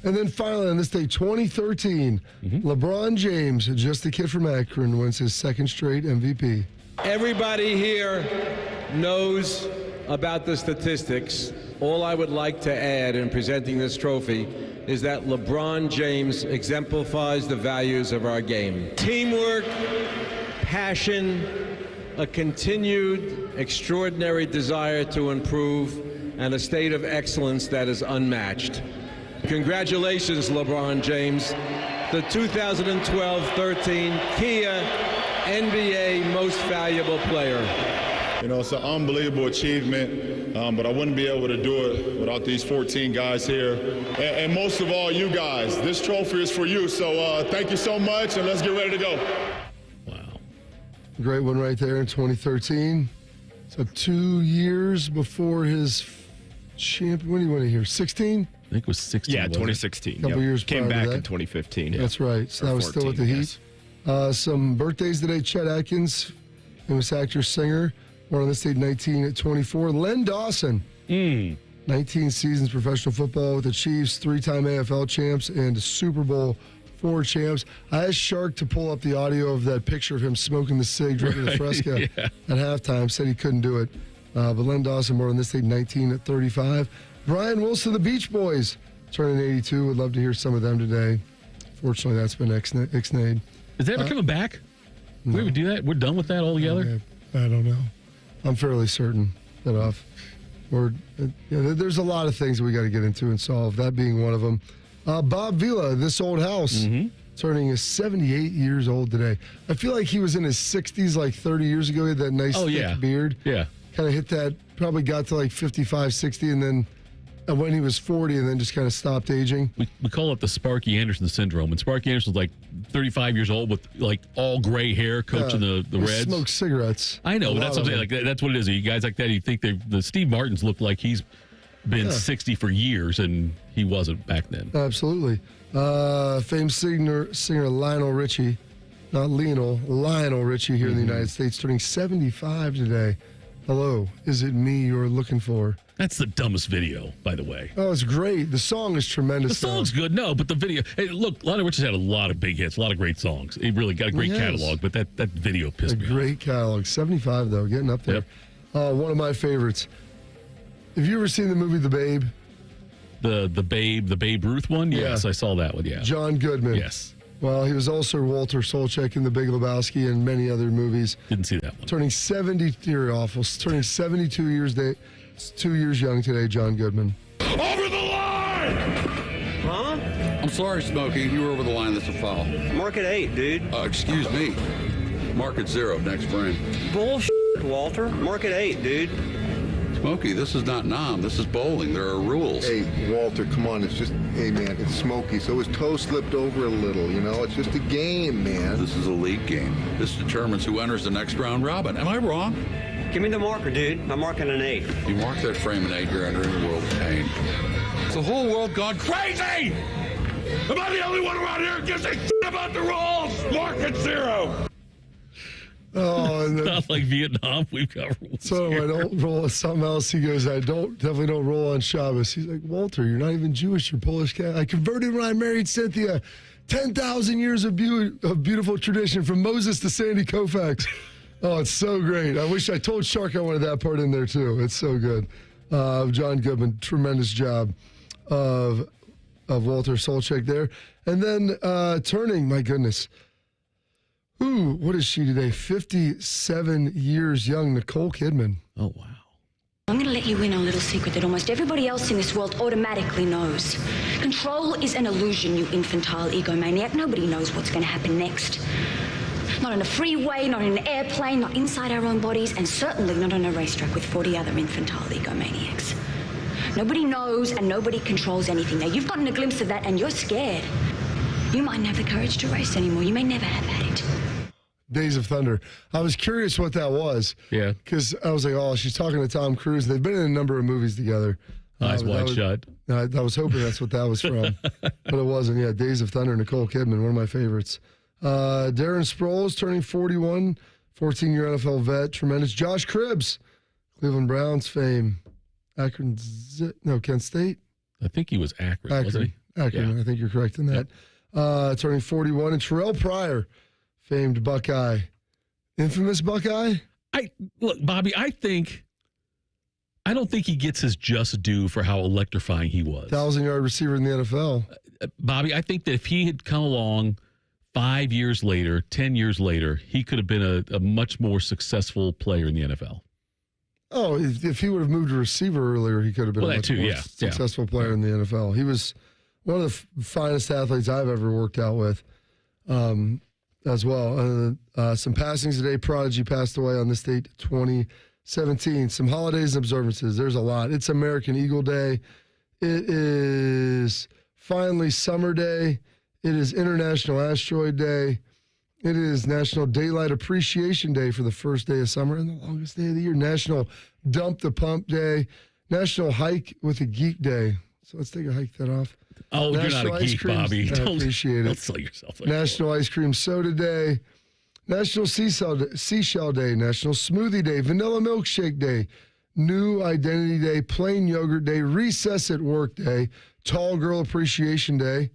And then finally, on this day, 2013, LeBron James, just a kid from Akron, wins his second straight MVP. Everybody here knows about the statistics. All I would like to add in presenting this trophy is that LeBron James exemplifies the values of our game. Teamwork, passion, a continued extraordinary desire to improve, and a state of excellence that is unmatched. Congratulations, LeBron James, the 2012-13 Kia NBA Most Valuable Player. You know, it's an unbelievable achievement, but I wouldn't be able to do it without these 14 guys here. And most of all, you guys. This trophy is for you, so thank you so much, and let's get ready to go. Wow. Great one right there in 2013. So 2 years before his champion. When do you want to hear? 16? I think it was 16. Yeah, 2016. A couple years Came back that. in 2015. Yeah. That's right. So that was still with the Heat. Some birthdays today. Chet Atkins, famous actor, singer. Born on this date, 1924. Len Dawson. 19 seasons professional football with the Chiefs, 3-time AFL champs, and Super Bowl IV champs. I asked Shark to pull up the audio of that picture of him smoking the cig, drinking the Fresca at halftime. Said he couldn't do it. But Len Dawson, born on this date, 1935. Brian Wilson, the Beach Boys, turning 82. Would love to hear some of them today. Fortunately, that's been ixnayed. Is that ever coming back? No. We would do that? We're done with that altogether? I don't know. I'm fairly certain that there's a lot of things that we got to get into and solve, that being one of them. Bob Vila, This Old House, turning 78 years old today. I feel like he was in his 60s like 30 years ago. He had that nice thick beard. Yeah. Kind of hit that, probably got to like 55, 60, and then when he was 40 and then just kind of stopped aging. We call it the Sparky Anderson syndrome. And Sparky Anderson's like 35 years old with like all gray hair, coaching the Reds. Smokes cigarettes. I know, but that's what I'm saying. Like, that's what it is. You guys like that, you think the Steve Martins look like he's been 60 for years, and he wasn't back then. Absolutely. Famed singer Lionel Richie, not Lionel Richie here in the United States, turning 75 today. Hello, is it me you're looking for? That's the dumbest video, by the way. Oh, it's great. The song is tremendous. The song's good, no, but the video. Hey, look, Lionel Richie's had a lot of big hits, a lot of great songs. He really got a great catalog, but that video pissed me off. A great catalog. 75, though, getting up there. Yep. One of my favorites. Have you ever seen the movie The Babe? The Babe Ruth one? Yes, I saw that one, yeah. John Goodman. Yes. Well, he was also Walter Solchek in The Big Lebowski and many other movies. Didn't see that one. Turning 72 years 2 years young today, John Goodman. Over the line! Huh? I'm sorry, Smokey. You were over the line. That's a foul. Mark it 8, dude. Excuse me. Mark it 0. Next frame. Bullshit, Walter. Mark it 8, dude. Smokey, this is not Nam. This is bowling. There are rules. Hey, Walter, come on. It's just, hey, man, it's Smokey. So his toe slipped over a little, you know? It's just a game, man. This is a league game. This determines who enters the next round robin. Am I wrong? Give me the marker, dude. I'm marking an 8. If you mark that frame an 8, you're entering a world of pain. It's the whole world gone crazy! Am I the only one around here who gives a shit about the rules? Mark it 0. Oh, and not like Vietnam. We've got rules. So I don't roll something else. He goes, definitely don't roll on Shabbos. He's like, Walter, you're not even Jewish. You're Polish. I converted when I married Cynthia. 10,000 years of beautiful tradition from Moses to Sandy Koufax. Oh, it's so great. I wish I told Shark I wanted that part in there, too. It's so good. John Goodman, tremendous job of Walter Solchek there. And then turning, my goodness. Ooh, what is she today? 57 years young, Nicole Kidman. Oh, wow. I'm going to let you in on a little secret that almost everybody else in this world automatically knows. Control is an illusion, you infantile egomaniac. Nobody knows what's going to happen next. Not on a freeway, not in an airplane, not inside our own bodies, and certainly not on a racetrack with 40 other infantile egomaniacs. Nobody knows and nobody controls anything. Now, you've gotten a glimpse of that and you're scared. You mightn't have the courage to race anymore. You may never have had it. Days of Thunder. I was curious what that was. Yeah. Because I was like, oh, she's talking to Tom Cruise. They've been in a number of movies together. Eyes Wide Shut. I was hoping that's what that was from. But it wasn't. Yeah, Days of Thunder, Nicole Kidman, one of my favorites. Darren Sproles turning 41, 14-year NFL vet. Tremendous. Josh Cribbs, Cleveland Browns fame. Kent State? I think he was Akron, wasn't he? Akron. Yeah. I think you're correct in that. Turning 41. And Terrell Pryor, famed Buckeye. Infamous Buckeye? Look, Bobby, I don't think he gets his just due for how electrifying he was. 1,000-yard receiver in the NFL. Bobby, I think that if he had come along 5 years later, 10 years later, he could have been a much more successful player in the NFL. Oh, if he would have moved to receiver earlier, he could have been a much more successful player in the NFL. He was one of the finest athletes I've ever worked out with as well. Some passings today. Prodigy passed away on this date, 2017. Some holidays and observances. There's a lot. It's American Eagle Day. It is finally Summer Day. It is International Asteroid Day. It is National Daylight Appreciation Day for the first day of summer and the longest day of the year. National Dump the Pump Day. National Hike with a Geek Day. So let's take a hike that off. Oh, National you're not a geek, Bobby. I appreciate it. Don't sell yourself. National Ice Cream Soda Day. National Seashell Day. National Smoothie Day. Vanilla Milkshake Day. New Identity Day. Plain Yogurt Day. Recess at Work Day. Tall Girl Appreciation Day.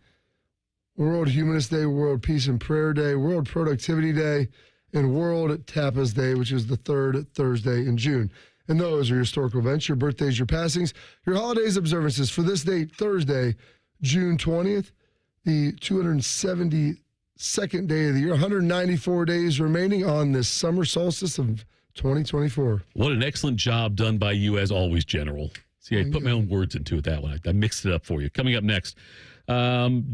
World Humanist Day, World Peace and Prayer Day, World Productivity Day, and World Tapas Day, which is the third Thursday in June. And those are your historical events, your birthdays, your passings, your holidays, observances. For this date, Thursday, June 20th, the 272nd day of the year, 194 days remaining on this summer solstice of 2024. What an excellent job done by you, as always, General. See, I put my own words into it that one. I mixed it up for you. Coming up next,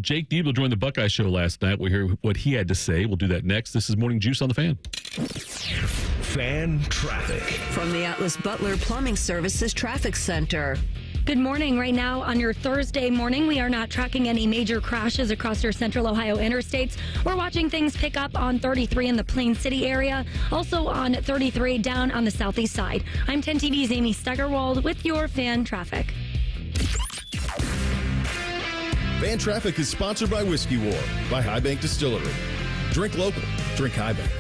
Jake Diebler joined the Buckeye Show last night. We'll hear what he had to say. We'll do that next. This is Morning Juice on the Fan. Fan traffic. From the Atlas Butler Plumbing Services Traffic Center. Good morning. Right now on your Thursday morning, we are not tracking any major crashes across your central Ohio interstates. We're watching things pick up on 33 in the Plain City area, also on 33 down on the southeast side. I'm 10 TV's Amy Steigerwald with your fan traffic. Fan Traffic is sponsored by Whiskey War by High Bank Distillery. Drink local. Drink High Bank.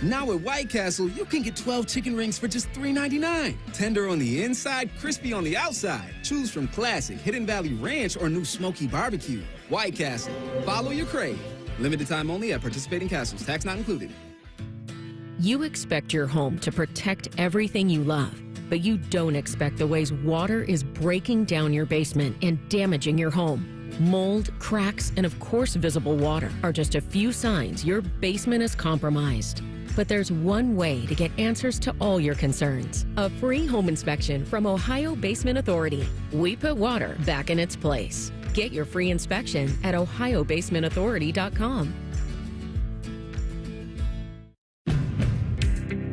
Now at White Castle, you can get 12 chicken rings for just $3.99. Tender on the inside, crispy on the outside. Choose from classic, Hidden Valley Ranch, or new smoky barbecue. White Castle. Follow your crave. Limited time only at participating castles. Tax not included. You expect your home to protect everything you love, but you don't expect the ways water is breaking down your basement and damaging your home. Mold, cracks, and of course visible water are just a few signs your basement is compromised. But there's one way to get answers to all your concerns. A free home inspection from Ohio Basement Authority. We put water back in its place. Get your free inspection at ohiobasementauthority.com.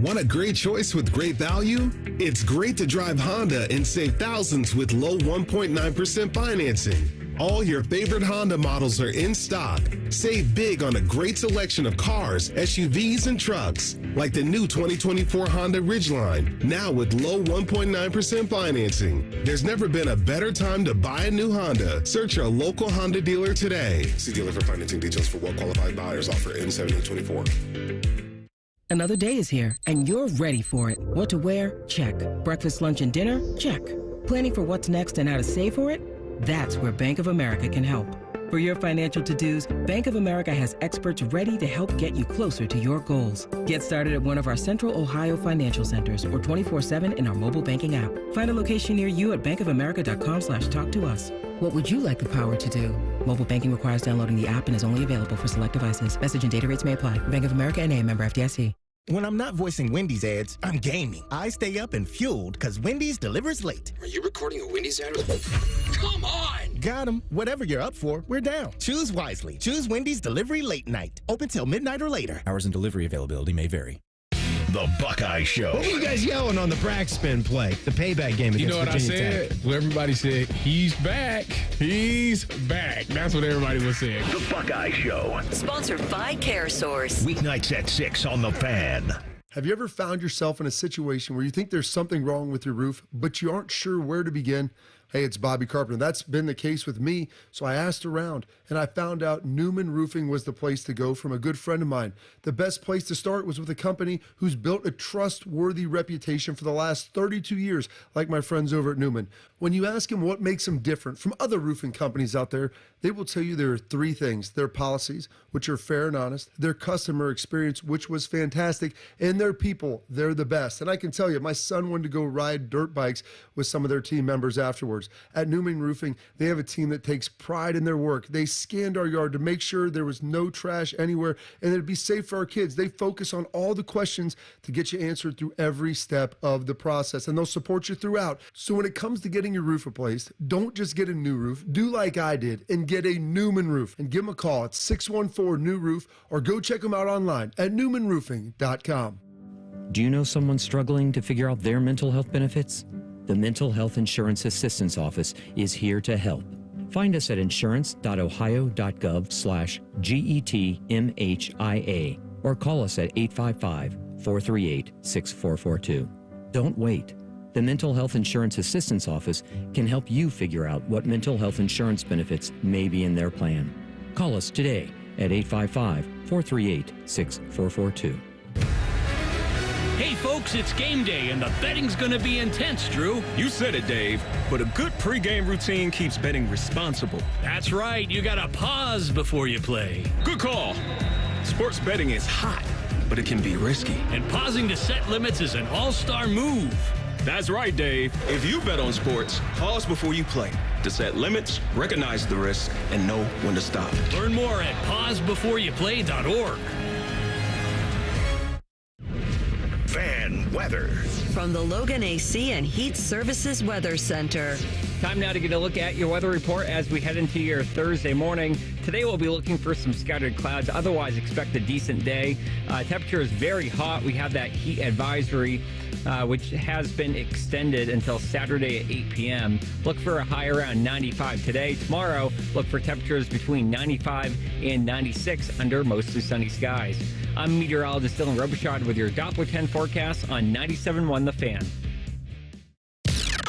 Want a great choice with great value? It's great to drive Honda and save thousands with low 1.9% financing. All your favorite Honda models are in stock. Save big on a great selection of cars, SUVs, and trucks, like the new 2024 Honda Ridgeline, now with low 1.9% financing. There's never been a better time to buy a new Honda. Search your local Honda dealer today. See dealer for financing details for well-qualified buyers. Offer ends 7/8/24. Another day is here, and you're ready for it. What to wear? Check. Breakfast, lunch, and dinner? Check. Planning for what's next and how to save for it? That's where Bank of America can help. For your financial to-dos, Bank of America has experts ready to help get you closer to your goals. Get started at one of our Central Ohio financial centers or 24/7 in our mobile banking app. Find a location near you at bankofamerica.com/talktous. What would you like the power to do? Mobile banking requires downloading the app and is only available for select devices. Message and data rates may apply. Bank of America N.A., member FDIC. When I'm not voicing Wendy's ads, I'm gaming. I stay up and fueled because Wendy's delivers late. Are you recording a Wendy's ad? Come on! Got 'em. Whatever you're up for, we're down. Choose wisely. Choose Wendy's Delivery Late Night. Open till midnight or later. Hours and delivery availability may vary. The Buckeye Show. What were you guys yelling on the brag spin play? The payback game against You know what Virginia I said? Tech. Well, everybody said, he's back. He's back. That's what everybody was saying. The Buckeye Show. Sponsored by CareSource. Weeknights at 6 on The Fan. Have you ever found yourself in a situation where you think there's something wrong with your roof, but you aren't sure where to begin? Hey, it's Bobby Carpenter. That's been the case with me. So I asked around and I found out Newman Roofing was the place to go from a good friend of mine. The best place to start was with a company who's built a trustworthy reputation for the last 32 years, like my friends over at Newman. When you ask them what makes them different from other roofing companies out there, they will tell you there are 3 things: their policies, which are fair and honest, their customer experience, which was fantastic, and their people, they're the best. And I can tell you, my son wanted to go ride dirt bikes with some of their team members afterwards. At Newman Roofing, they have a team that takes pride in their work. They scanned our yard to make sure there was no trash anywhere and it'd be safe for our kids. They focus on all the questions to get you answered through every step of the process, and they'll support you throughout. So when it comes to getting your roof replaced, don't just get a new roof. Do like I did and get a Newman roof, and give them a call at 614-NEW-ROOF or go check them out online at newmanroofing.com. Do you know someone struggling to figure out their mental health benefits? The Mental Health Insurance Assistance Office is here to help. Find us at insurance.ohio.gov/GETMHIA or call us at 855-438-6442. Don't wait. The Mental Health Insurance Assistance Office can help you figure out what mental health insurance benefits may be in their plan. Call us today at 855-438-6442. Hey folks, it's game day and the betting's gonna be intense, Drew. You said it, Dave, but a good pregame routine keeps betting responsible. That's right, you gotta pause before you play. Good call. Sports betting is hot, but it can be risky. And pausing to set limits is an all-star move. That's right, Dave. If you bet on sports, pause before you play to set limits, recognize the risk, and know when to stop. Learn more at pausebeforeyouplay.org. Fan weather. From the Logan AC and Heat Services Weather Center. Time now to get a look at your weather report as we head into your Thursday morning. Today we'll be looking for some scattered clouds. Otherwise, expect a decent day. Temperature is very hot. We have that heat advisory, which has been extended until Saturday at 8 p.m. Look for a high around 95 today. Tomorrow, look for temperatures between 95 and 96 under mostly sunny skies. I'm meteorologist Dylan Robichaud with your Doppler 10 forecast on 97.1 The Fan.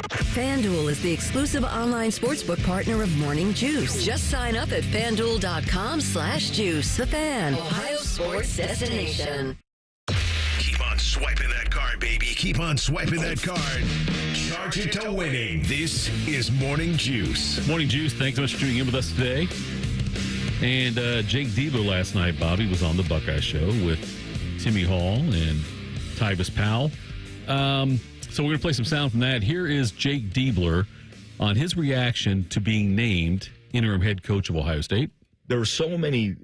FanDuel is the exclusive online sportsbook partner of Morning Juice. Just sign up at FanDuel.com/juice. The Fan, Ohio sports destination. Keep on swiping that card, baby. Keep on swiping that card. Charge it to winning. This is Morning Juice. Morning Juice, thanks so much for tuning in with us today. And Jake Diebler last night, Bobby, was on the Buckeye Show with Timmy Hall and Tyvis Powell. So we're going to play some sound from that. Here is Jake Diebler on his reaction to being named interim head coach of Ohio State. There were so many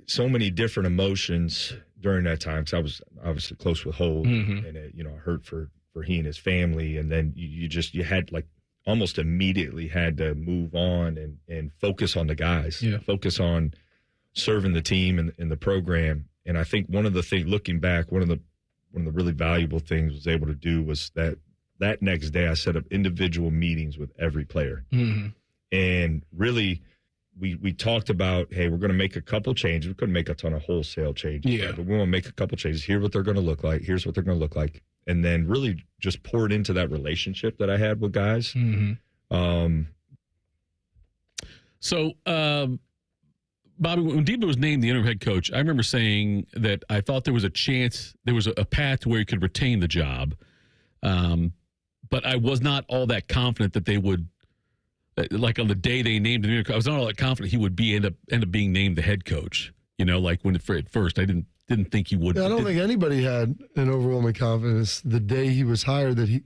different emotions during that time because I was obviously close with Holt, and it, I hurt for he and his family, and then you had like almost immediately had to move on and focus on the guys, focus on serving the team and the program. And I think one of the things, looking back, one of the really valuable things I was able to do was that next day I set up individual meetings with every player. And really we talked about, hey, we're going to make a couple changes. We couldn't make a ton of wholesale changes, but we want to make a couple changes. Here's what they're going to look like. Here's what they're going to look like. And then really just poured into that relationship that I had with guys. Bobby, when Diebler was named the interim head coach, I remember saying that I thought there was a chance, there was a path to where he could retain the job. But I was not all that confident that they would, like on the day they named him, I was not all that confident he would end up being named the head coach. Like at first I didn't think he would. Yeah, I don't think anybody had an overwhelming confidence the day he was hired the day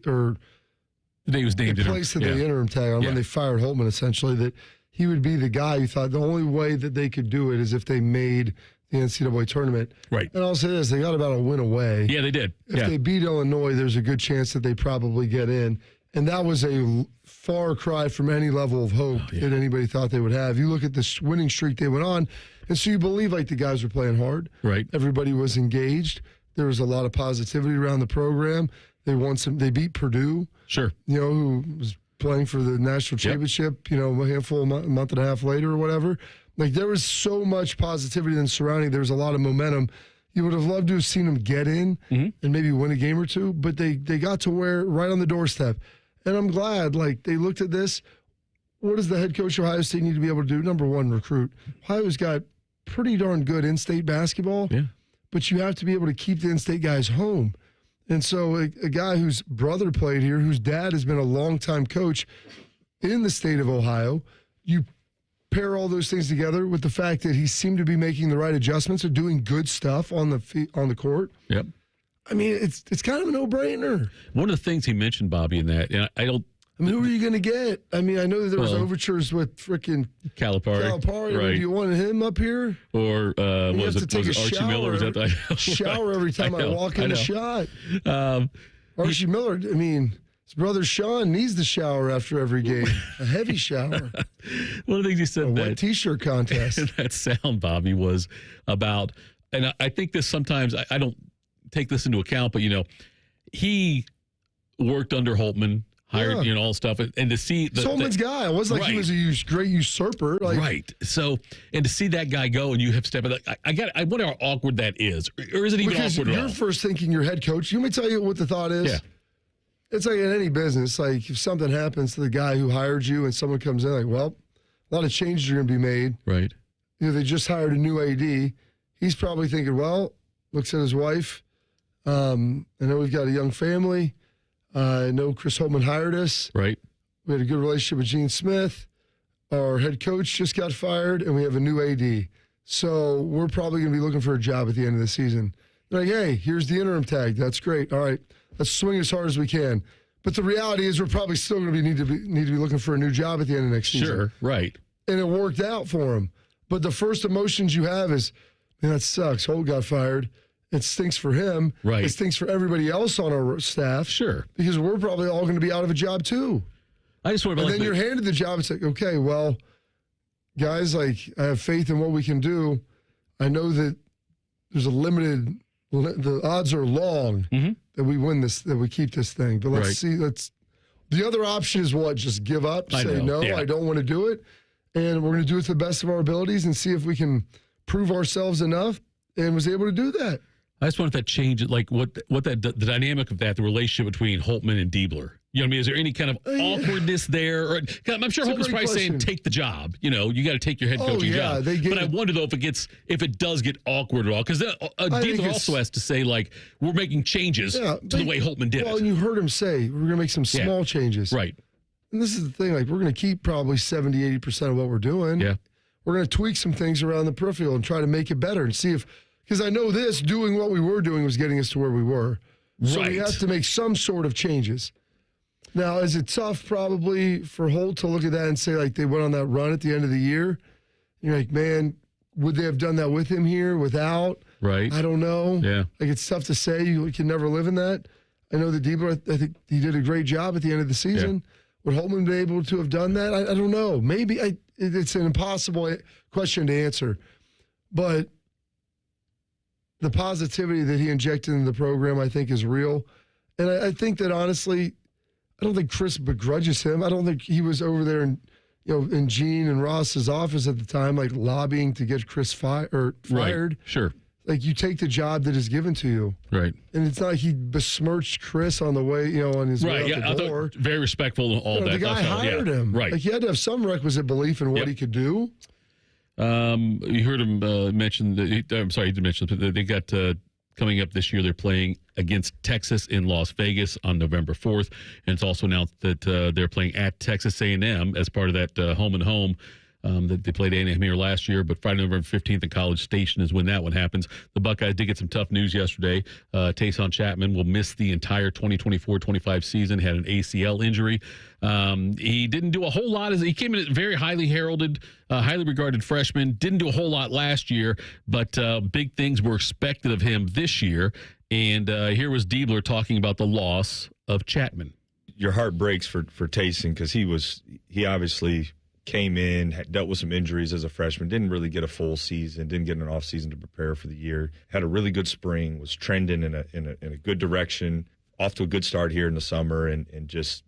he was named in place of the interim tag on when they fired Holtman, essentially, that he would be the guy who thought the only way that they could do it is if they made the NCAA tournament. Right. And I'll say this, they got about a win away. Yeah, they did. If they beat Illinois, there's a good chance that they probably get in. And that was a far cry from any level of hope that anybody thought they would have. You look at this winning streak they went on, and so you believe like the guys were playing hard. Right. Everybody was engaged. There was a lot of positivity around the program. They beat Purdue. Sure. Who was playing for the national championship, a month and a half later or whatever. Like, there was so much positivity then surrounding. There was a lot of momentum. You would have loved to have seen them get in and maybe win a game or two, but they got to where right on the doorstep. And I'm glad, they looked at this. what does the head coach of Ohio State need to be able to do? Number one, recruit. Ohio's got pretty darn good in-state basketball, but you have to be able to keep the in-state guys home. And so a guy whose brother played here, whose dad has been a longtime coach in the state of Ohio, you pair all those things together with the fact that he seemed to be making the right adjustments or doing good stuff on the court. Yep. I mean, it's kind of a no-brainer. One of the things he mentioned, Bobby, in that, and I mean, who are you going to get? I mean, I know that there was overtures with frickin' Calipari. Right. Do you want him up here? Or was it Archie Miller? Was that shower every time I walk in the shot. Archie Miller, I mean, his brother Sean needs the shower after every game. A heavy shower. One of the things he said, wet T-shirt contest. That sound, Bobby, was about, and I think this sometimes, I don't take this into account, but, he worked under Holtman, hired, all stuff, and to see Holtman's guy. It wasn't like he was a great usurper. Right. So, and to see that guy go and you have stepped back, I wonder how awkward that is. Or is it even awkward at all? You're first thinking your head coach. Let me tell you what the thought is. Yeah. It's like in any business, like if something happens to the guy who hired you and someone comes in, like, well, a lot of changes are going to be made. Right. They just hired a new AD. He's probably thinking, well, looks at his wife. I know we've got a young family. I know Chris Holtman hired us. Right. We had a good relationship with Gene Smith. Our head coach just got fired, and we have a new AD. So we're probably going to be looking for a job at the end of the season. They're like, hey, here's the interim tag. That's great. All right, let's swing as hard as we can. But the reality is we're probably still going to need to be looking for a new job at the end of next season. Sure, right. And it worked out for him. But the first emotions you have is, man, that sucks. Holt got fired. It stinks for him. Right. It stinks for everybody else on our staff. Sure. Because we're probably all going to be out of a job too. I just want to. And then you're handed the job. It's like, okay, well, guys, like I have faith in what we can do. I know that there's the odds are long that we win this, that we keep this thing. But let's see. The other option is what? Just give up, say no, I don't want to do it, and we're going to do it to the best of our abilities and see if we can prove ourselves enough. And was able to do that. I just wonder if that changes, like the dynamic of that, the relationship between Holtman and Diebler. You know what I mean? Is there any kind of awkwardness there? Or, I'm sure Holtman's probably saying, take the job. You got to take your head coaching job. But I wonder, though, if it does get awkward at all. Because Diebler also has to say, like, we're making changes to the way Holtman did it. Well, and you heard him say, we're going to make some small changes. Right. And this is the thing, like, we're going to keep probably 70, 80% of what we're doing. Yeah. We're going to tweak some things around the peripheral and try to make it better and see if, because I know doing what we were doing was getting us to where we were. So we have to make some sort of changes. Now, is it tough probably for Holt to look at that and say, like, they went on that run at the end of the year? You're like, man, would they have done that with him here, without? Right. I don't know. Yeah. Like, it's tough to say. You can never live in that. I know that Diebler, I think he did a great job at the end of the season. Yeah. Would Holtman be able to have done that? I don't know. Maybe. It's an impossible question to answer. But the positivity that he injected in the program, I think, is real. And I think that, honestly, I don't think Chris begrudges him. I don't think he was over there in Gene and Ross's office at the time, like, lobbying to get Chris fired. Right. Sure. Like, you take the job that is given to you. Right. And it's not like he besmirched Chris on the way, on his way out the door. Very respectful of all that. The guy hired him. Right. Like, he had to have some requisite belief in what he could do. You heard him mention I'm sorry, he did mention that they got coming up this year. They're playing against Texas in Las Vegas on November 4th, and it's also announced that they're playing at Texas A&M as part of that home and home. That they played A&M here last year, but Friday, November 15th in College Station is when that one happens. The Buckeyes did get some tough news yesterday. Taysom Chapman will miss the entire 2024-25 season, had an ACL injury. He didn't do a whole lot. He came in a very highly heralded, highly regarded freshman. Didn't do a whole lot last year, but big things were expected of him this year. And here was Diebler talking about the loss of Chapman. Your heart breaks for Taysom because he obviously came in, dealt with some injuries as a freshman, didn't really get a full season, didn't get an off season to prepare for the year, had a really good spring, was trending in a good direction, off to a good start here in the summer, and just,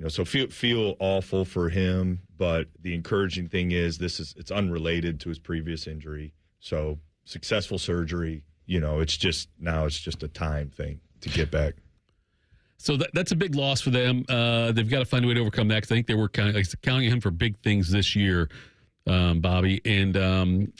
so feel awful for him, but the encouraging thing is it's unrelated to his previous injury. So successful surgery, it's just a time thing to get back. So that's a big loss for them. They've got to find a way to overcome that because I think they were counting him for big things this year, Bobby. And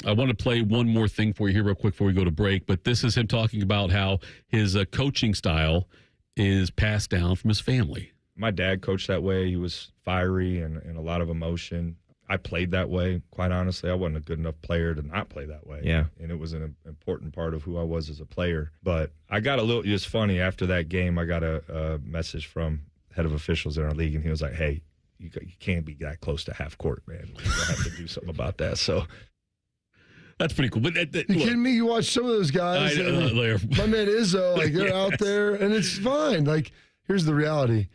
I want to play one more thing for you here real quick before we go to break. But this is him talking about how his coaching style is passed down from his family. My dad coached that way. He was fiery and a lot of emotion. I played that way, quite honestly. I wasn't a good enough player to not play that way. Yeah. And it was an important part of who I was as a player. But I got it was funny. After that game, I got a message from head of officials in our league, and he was like, hey, you can't be that close to half court, man. You're going to have to do something about that. So that's pretty cool. But you kidding me? You watch some of those guys. My man Izzo, like they're out there, and it's fine. Like, here's the reality: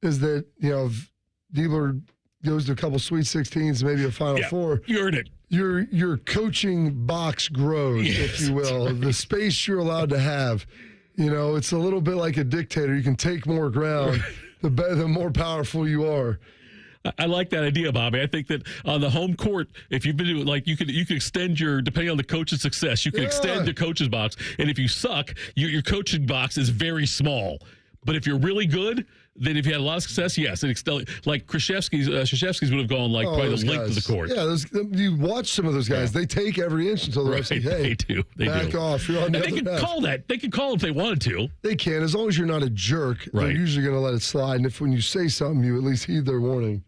is that if Diebler goes to a couple Sweet 16s, maybe a Final Four. You earned it. Your coaching box grows, if you will. The space you're allowed to have. It's a little bit like a dictator. You can take more ground, the more powerful you are. I like that idea, Bobby. I think that on the home court, if you've been doing you could extend depending on the coach's success, you can extend your coach's box. And if you suck, your coaching box is very small. But if you're really good, then if you had a lot of success, yes, like Krzyzewski's would have gone probably the length of the court. Yeah, you watch some of those guys; they take every inch until the ref says, "Hey, back off." You're on the they can call that. They can call if they wanted to. They can, as long as you're not a jerk. They're usually going to let it slide. And if when you say something, you at least heed their warning.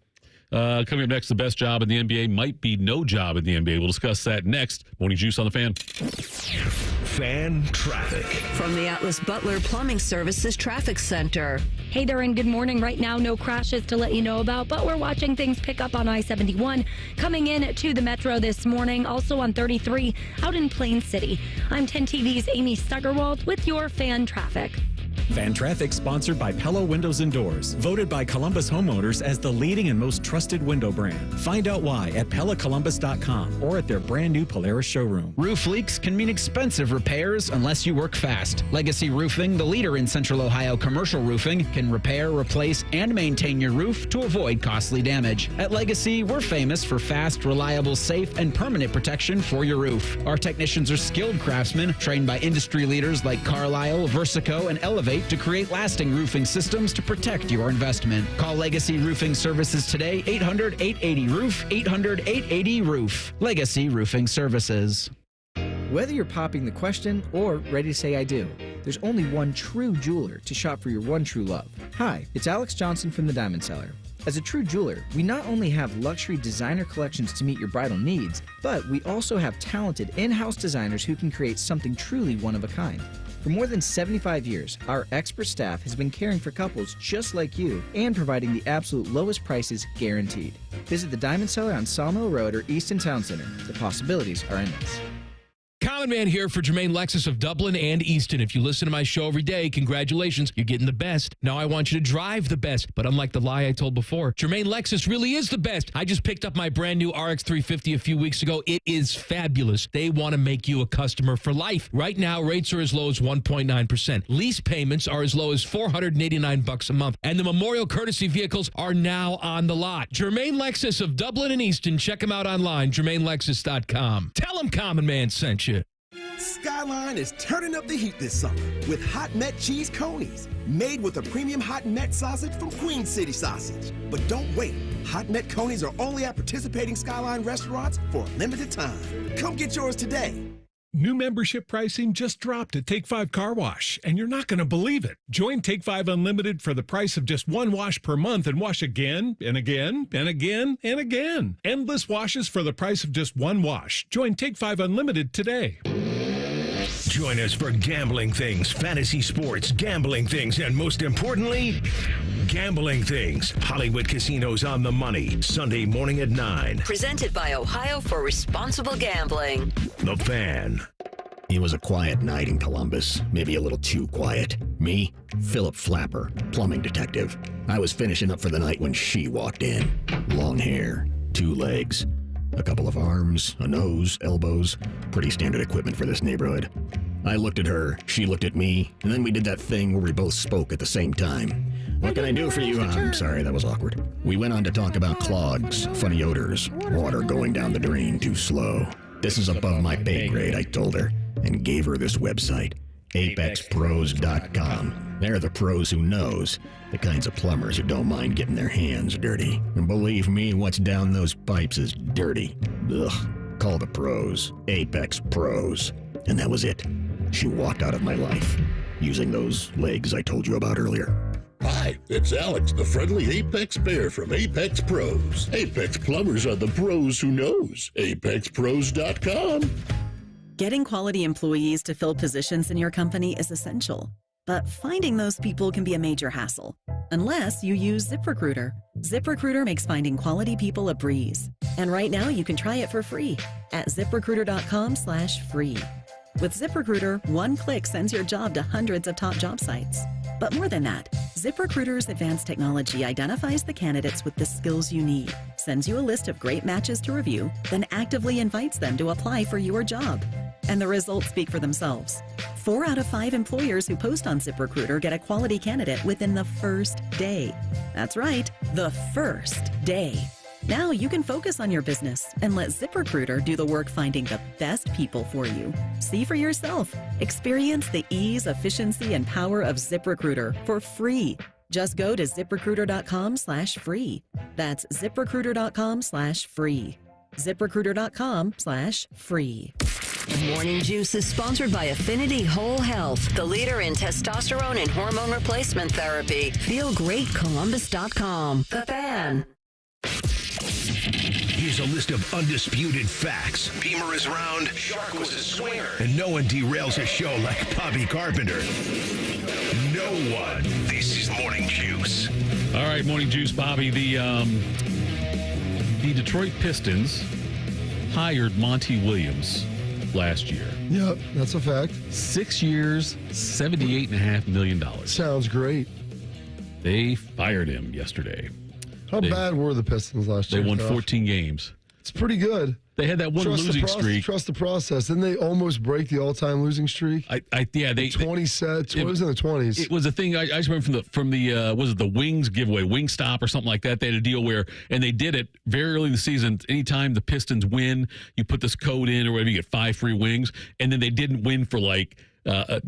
Coming up next, the best job in the NBA might be no job in the NBA. We'll discuss that next. Morning Juice on the Fan. Fan traffic. From the Atlas Butler Plumbing Services Traffic Center. Hey there, and good morning. Right now, no crashes to let you know about, but we're watching things pick up on I-71 coming in to the metro this morning. Also on 33 out in Plain City. I'm 10 TV's Amy Steigerwald with your fan traffic. Fan Traffic sponsored by Pella Windows and Doors, voted by Columbus homeowners as the leading and most trusted window brand. Find out why at PellaColumbus.com or at their brand new Polaris showroom. Roof leaks can mean expensive repairs unless you work fast. Legacy Roofing, the leader in Central Ohio commercial roofing, can repair, replace, and maintain your roof to avoid costly damage. At Legacy, we're famous for fast, reliable, safe, and permanent protection for your roof. Our technicians are skilled craftsmen trained by industry leaders like Carlisle, Versico, and Elevate to create lasting roofing systems to protect your investment. Call Legacy Roofing Services today, 800-880-ROOF, 800-880-ROOF. Legacy Roofing Services. Whether you're popping the question or ready to say I do, there's only one true jeweler to shop for your one true love. Hi, it's Alex Johnson from the Diamond Cellar. As a true jeweler, we not only have luxury designer collections to meet your bridal needs, but we also have talented in-house designers who can create something truly one of a kind. For more than 75 years, our expert staff has been caring for couples just like you and providing the absolute lowest prices guaranteed. Visit the Diamond Cellar on Sawmill Road or Easton Town Center. The possibilities are endless. Common Man here for Jermaine Lexus of Dublin and Easton. If you listen to my show every day, congratulations, you're getting the best. Now I want you to drive the best, but unlike the lie I told before, Jermaine Lexus really is the best. I just picked up my brand new RX 350 a few weeks ago. It is fabulous. They want to make you a customer for life. Right now, rates are as low as 1.9%. Lease payments are as low as $489 a month, and the Memorial Courtesy vehicles are now on the lot. Jermaine Lexus of Dublin and Easton. Check them out online, JermaineLexus.com. Tell them Common Man sent you. Skyline is turning up the heat this summer with Hot Met Cheese Conies, made with a premium Hot Met sausage from Queen City Sausage. But don't wait. Hot Met Conies are only at participating Skyline restaurants for a limited time. Come get yours today. New membership pricing just dropped at Take 5 Car Wash, and you're not going to believe it. Join Take 5 Unlimited for the price of just one wash per month and wash again and again and again and again. Endless washes for the price of just one wash. Join Take 5 Unlimited today. Join us for Gambling Things, Fantasy Sports, Gambling Things, and most importantly, Gambling Things. Hollywood Casinos on the Money, Sunday morning at 9. Presented by Ohio for Responsible Gambling. The Fan. It was a quiet night in Columbus, maybe a little too quiet. Me, Philip Flapper, plumbing detective. I was finishing up for the night when she walked in. Long hair, 2 legs, a couple of arms, a nose, elbows. Pretty standard equipment for this neighborhood. I looked at her, she looked at me, and then we did that thing where we both spoke at the same time. What can I do for you? I'm sorry, that was awkward. We went on to talk about clogs, funny odors, water going down the drain too slow. This is above my pay grade, I told her, and gave her this website, apexpros.com. They're the pros who knows. The kinds of plumbers who don't mind getting their hands dirty. And believe me, what's down those pipes is dirty. Ugh. Call the pros. Apex Pros. And that was it. She walked out of my life. Using those legs I told you about earlier. Hi, it's Alex, the friendly Apex Bear from Apex Pros. Apex Plumbers are the pros who knows. ApexPros.com. Getting quality employees to fill positions in your company is essential. But finding those people can be a major hassle, unless you use ZipRecruiter. ZipRecruiter makes finding quality people a breeze. And right now you can try it for free at ZipRecruiter.com/free. With ZipRecruiter, one click sends your job to hundreds of top job sites. But more than that, ZipRecruiter's advanced technology identifies the candidates with the skills you need, sends you a list of great matches to review, then actively invites them to apply for your job. And the results speak for themselves. 4 out of 5 employers who post on ZipRecruiter get a quality candidate within the first day. That's right, the first day. Now you can focus on your business and let ZipRecruiter do the work finding the best people for you. See for yourself. Experience the ease, efficiency, and power of ZipRecruiter for free. Just go to ZipRecruiter.com/free. That's ZipRecruiter.com/free. ZipRecruiter.com/free. Morning Juice is sponsored by Affinity Whole Health, the leader in testosterone and hormone replacement therapy. FeelGreatColumbus.com. The Fan. Here's a list of undisputed facts. Beamer is round, Shark was a swinger, and no one derails a show like Bobby Carpenter. No one. This is Morning Juice. All right, Morning Juice, Bobby. The Detroit Pistons hired Monty Williams last year. Yep, that's a fact. 6 years, $78.5 million. Sounds great. They fired him yesterday. How bad were the Pistons last year? They won 14 games. It's pretty good. They had that one losing streak. Trust the process. Didn't they almost break the all-time losing streak? They 20 sets. It was in the 20s. It was a thing. I just remember from the was it the Wings giveaway, Wingstop or something like that. They had a deal where, and they did it very early in the season. Anytime the Pistons win, you put this code in or whatever, you get 5 free wings. And then they didn't win for like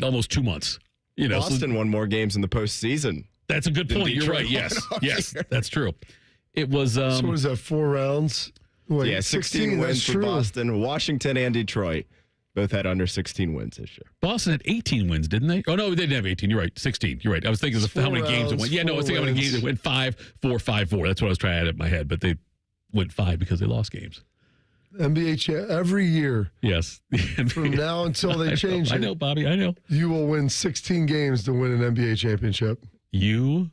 almost 2 months. You know, Boston won more games in the postseason. That's a good point. You're right. Yes, yes, that's true. It was. So what is that? 4 rounds. Wait, yeah, 16 wins for Boston. Washington and Detroit both had under 16 wins this year. Boston had 18 wins, didn't they? Oh, no, they didn't have 18. You're right. 16. You're right. I was thinking of how many games it went. Yeah, no, I was thinking how many games it went. 5, 4, 5, 4. That's what I was trying to add in my head. But they went 5 because they lost games. NBA every year. Yes. From now until they change it. I know, Bobby. I know. You will win 16 games to win an NBA championship. You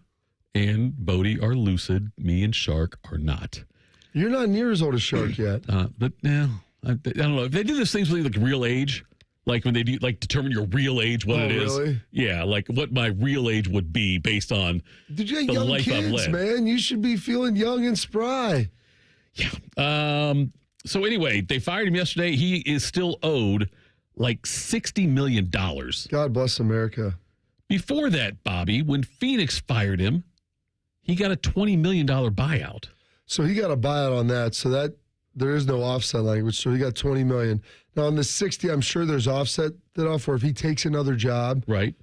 and Bodie are lucid. Me and Shark are not. You're not near as old as Shark yet. But now, I don't know. If they do these things with like real age, like when they do like determine your real age, what it is. Really? Yeah, like what my real age would be based on the young life kids, I've led. Man, you should be feeling young and spry. Yeah. So anyway, they fired him yesterday. He is still owed like $60 million. God bless America. Before that, Bobby, when Phoenix fired him, he got a $20 million buyout. So he got a buyout on that. So that there is no offset language. So he got $20 million. Now on the 60, I'm sure there's offset that off, or if he takes another job, right?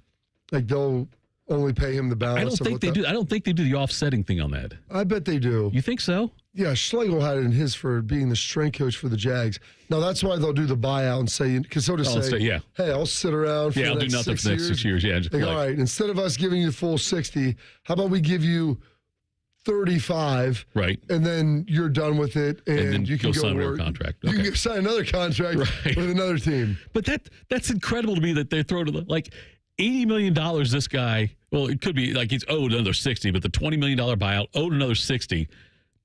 Like they'll only pay him the balance. I don't think they do. I don't think they do the offsetting thing on that. I bet they do. You think so? Yeah, Schlegel had it in his for being the strength coach for the Jags. Now that's why they'll do the buyout and say, because he'll just say, yeah, hey, I'll sit around for I'll the do next nothing for the next 6 years. Yeah, just like, all right, instead of us giving you the full 60, how about we give you 35, right? And then you're done with it, and then you can go sign work. Another contract. Okay. You can sign another contract with another team. But that's incredible to me that they throw to like $80 million. This guy, well, it could be like he's owed another 60, but the $20 million buyout owed another 60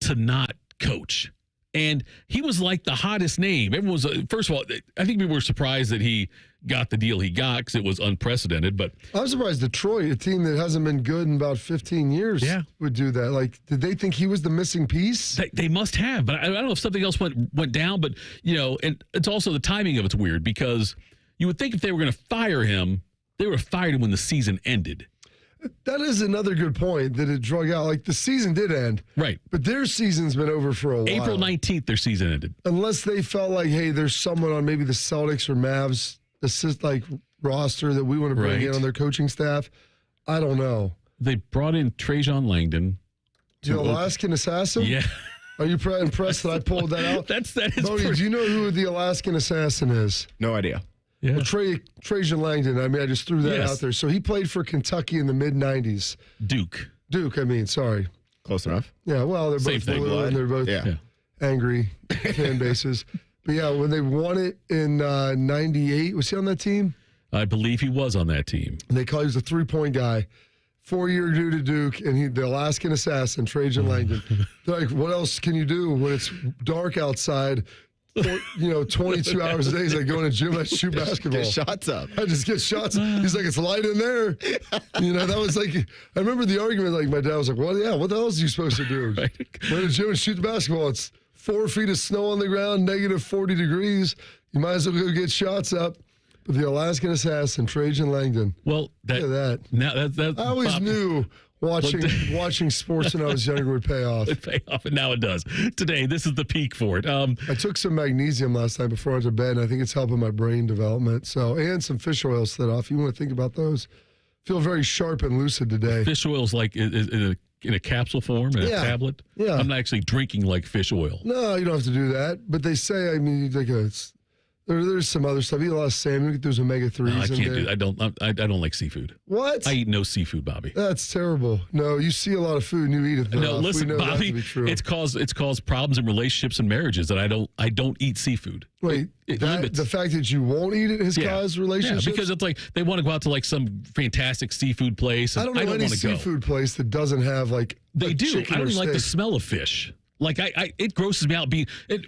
to not coach. And he was like the hottest name. Everyone was, first of all, I think people were surprised that he got the deal he got because it was unprecedented. But I was surprised Detroit, a team that hasn't been good in about 15 years, would do that. Like, did they think he was the missing piece? They must have, but I don't know if something else went down. But, you know, and it's also the timing of it's weird because you would think if they were going to fire him, they would have fired him when the season ended. That is another good point that it drug out. Like the season did end. Right. But their season's been over for a while. April 19th, their season ended. Unless they felt like, hey, there's someone on maybe the Celtics or Mavs roster that we want to bring in on their coaching staff. I don't know. They brought in Trajan Langdon. The Alaskan Assassin? Yeah. Are you impressed that I pulled that out? that is Bodie, do you know who the Alaskan Assassin is? No idea. Yeah. Well, Trajan Langdon. I mean, I just threw that out there. So he played for Kentucky in the mid-'90s. Duke, sorry. Close enough. Yeah, well, they're both blue and they're both angry fan bases. But yeah, when they won it in 98, was he on that team? I believe he was on that team. And they call he was a 3-point guy. 4-year dude at Duke, and the Alaskan Assassin, Trajan Langdon. They're like, what else can you do when it's dark outside? 22 hours a day. He's like, go in a gym, I shoot basketball. Get shots up. I just get shots. He's like, it's light in there. That was like, I remember the argument, like, my dad was like, well, yeah, what the hell is you supposed to do? Go in a gym and shoot the basketball. It's 4 feet of snow on the ground, negative 40 degrees. You might as well go get shots up. But the Alaskan Assassin, Trajan Langdon. Well, look at that. Now that I always knew watching sports when I was younger would pay off. It pay off, and now it does. Today, this is the peak for it. I took some magnesium last night before I went to bed, and I think it's helping my brain development. So, and some fish oil set off. You want to think about those? Feel very sharp and lucid today. Fish oil's like in a capsule form, in a tablet. Yeah. I'm not actually drinking like fish oil. No, you don't have to do that. But they say, I mean, there's some other stuff. You eat a lot of salmon. You get those omega-3s. No, I can't in there. do that. I don't like seafood. What? I eat no seafood, Bobby. That's terrible. No, you see a lot of food and you eat it. No, listen, we know Bobby. that to be true. It's caused problems in relationships and marriages that I don't eat seafood. Wait, the fact that you won't eat it has caused relationships? Yeah, because it's like they want to go out to like some fantastic seafood place. And I don't know any seafood place that doesn't have like they do. chicken I don't or even like the steak. smell of fish. Like it grosses me out.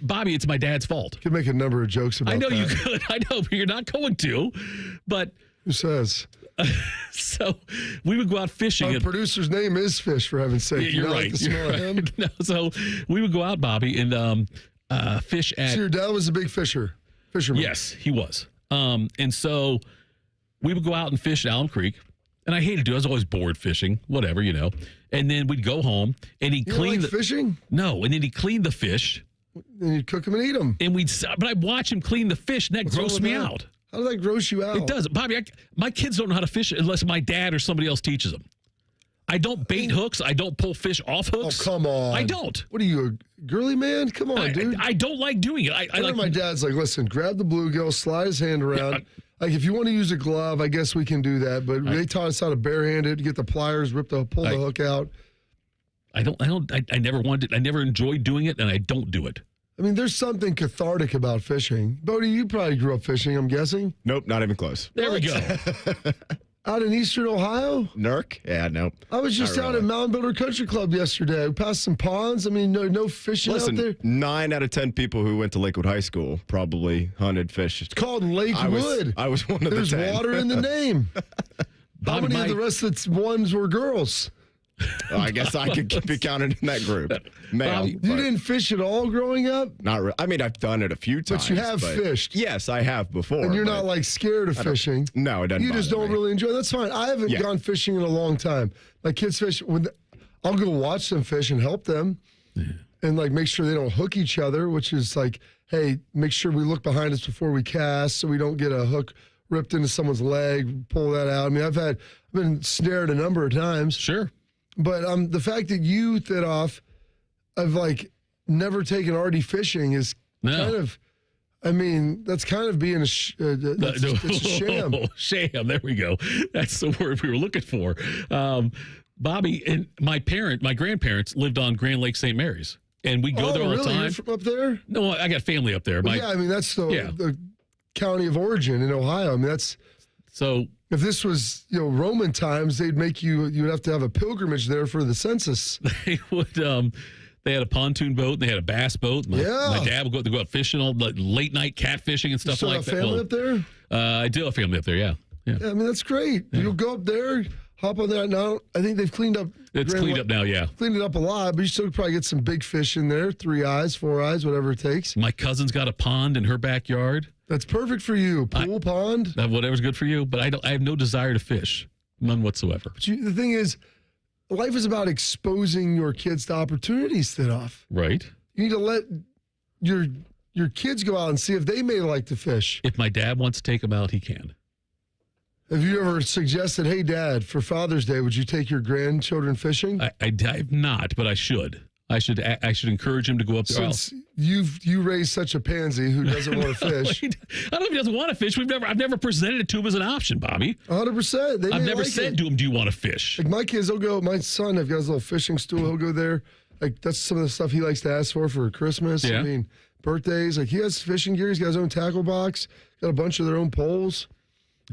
Bobby, it's my dad's fault. Could make a number of jokes about that. I know you could. I know, but you're not going to. But who says? So we would go out fishing. Our producer's name is Fish, for heaven's sake. You're right. Like the smell of him? No, so we would go out, Bobby, and fish at. So your dad was a big fisherman. Yes, he was. And so we would go out and fish at Alum Creek. And I hated to do it. I was always bored fishing, whatever, And then we'd go home, and he'd clean the fishing. No, and then he'd clean the fish. And you'd cook them and eat them. And but I'd watch him clean the fish, and that grossed me out. How does that gross you out? It does, Bobby. My kids don't know how to fish unless my dad or somebody else teaches them. I don't bait hooks. I don't pull fish off hooks. Oh, come on. I don't. What are you, a girly man? Come on, dude. I don't like doing it. I like my dad's like, listen, grab the bluegill, slide his hand around. Like, if you want to use a glove, I guess we can do that. But they taught us how to barehand it, get the pliers, pull the hook out. I never wanted it. I never enjoyed doing it, and I don't do it. I mean, there's something cathartic about fishing. Bodie, you probably grew up fishing, I'm guessing. Nope, not even close. There we go. Out in eastern Ohio? Nurk? Yeah, nope. I was just out at Mountain Builder Country Club yesterday. We passed some ponds. I mean, no fishing out there. 9 out of 10 people who went to Lakewood High School probably hunted fish. It's called Lakewood. I was one of There's the 10. water in the name. How many of the rest of the ones were girls? I guess I could be counted in that group. Male, you didn't fish at all growing up? Not really. I mean, I've done it a few times. But you have fished. Yes, I have before. And you're not like scared of fishing. No, it doesn't. You just don't really enjoy it. That's fine. I haven't gone fishing in a long time. My kids fish. I'll go watch them fish and help them. And like make sure they don't hook each other, which is like, hey, make sure we look behind us before we cast so we don't get a hook ripped into someone's leg, pull that out. I mean, I've been snared a number of times. Sure. But the fact that you of like never taken Artie fishing is kind of, I mean, that's kind of being it's a sham. Sham. There we go. That's the word we were looking for. Bobby and my grandparents lived on Grand Lake St. Mary's, and we go there all the time. You're from up there? No, I got family up there. Well, I mean that's the county of origin in Ohio. I mean that's so. If this was, Roman times, they'd make you would have to have a pilgrimage there for the census. They would, they had a pontoon boat, and they had a bass boat. My dad would go out fishing, all late night catfishing and stuff like that. You still have family up there? I do have family up there, yeah. I mean, that's great. Yeah. You'll go up there, hop on there. Now, I think they've cleaned up. It's cleaned up now, yeah. Cleaned it up a lot, but you still probably get some big fish in there, 3 eyes, 4 eyes, whatever it takes. My cousin's got a pond in her backyard. That's perfect for you. Pool, pond. Whatever's good for you. But I have no desire to fish. None whatsoever. But the thing is, life is about exposing your kids to opportunities that off. Right. You need to let your kids go out and see if they may like to fish. If my dad wants to take them out, he can. Have you ever suggested, hey, Dad, for Father's Day, would you take your grandchildren fishing? I've not, but I should. I should encourage him to go up there. Since you raised such a pansy who doesn't want to fish. I don't know if he doesn't want to fish. I've never presented it to him as an option, Bobby. 100%. I've never said to him, do you want to fish? Like my kids, they'll go, my son, I've got his little fishing stool. He'll go there. Like that's some of the stuff he likes to ask for Christmas. Yeah. I mean, birthdays. Like he has fishing gear. He's got his own tackle box. Got a bunch of their own poles.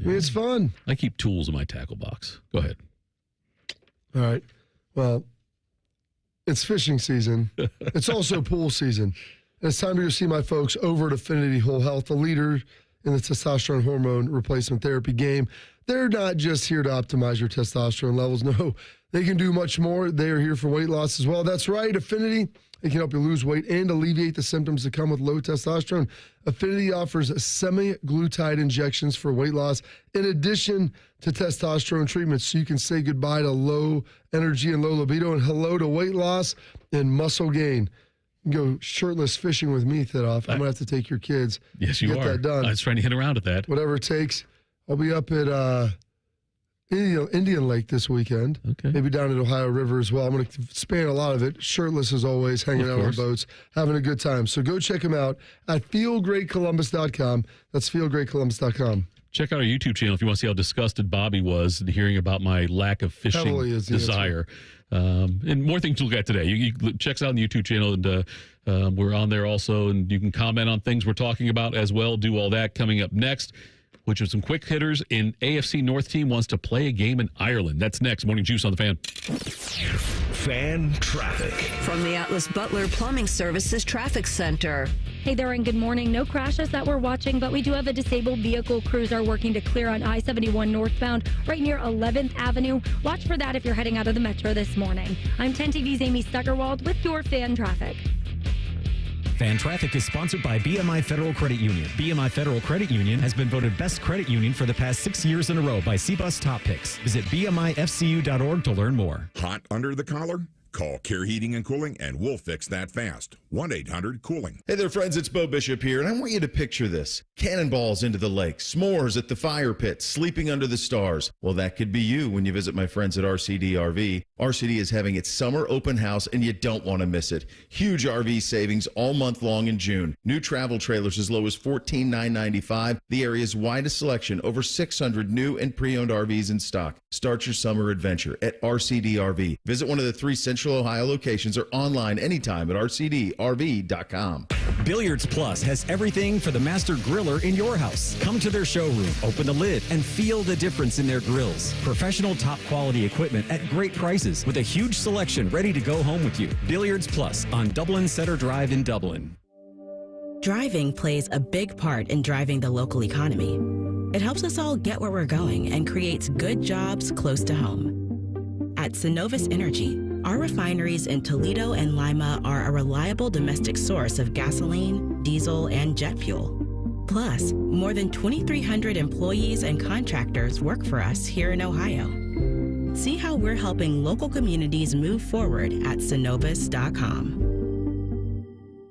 I mean, it's fun. I keep tools in my tackle box. Go ahead. All right. Well, it's fishing season. It's also pool season. And it's time to go see my folks over at Affinity Whole Health, the leader in the testosterone hormone replacement therapy game. They're not just here to optimize your testosterone levels. No, they can do much more. They are here for weight loss as well. That's right. Affinity, it can help you lose weight and alleviate the symptoms that come with low testosterone. Affinity offers semaglutide injections for weight loss in addition to testosterone treatments, so you can say goodbye to low energy and low libido and hello to weight loss and muscle gain. You can go shirtless fishing with me, Thidoff. I'm going to have to take your kids. Yes, to you get are. that done. I was trying to hit around at that. Whatever it takes. I'll be up at Indian Lake this weekend. Okay. Maybe down at Ohio River as well. I'm going to span a lot of it. Shirtless as always, hanging out on boats, having a good time. So go check them out at feelgreatcolumbus.com. That's feelgreatcolumbus.com. Check out our YouTube channel if you want to see how disgusted Bobby was hearing about my lack of fishing desire. And more things to look at today. You check us out on the YouTube channel, and we're on there also, and you can comment on things we're talking about as well. Do all that coming up next, which are some quick hitters. In AFC North team wants to play a game in Ireland. That's next. Morning Juice on the Fan. Fan traffic. From the Atlas Butler Plumbing Services Traffic Center. Hey there and good morning. No crashes that we're watching, but we do have a disabled vehicle. Crews are working to clear on I-71 northbound right near 11th Avenue. Watch for that if you're heading out of the metro this morning. I'm 10 TV's Amy Steckerwald with your Fan Traffic. Fan Traffic is sponsored by BMI Federal Credit Union. BMI Federal Credit Union has been voted best credit union for the past 6 years in a row by CBUS Top Picks. Visit BMIFCU.org to learn more. Hot under the collar? Call Care Heating and Cooling and we'll fix that fast. 1-800-COOLING. Hey there, friends. It's Bo Bishop here, and I want you to picture this. Cannonballs into the lake, s'mores at the fire pit, sleeping under the stars. Well, that could be you when you visit my friends at RCD RV. RCD is having its summer open house, and you don't want to miss it. Huge RV savings all month long in June. New travel trailers as low as $14,995. The area's widest selection, over 600 new and pre-owned RVs in stock. Start your summer adventure at RCD RV. Visit one of the 3 Central Ohio locations or online anytime at rcdrv.com. Billiards Plus has everything for the master griller in your house. Come to their showroom, open the lid, and feel the difference in their grills. Professional top quality equipment at great prices with a huge selection ready to go home with you. Billiards Plus on Dublin Center Drive in Dublin. Driving plays a big part in driving the local economy. It helps us all get where we're going and creates good jobs close to home. At Synovus Energy, our refineries in Toledo and Lima are a reliable domestic source of gasoline, diesel, and jet fuel. Plus, more than 2,300 employees and contractors work for us here in Ohio. See how we're helping local communities move forward at Synovus.com.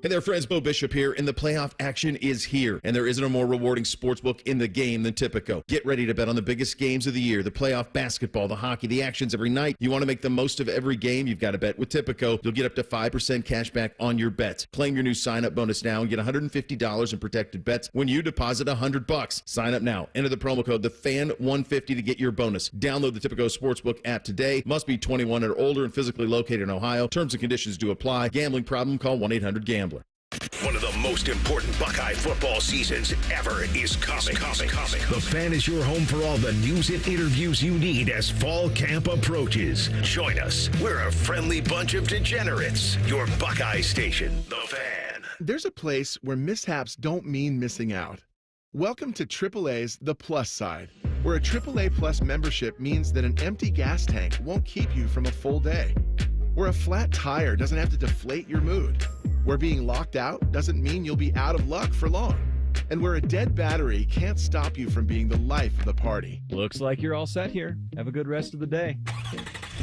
Hey there, friends. Bo Bishop here, and the playoff action is here. And there isn't a more rewarding sportsbook in the game than Tipico. Get ready to bet on the biggest games of the year, the playoff basketball, the hockey, the actions every night. You want to make the most of every game? You've got to bet with Tipico. You'll get up to 5% cash back on your bets. Claim your new sign-up bonus now and get $150 in protected bets when you deposit $100. Sign up now. Enter the promo code TheFan150 to get your bonus. Download the Tipico Sportsbook app today. Must be 21 or older and physically located in Ohio. Terms and conditions do apply. Gambling problem? Call 1-800-GAMBLER. One of the most important Buckeye football seasons ever is coming. The Fan is your home for all the news and interviews you need as fall camp approaches. Join us. We're a friendly bunch of degenerates. Your Buckeye station, The Fan. There's a place where mishaps don't mean missing out. Welcome to AAA's The Plus Side, where a AAA Plus membership means that an empty gas tank won't keep you from a full day. Where a flat tire doesn't have to deflate your mood. Where being locked out doesn't mean you'll be out of luck for long. And where a dead battery can't stop you from being the life of the party. Looks like you're all set here. Have a good rest of the day.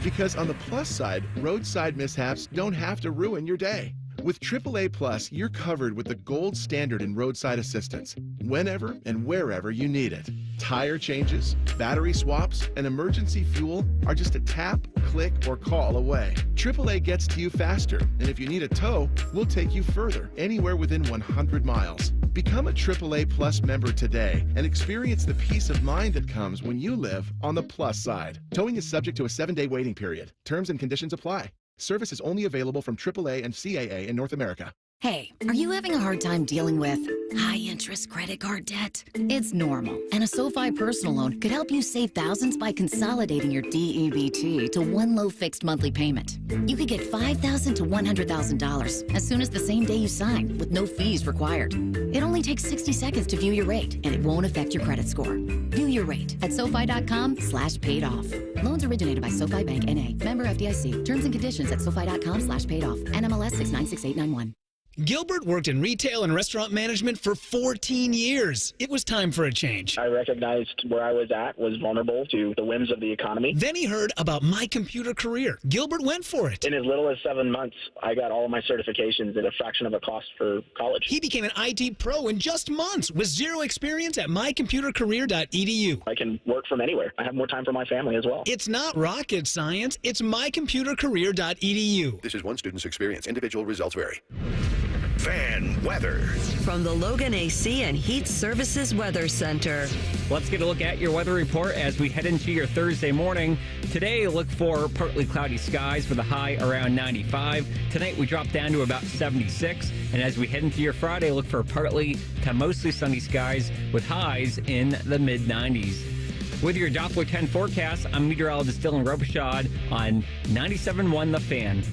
Because on the plus side, roadside mishaps don't have to ruin your day. With AAA Plus, you're covered with the gold standard in roadside assistance, whenever and wherever you need it. Tire changes, battery swaps, and emergency fuel are just a tap, click, or call away. AAA gets to you faster, and if you need a tow, we'll take you further, anywhere within 100 miles. Become a AAA Plus member today and experience the peace of mind that comes when you live on the plus side. Towing is subject to a 7-day waiting period. Terms and conditions apply. Service is only available from AAA and CAA in North America. Hey, are you having a hard time dealing with high-interest credit card debt? It's normal, and a SoFi personal loan could help you save thousands by consolidating your DEBT to one low fixed monthly payment. You could get $5,000 to $100,000 as soon as the same day you sign, with no fees required. It only takes 60 seconds to view your rate, and it won't affect your credit score. View your rate at SoFi.com/paid off. Loans originated by SoFi Bank N.A. Member FDIC. Terms and conditions at SoFi.com/paid off. NMLS 696891. Gilbert worked in retail and restaurant management for 14 years. It was time for a change. I recognized where I was at was vulnerable to the whims of the economy. Then he heard about My Computer Career. Gilbert went for it. In as little as 7 months, I got all of my certifications at a fraction of a cost for college. He became an IT pro in just months with zero experience at mycomputercareer.edu. I can work from anywhere. I have more time for my family as well. It's not rocket science. It's mycomputercareer.edu. This is one student's experience. Individual results vary. Fan weather. From the Logan AC and Heat Services Weather Center. Let's get a look at your weather report as we head into your Thursday morning. Today, look for partly cloudy skies with a high around 95. Tonight, we drop down to about 76. And as we head into your Friday, look for partly to mostly sunny skies with highs in the mid-90s. With your Doppler 10 forecast, I'm meteorologist Dylan Robichaud on 97.1 The Fan.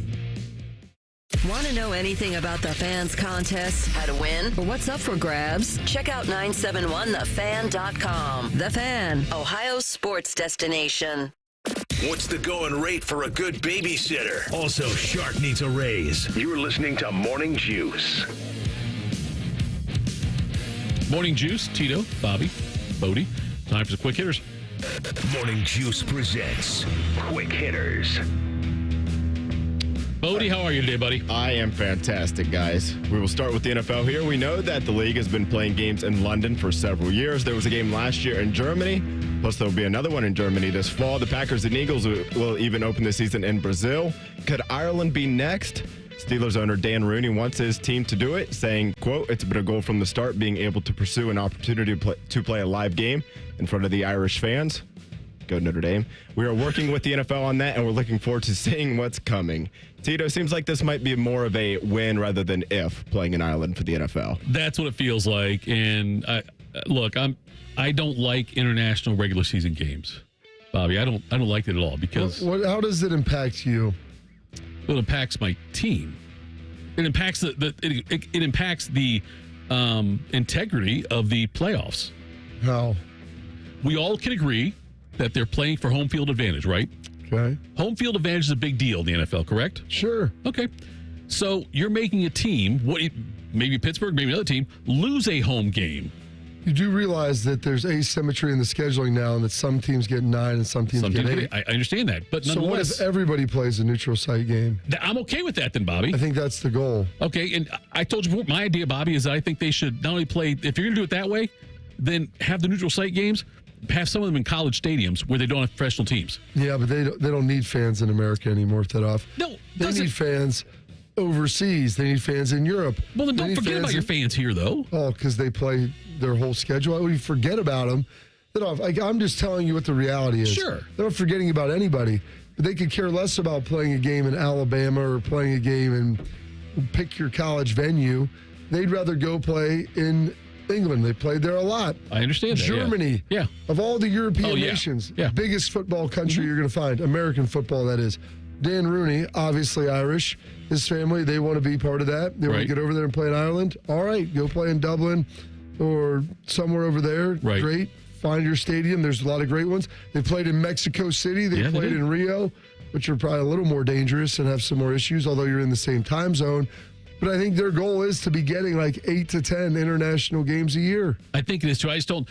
Want to know anything about the Fans contest, how to win, or what's up for grabs? Check out 971thefan.com. The Fan, Ohio's sports destination. What's the going rate for a good babysitter? Also, Shark needs a raise. You're listening to Morning Juice. Morning Juice, Tito, Bobby, Bodie. Time for the quick hitters. Morning Juice presents Quick Hitters. Bodie, how are you today, buddy? I am fantastic, guys. We will start with the NFL here. We know that the league has been playing games in London for several years. There was a game last year in Germany, plus there will be another one in Germany this fall. The Packers and Eagles will even open the season in Brazil. Could Ireland be next? Steelers owner Dan Rooney wants his team to do it, saying, quote, "It's been a goal from the start, being able to pursue an opportunity to play a live game in front of the Irish fans." Go Notre Dame. We are working with the NFL on that, and we're looking forward to seeing what's coming. Tito, seems like this might be more of a win rather than if playing in Ireland for the NFL. That's what it feels like. And I don't like international regular season games, Bobby. I don't like it at all because how does it impact you? Well, it impacts my team. It impacts it impacts the integrity of the playoffs. How? We all can agree that they're playing for home field advantage, right? Okay. Home field advantage is a big deal in the NFL, correct? Sure. Okay. So you're making a team, maybe Pittsburgh, maybe another team, lose a home game. You do realize that there's asymmetry in the scheduling now and that some teams get 9 and some teams get 8. I understand that. But so what if everybody plays a neutral site game? I'm okay with that then, Bobby. I think that's the goal. Okay, and I told you before, my idea, Bobby, is that I think they should not only play, if you're going to do it that way, then have the neutral site games, have some of them in college stadiums where they don't have professional teams. Yeah, but they don't need fans in America anymore to that off. No, they need fans overseas. They need fans in Europe. Well, then don't forget about your fans here, though. Oh, because they play their whole schedule. Why would you forget about them? I'm just telling you what the reality is. Sure. They're not forgetting about anybody. But they could care less about playing a game in Alabama or playing a game in pick your college venue. They'd rather go play in England. They played there a lot. I understand that. Germany. Yeah. Of all the European nations, biggest football country you're going to find. American football, that is. Dan Rooney, obviously Irish. His family, they want to be part of that. They want to get over there and play in Ireland. All right, go play in Dublin or somewhere over there. Right. Great. Find your stadium. There's a lot of great ones. They played in Mexico City. They played in Rio, which are probably a little more dangerous and have some more issues, although you're in the same time zone. But I think their goal is to be getting like 8 to 10 international games a year. I think it is too. I just don't.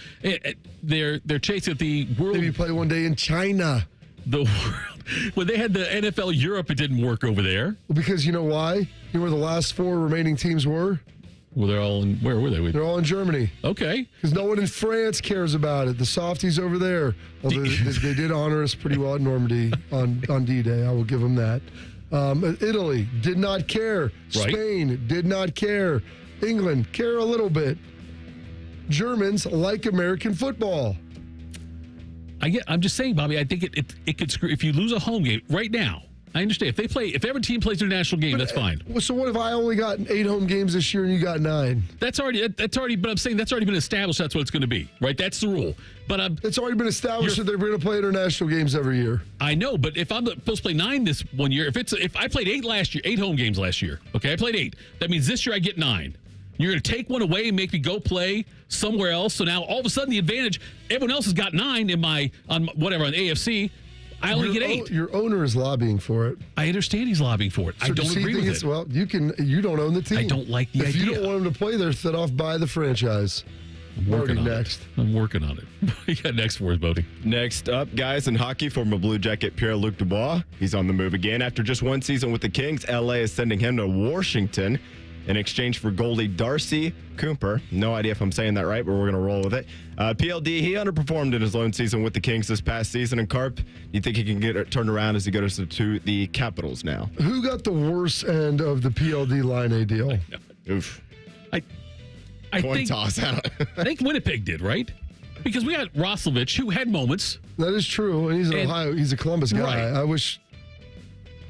They're chasing the world. Maybe play one day in China. The world. When they had the NFL Europe, it didn't work over there. Well, because you know why? You know where the last 4 remaining teams were? Well, they're all in. Where were they? They're all in Germany. Okay. Because no one in France cares about it. The softies over there. Although they did honor us pretty well at Normandy on D-Day. I will give them that. Italy did not care. Right. Spain did not care. England care a little bit. Germans like American football. I'm just saying, Bobby. I think it could screw if you lose a home game right now. I understand if every team plays their national game, that's fine. So what if I only got 8 home games this year and you got 9? That's already. But I'm saying that's already been established. That's what it's going to be, right? That's the rule. But it's already been established that they're going to play international games every year. I know, but if I'm supposed to play 9 this one year, if I played 8 last year, 8 home games last year, okay, I played 8. That means this year I get 9. You're going to take one away and make me go play somewhere else. So now all of a sudden the advantage, everyone else has got 9 on AFC. I only get 8. Your owner is lobbying for it. I understand he's lobbying for it. So I don't agree with it. Well, you don't own the team. I don't like the idea. If you don't want him to play there, set off by the franchise. I'm working on next. I'm working on it. What you got next for us, Bodie? Next up, guys, in hockey, former Blue Jacket Pierre-Luc Dubois. He's on the move again. After just one season with the Kings, LA is sending him to Washington in exchange for goalie Darcy Cooper. No idea if I'm saying that right, but we're going to roll with it. PLD, he underperformed in his lone season with the Kings this past season. And Carp, you think he can get it turned around as he goes to the Capitals now? Who got the worst end of the PLD line A deal? Oof. I think toss out. I think Winnipeg did, right? Because we got Roslovich, who had moments. That is true. And he's an Ohio. He's a Columbus guy. Right. I wish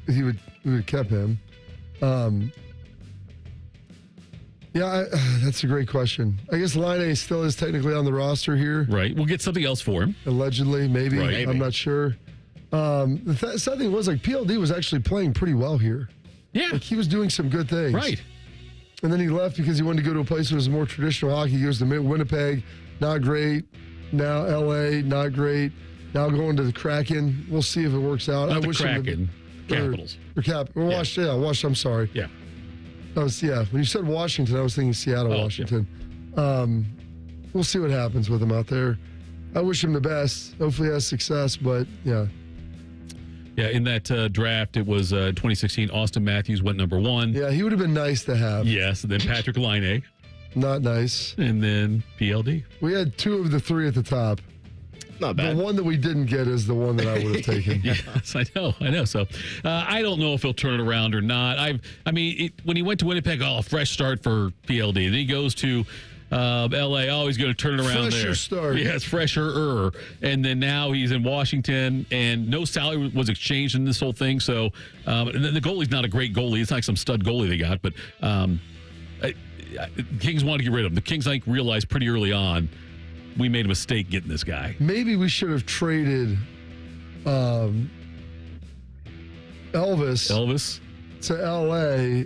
we would have kept him. That's a great question. I guess Line A still is technically on the roster here. Right. We'll get something else for him. Allegedly, maybe. Right. I'm not sure. The sad thing was, PLD was actually playing pretty well here. Yeah. He was doing some good things. Right. And then he left because he wanted to go to a place that was more traditional hockey. He goes to Winnipeg, not great. Now LA, not great. Now going to the Kraken. We'll see if it works out. Not the Kraken. Capitals. I'm sorry. Yeah. When you said Washington, I was thinking Seattle, Washington. Yeah. We'll see what happens with him out there. I wish him the best. Hopefully he has success, but yeah. Yeah, in that draft, it was 2016, Austin Matthews went number 1. Yeah, he would have been nice to have. Yes, and then Patrick Laine. Not nice. And then PLD. We had 2 of the 3 at the top. Not bad. The one that we didn't get is the one that I would have taken. Yes, I know. So I don't know if he'll turn it around or not. When he went to Winnipeg, fresh start for PLD. Then he goes to LA, he's going to turn it around fresher there. Start. Yes, fresher. And then now he's in Washington, and no salary was exchanged in this whole thing. So and the goalie's not a great goalie. It's not like some stud goalie they got, but Kings wanted to get rid of him. The Kings, I think, realized pretty early on we made a mistake getting this guy. Maybe we should have traded Elvis to LA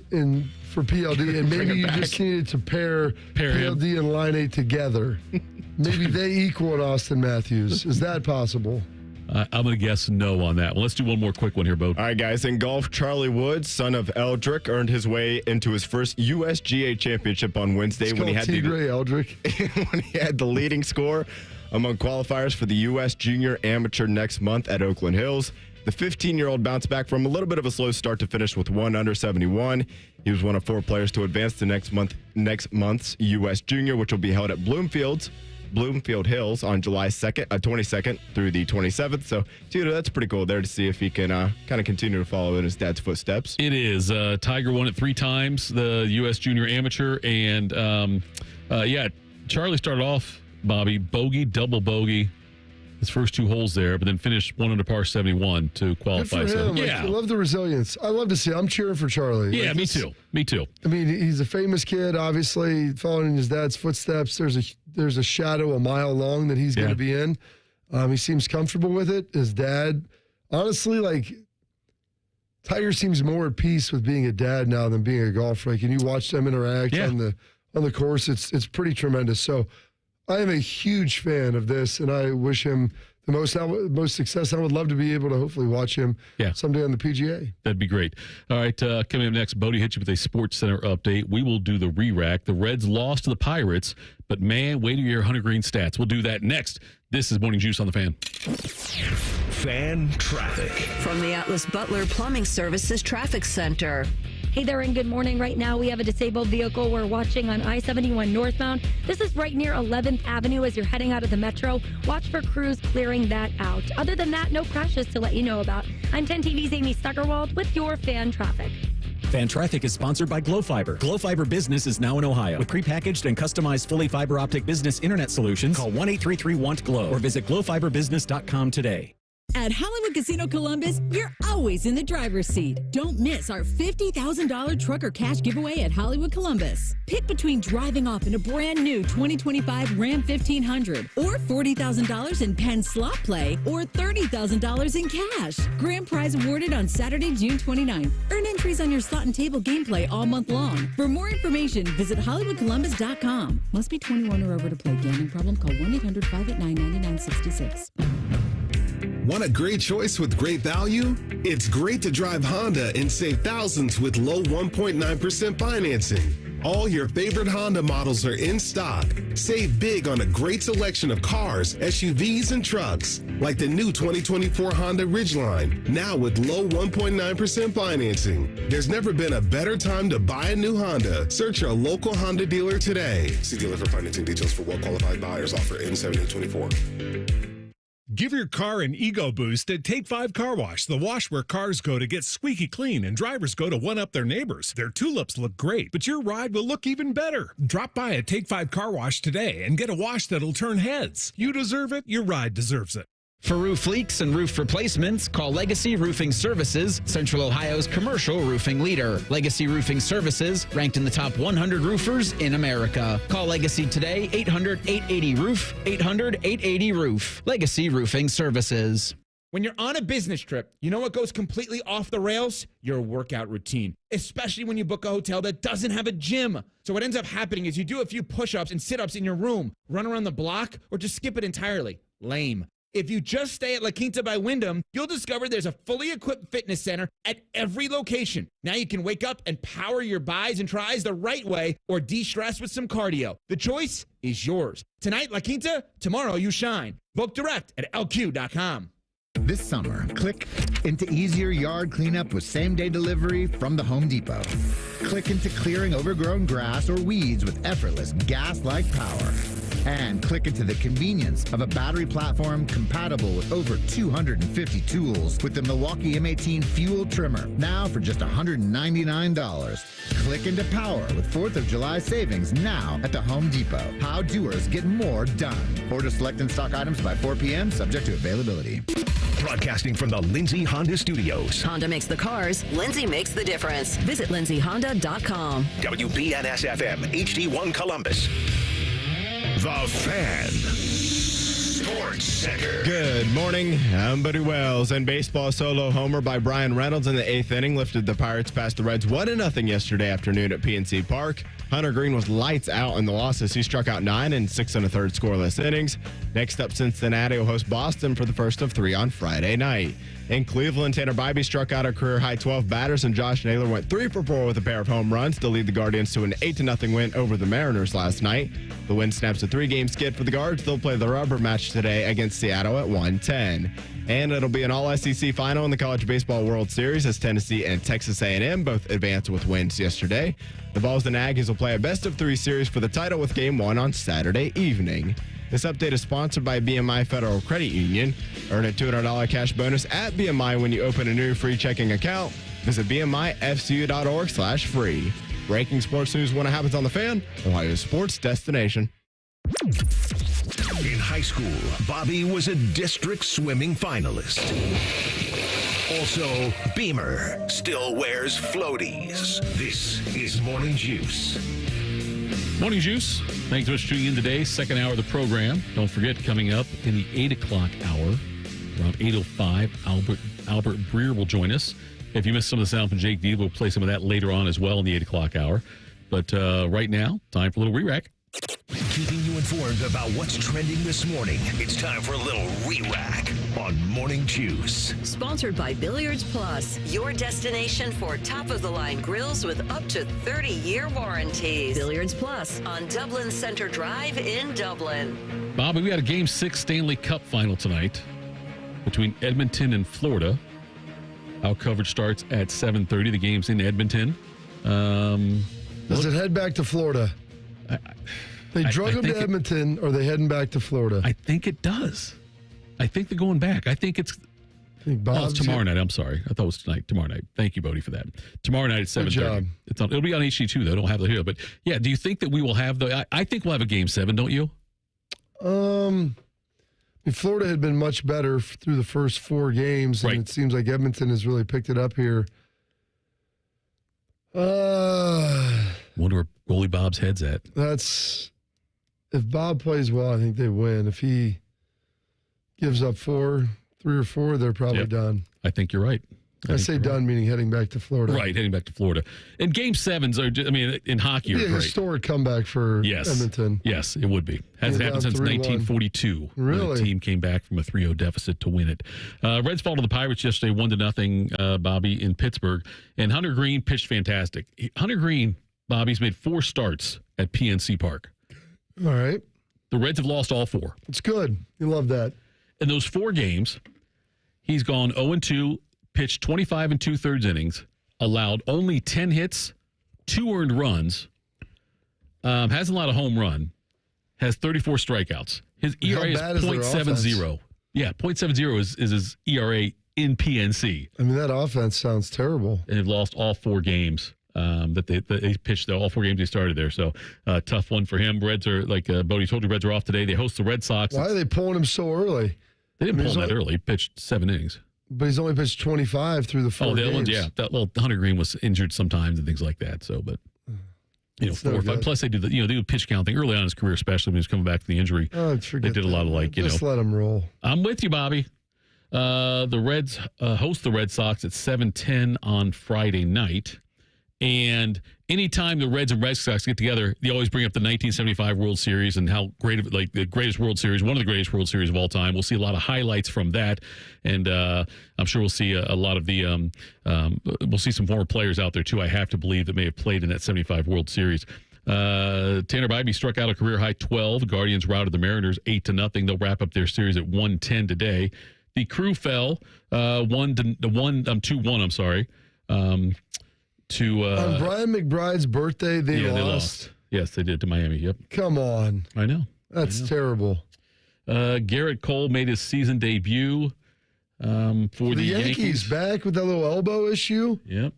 for PLD, and maybe you just needed to pair PLD and Line A together. Maybe they equal Austin Matthews. Is that possible? I'm going to guess no on that. Well, let's do one more quick one here, Bo. All right, guys. In golf, Charlie Woods, son of Eldrick, earned his way into his first USGA championship on Wednesday when he had Eldrick. when he had the leading score among qualifiers for the U.S. Junior Amateur next month at Oakland Hills. The 15-year-old bounced back from a little bit of a slow start to finish with 1 under 71. He was one of 4 players to advance to next month's U.S. Junior, which will be held at Bloomfield Hills on July 22nd through the 27th. So, that's pretty cool there to see if he can kind of continue to follow in his dad's footsteps. It is. Tiger won it 3 times, the U.S. Junior Amateur. And, Charlie started off, Bobby, bogey, double bogey, his first 2 holes there, but then finished 1 under par 71 to qualify. Good for him. Yeah. I love the resilience. I love to see it. I'm cheering for Charlie. Yeah, me too. I mean, he's a famous kid, obviously, following in his dad's footsteps. There's a shadow a mile long that he's going to be in. He seems comfortable with it. His dad, honestly, Tiger seems more at peace with being a dad now than being a golfer. Can you watch them interact on the course? It's pretty tremendous. So I am a huge fan of this, and I wish him the most success. I would love to be able to hopefully watch him someday on the PGA. That'd be great. All right, coming up next, Bodie hits you with a Sports Center update. We will do the re-rack. The Reds lost to the Pirates, but man, wait to hear Hunter Green stats. We'll do that next. This is Morning Juice on the Fan. Fan traffic. From the Atlas Butler Plumbing Services Traffic Center. Hey there, and good morning. Right now, we have a disabled vehicle we're watching on I-71 northbound. This is right near 11th Avenue as you're heading out of the metro. Watch for crews clearing that out. Other than that, no crashes to let you know about. I'm 10 TV's Amy Stuckerwald with your fan traffic. Fan Traffic is sponsored by Glow Fiber. Glow Fiber Business is now in Ohio. With prepackaged and customized fully fiber optic business internet solutions, call 1-833-WANT-GLOW or visit glowfiberbusiness.com today. At Hollywood Casino Columbus, you're always in the driver's seat. Don't miss our $50,000 trucker cash giveaway at Hollywood Columbus. Pick between driving off in a brand new 2025 Ram 1500 or $40,000 in Penn slot play or $30,000 in cash. Grand prize awarded on Saturday, June 29th. Earn entries on your slot and table gameplay all month long. For more information, visit HollywoodColumbus.com. Must be 21 or over to play. Gambling problem? Call 1-800-589-9966. Want a great choice with great value? It's great to drive Honda and save thousands with low 1.9% financing. All your favorite Honda models are in stock. Save big on a great selection of cars, SUVs, and trucks, like the new 2024 Honda Ridgeline, now with low 1.9% financing. There's never been a better time to buy a new Honda. Search your local Honda dealer today. See dealer for financing details for well-qualified buyers. Offer ends 7/8/24. Give your car an ego boost at Take 5 Car Wash, the wash where cars go to get squeaky clean and drivers go to one-up their neighbors. Their tulips look great, but your ride will look even better. Drop by at Take 5 Car Wash today and get a wash that'll turn heads. You deserve it. Your ride deserves it. For roof leaks and roof replacements, call Legacy Roofing Services, Central Ohio's commercial roofing leader. Legacy Roofing Services, ranked in the top 100 roofers in America. Call Legacy today, 800-880-ROOF, 800-880-ROOF. Legacy Roofing Services. When you're on a business trip, you know what goes completely off the rails? Your workout routine, especially when you book a hotel that doesn't have a gym. So what ends up happening is you do a few push-ups and sit-ups in your room, run around the block, or just skip it entirely. Lame. If you just stay at La Quinta by Wyndham, you'll discover there's a fully equipped fitness center at every location. Now you can wake up and power your buys and tries the right way or de-stress with some cardio. The choice is yours. Tonight, La Quinta, tomorrow you shine. Book direct at lq.com. This summer, click into easier yard cleanup with same-day delivery from the Home Depot. Click into clearing overgrown grass or weeds with effortless gas-like power. And click into the convenience of a battery platform compatible with over 250 tools with the Milwaukee M18 fuel trimmer, now for just $199. Click into power with 4th of July savings now at the Home Depot. How doers get more done. Order select and stock items by 4 p.m. subject to availability. Broadcasting from the Lindsay Honda Studios. Honda makes the cars. Lindsay makes the difference. Visit lindsayhonda.com. WBNS-FM, HD1 Columbus. The Fan Sports Center. Good morning. I'm Buddy Wells. And baseball solo homer by Brian Reynolds in the 8th inning lifted the Pirates past the Reds 1-0 yesterday afternoon at PNC Park. Hunter Green was lights out in the losses. He struck out 9 in 6 1/3 scoreless innings. Next up, Cincinnati will host Boston for the first of 3 on Friday night. In Cleveland, Tanner Bybee struck out a career-high 12 batters, and Josh Naylor went 3 for 4 with a pair of home runs to lead the Guardians to an 8-0 win over the Mariners last night. The win snaps a 3-game skid for the Guards. They'll play the rubber match today against Seattle at 1:10. And it'll be an all-SEC final in the College Baseball World Series as Tennessee and Texas A&M both advanced with wins yesterday. The Vols and Aggies will play a best-of-3 series for the title with Game 1 on Saturday evening. This update is sponsored by BMI Federal Credit Union. Earn a $200 cash bonus at BMI when you open a new free checking account. Visit bmifcu.org/free. Breaking sports news when it happens on the Fan, Ohio's sports destination. In high school, Bobby was a district swimming finalist. Also, Beamer still wears floaties. This is Morning Juice. Morning Juice. Thanks so much for tuning in today. Second hour of the program. Don't forget, coming up in the 8 o'clock hour, around 8:05, Albert Breer will join us. If you missed some of the sound from Jake Diebler, we'll play some of that later on as well in the 8 o'clock hour. But right now, time for a little re-rack. Keeping you informed about what's trending this morning. It's time for a little re-rack on Morning Juice. Sponsored by Billiards Plus, your destination for top-of-the-line grills with up to 30-year warranties. Billiards Plus on Dublin Center Drive in Dublin. Bobby, we had a Game 6 Stanley Cup final tonight between Edmonton and Florida. Our coverage starts at 7:30. The game's in Edmonton. Does it head back to Florida? They drug him to Edmonton, or are they heading back to Florida? I think it does. I think they're going back. I think it's... it's tomorrow night. I'm sorry. I thought it was tonight. Tomorrow night. Thank you, Bodie, for that. Tomorrow night at 7:30. It'll be on HD2, though. I don't have it here. But, yeah, do you think that we will have I think we'll have a Game 7, don't you? Florida had been much better through the first 4 games, and it seems like Edmonton has really picked it up here. Wonder where goalie Bob's head's at. If Bob plays well, I think they win. If he gives up 3 or 4, they're probably done. I think you're right. I say done, meaning heading back to Florida. Right, heading back to Florida. And Game 7s are, in hockey, It'd are be a great. Historic comeback for Edmonton. Yes, it would be. Hasn't happened since 1942. Really? When the team came back from a 3-0 deficit to win it. Reds fall to the Pirates yesterday, 1-0, Bobby, in Pittsburgh. And Hunter Green pitched fantastic. Hunter Green, Bobby's made 4 starts at PNC Park. All right. The Reds have lost all 4. It's good. You love that. In those 4 games, he's gone 0-2, pitched 25 2/3 innings, allowed only 10 hits, 2 earned runs, hasn't allowed a home run, has 34 strikeouts. His ERA is .70. Yeah, .70 is his ERA in PNC. I mean, that offense sounds terrible. And they've lost all 4 games that they pitched, all 4 games they started there. So, tough one for him. Reds are, like Bodie told you, Reds are off today. They host the Red Sox. Why are they pulling him so early? They didn't pull him that early. He pitched 7 innings. But he's only pitched 25 through the 4 games. Oh, the other ones, yeah. Hunter Green was injured sometimes and things like that. So, but 4 or 5. Plus, they do they do the pitch count thing early on in his career, especially when he was coming back from the injury. Oh, they did a lot of just let him roll. I'm with you, Bobby. The Reds host the Red Sox at 7:10 on Friday night. And anytime the Reds and Red Sox get together, they always bring up the 1975 World Series and how great of it, the greatest World Series, one of the greatest World Series of all time. We'll see a lot of highlights from that, and I'm sure we'll see a lot of the we'll see some former players out there too. I have to believe that may have played in that 75 World Series. Tanner Bybee struck out a career high 12. The Guardians routed the Mariners 8-0. They'll wrap up their series at 1-10 today. The Crew fell 2-1. I'm sorry. On Brian McBride's birthday, they lost. Yes, they did to Miami. Yep. Come on. I know. That's terrible. Garrett Cole made his season debut for the Yankees. Back with that little elbow issue. Yep.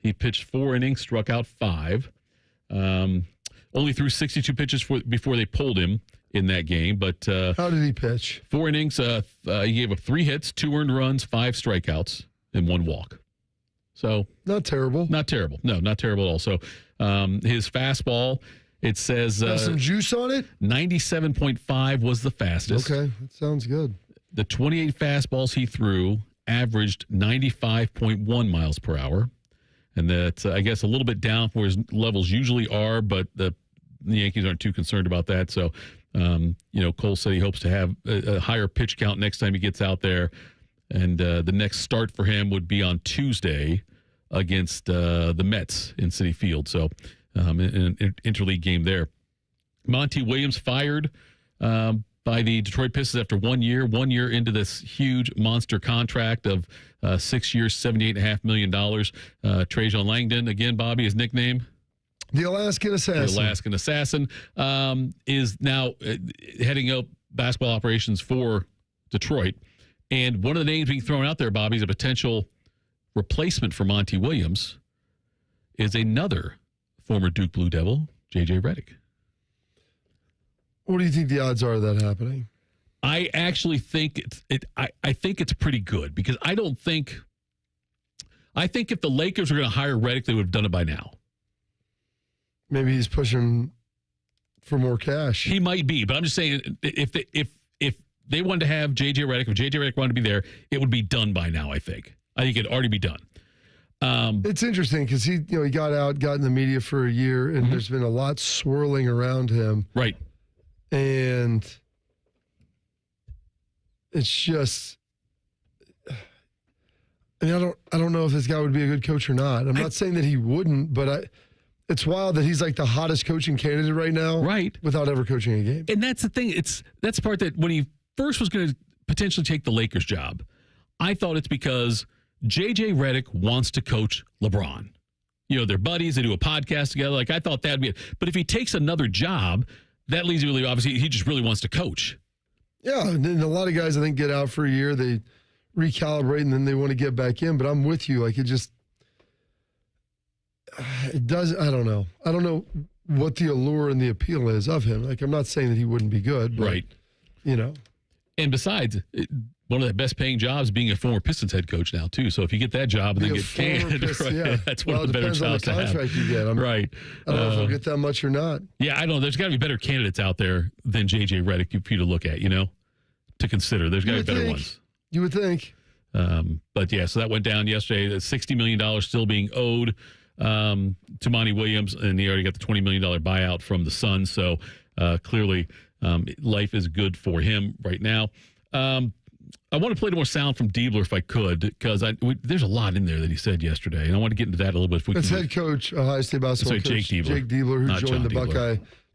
He pitched 4 innings, struck out 5. Only threw 62 pitches before they pulled him in that game. But how did he pitch? 4 innings. He gave up 3 hits, 2 earned runs, 5 strikeouts, and 1 walk. So not terrible. Not terrible. No, not terrible at all. So his fastball, it says got some juice on it. 97.5 was the fastest. Okay, that sounds good. The 28 fastballs he threw averaged 95.1 miles per hour, and that's I guess a little bit down from where his levels usually are. But the Yankees aren't too concerned about that. So Cole said he hopes to have a higher pitch count next time he gets out there. And the next start for him would be on Tuesday against the Mets in Citi Field. So in an interleague game there. Monty Williams fired by the Detroit Pistons after 1 year. 1 year into this huge monster contract of 6 years, $78.5 million. Trajan Langdon, again, Bobby, his nickname? The Alaskan Assassin. The Alaskan Assassin is now heading up basketball operations for Detroit. And one of the names being thrown out there, Bobby, is a potential replacement for Monty Williams is another former Duke Blue Devil, J.J. Redick. What do you think the odds are of that happening? I actually think I think it's pretty good because I think if the Lakers were going to hire Redick, they would have done it by now. Maybe he's pushing for more cash. He might be, but I'm just saying if they wanted to have J.J. Redick, if J.J. Redick wanted to be there, it would be done by now, I think. I think it'd already be done. It's interesting because he got in the media for a year, and there's been a lot swirling around him. Right. And it's just, I don't know if this guy would be a good coach or not. I'm not saying that he wouldn't, but it's wild that he's like the hottest coaching candidate right now. Right. Without ever coaching a game. And that's the thing. That's the part that when he first was going to potentially take the Lakers job. I thought it's because J.J. Redick wants to coach LeBron. They're buddies. They do a podcast together. Like, I thought that'd be it. But if he takes another job, that leaves really, obviously, he just really wants to coach. Yeah, and a lot of guys, I think, get out for a year. They recalibrate, and then they want to get back in. But I'm with you. Like, it does, I don't know. I don't know what the allure and the appeal is of him. Like, I'm not saying that he wouldn't be good. But, right. And besides, one of the best paying jobs being a former Pistons head coach now, too. So if you get that job and then get canned, that's one of the better jobs to have. It depends on the contract you get. Right. I don't know if I'll get that much or not. Yeah, I don't know. There's got to be better candidates out there than J.J. Redick for you to look at, to consider. There's got to be better ones. You would think. But, yeah, so that went down yesterday. The $60 million still being owed to Monty Williams, and he already got the $20 million buyout from the Suns. So clearly life is good for him right now. I want to play more sound from Diebler if I could, because there's a lot in there that he said yesterday, and I want to get into that a little bit. It's head coach, Ohio State basketball coach Jake Diebler, who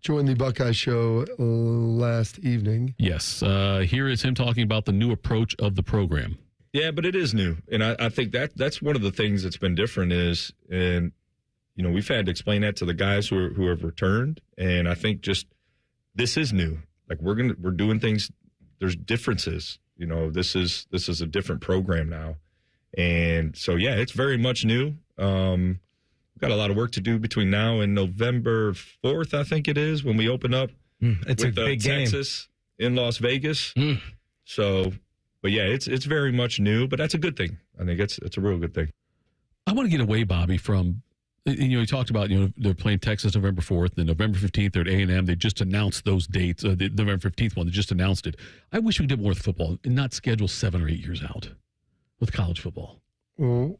joined the Buckeye show last evening. Yes, here is him talking about the new approach of the program. Yeah, but it is new, and I think that's one of the things that's been different is, and we've had to explain that to the guys who have returned, and I think just this is new. Like we're doing things. There's differences. This is a different program now. And so, yeah, it's very much new. We've got a lot of work to do between now and November 4th, I think it is, when we open up it's with a big Texas game in Las Vegas. So, but, yeah, it's very much new, but that's a good thing. I think it's a real good thing. I want to get away, Bobby, from he talked about, they're playing Texas November 4th, then November 15th, they're at A&M. They just announced those dates. The November 15th one, they just announced it. I wish we did more with football and not schedule 7 or 8 years out with college football. Well,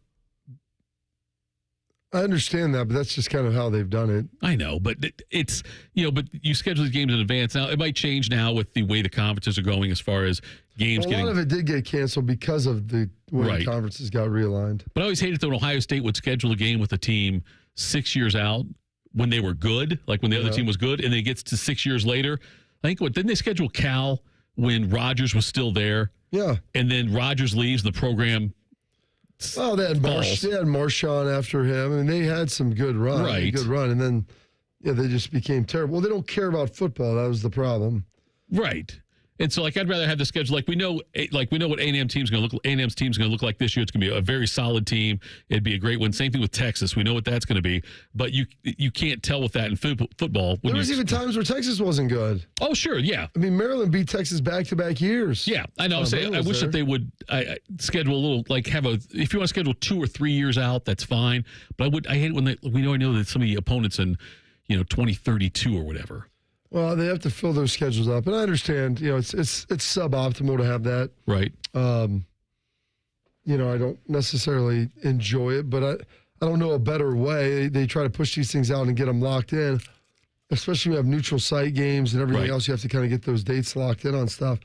I understand that, but that's just kind of how they've done it. I know, but it's, but you schedule these games in advance. Now, it might change now with the way the conferences are going as far as games getting. A lot of it did get canceled because of the way the conferences got realigned. But I always hated that when Ohio State would schedule a game with a team 6 years out when they were good, like when the other team was good, and then it gets to 6 years later. I think didn't they schedule Cal when Rodgers was still there? Yeah. And then Rodgers leaves, the program. Oh, they had Marshawn after him, and they had some good run. Right. Good run. And then, they just became terrible. Well, they don't care about football. That was the problem. Right. And so, I'd rather have the schedule. We know what A&M team's going to look. A&M's team's going to look like this year. It's going to be a very solid team. It'd be a great one. Same thing with Texas. We know what that's going to be. But you can't tell with that in football. There was even times where Texas wasn't good. Oh, sure, yeah. I mean, Maryland beat Texas back-to-back years. Yeah, I know. I wish that they would schedule a little, if you want to schedule 2 or 3 years out, that's fine. But I hate it when we know that some of the opponents in 2032 or whatever. Well, they have to fill those schedules up, and I understand. It's suboptimal to have that. Right. I don't necessarily enjoy it, but I don't know a better way. They try to push these things out and get them locked in, especially when you have neutral site games and everything else. You have to kind of get those dates locked in on stuff.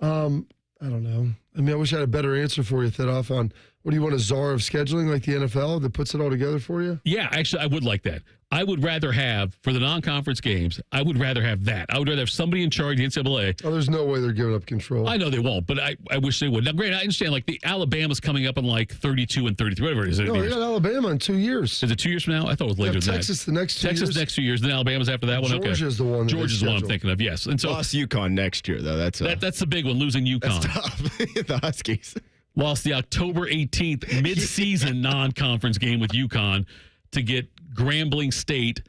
I don't know. I mean, I wish I had a better answer for you, Thedoff, on what do you want, a czar of scheduling like the NFL that puts it all together for you? Yeah, actually, I would like that. I would rather have, for the non-conference games, I would rather have that. I would rather have somebody in charge of the NCAA. Oh, there's no way they're giving up control. I know they won't, but I wish they would. Now, granted, I understand, the Alabama's coming up in 32 and 33, whatever it is. No, they got Alabama in 2 years. Is it 2 years from now? I thought it was later than Texas the next 2 years. Texas next 2 years, then Alabama's after that one. Georgia's the one. Georgia's the one I'm thinking of, yes. And so lost UConn next year, though. That's the big one, losing UConn. That's tough. The Huskies. Lost the October 18th mid-season non-conference game with UConn to get Grambling State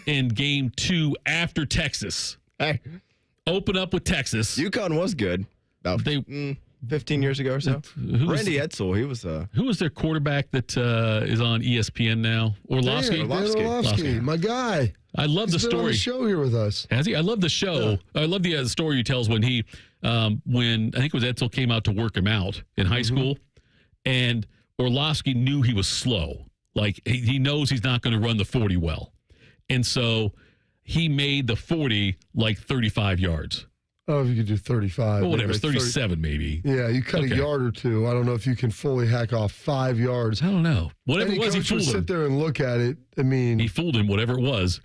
in game 2 after Texas. Hey. Open up with Texas. UConn was good. About 15 years ago or so. Randy Edsel, he was... Who was their quarterback that is on ESPN now? Orlovsky? Orlovsky, my guy. I love the story. He's been on the show here with us. Has he? I love the show. Yeah. I love the story he tells when he, when I think it was Edsel came out to work him out in high school, and Orlovsky knew he was slow. He knows he's not going to run the 40 well. And so he made the 40 35 yards. Oh, if you could do 35. Well, whatever, 37 maybe. Yeah, you cut a yard or two. I don't know if you can fully hack off 5 yards. I don't know. Whatever it was, he fooled him. Sit there and look at it. I mean, he fooled him, whatever it was.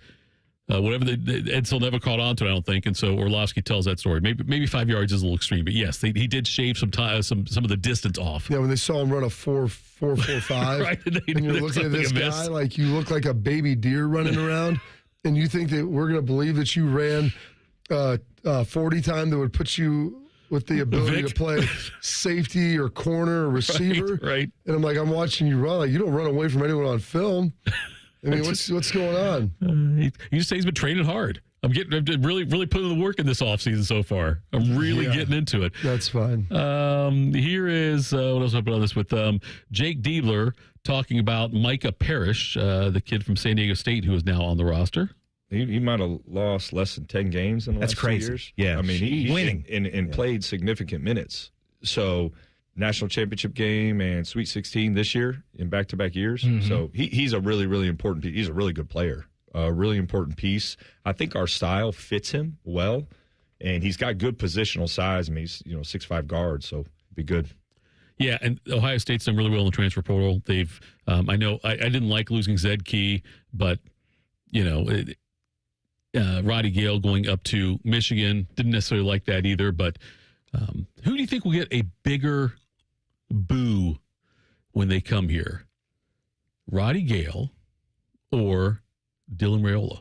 Whatever Edsel never caught on to it, I don't think, and so Orlovsky tells that story. Maybe 5 yards is a little extreme, but yes, he did shave some of the distance off. Yeah, when they saw him run a 4.45, right, and you're looking at this guy like you look like a baby deer running around, and you think that we're going to believe that you ran 40 time that would put you with the ability to play safety or corner or receiver, right? And I'm watching you run. Like, you don't run away from anyone on film. I mean, what's going on? He just says he's been training hard. I'm really putting the work in this offseason so far. I'm really getting into it. That's fine. Here is what else I put on this with Jake Diebler talking about Micah Parrish, the kid from San Diego State who is now on the roster. He might have lost less than 10 games in the last 2 years. Yeah, I mean, he's winning and played significant minutes. So, national championship game and Sweet 16 this year in back-to-back years. Mm-hmm. So he's a really, really important piece. He's a really good player, a really important piece. I think our style fits him well, and he's got good positional size. I mean, he's 6'5" guard, so be good. Yeah, and Ohio State's done really well in the transfer portal. They've, I know, I didn't like losing Zed Key, but Roddy Gale going up to Michigan, didn't necessarily like that either. But who do you think will get a bigger boo when they come here? Roddy Gale or Dylan Raiola?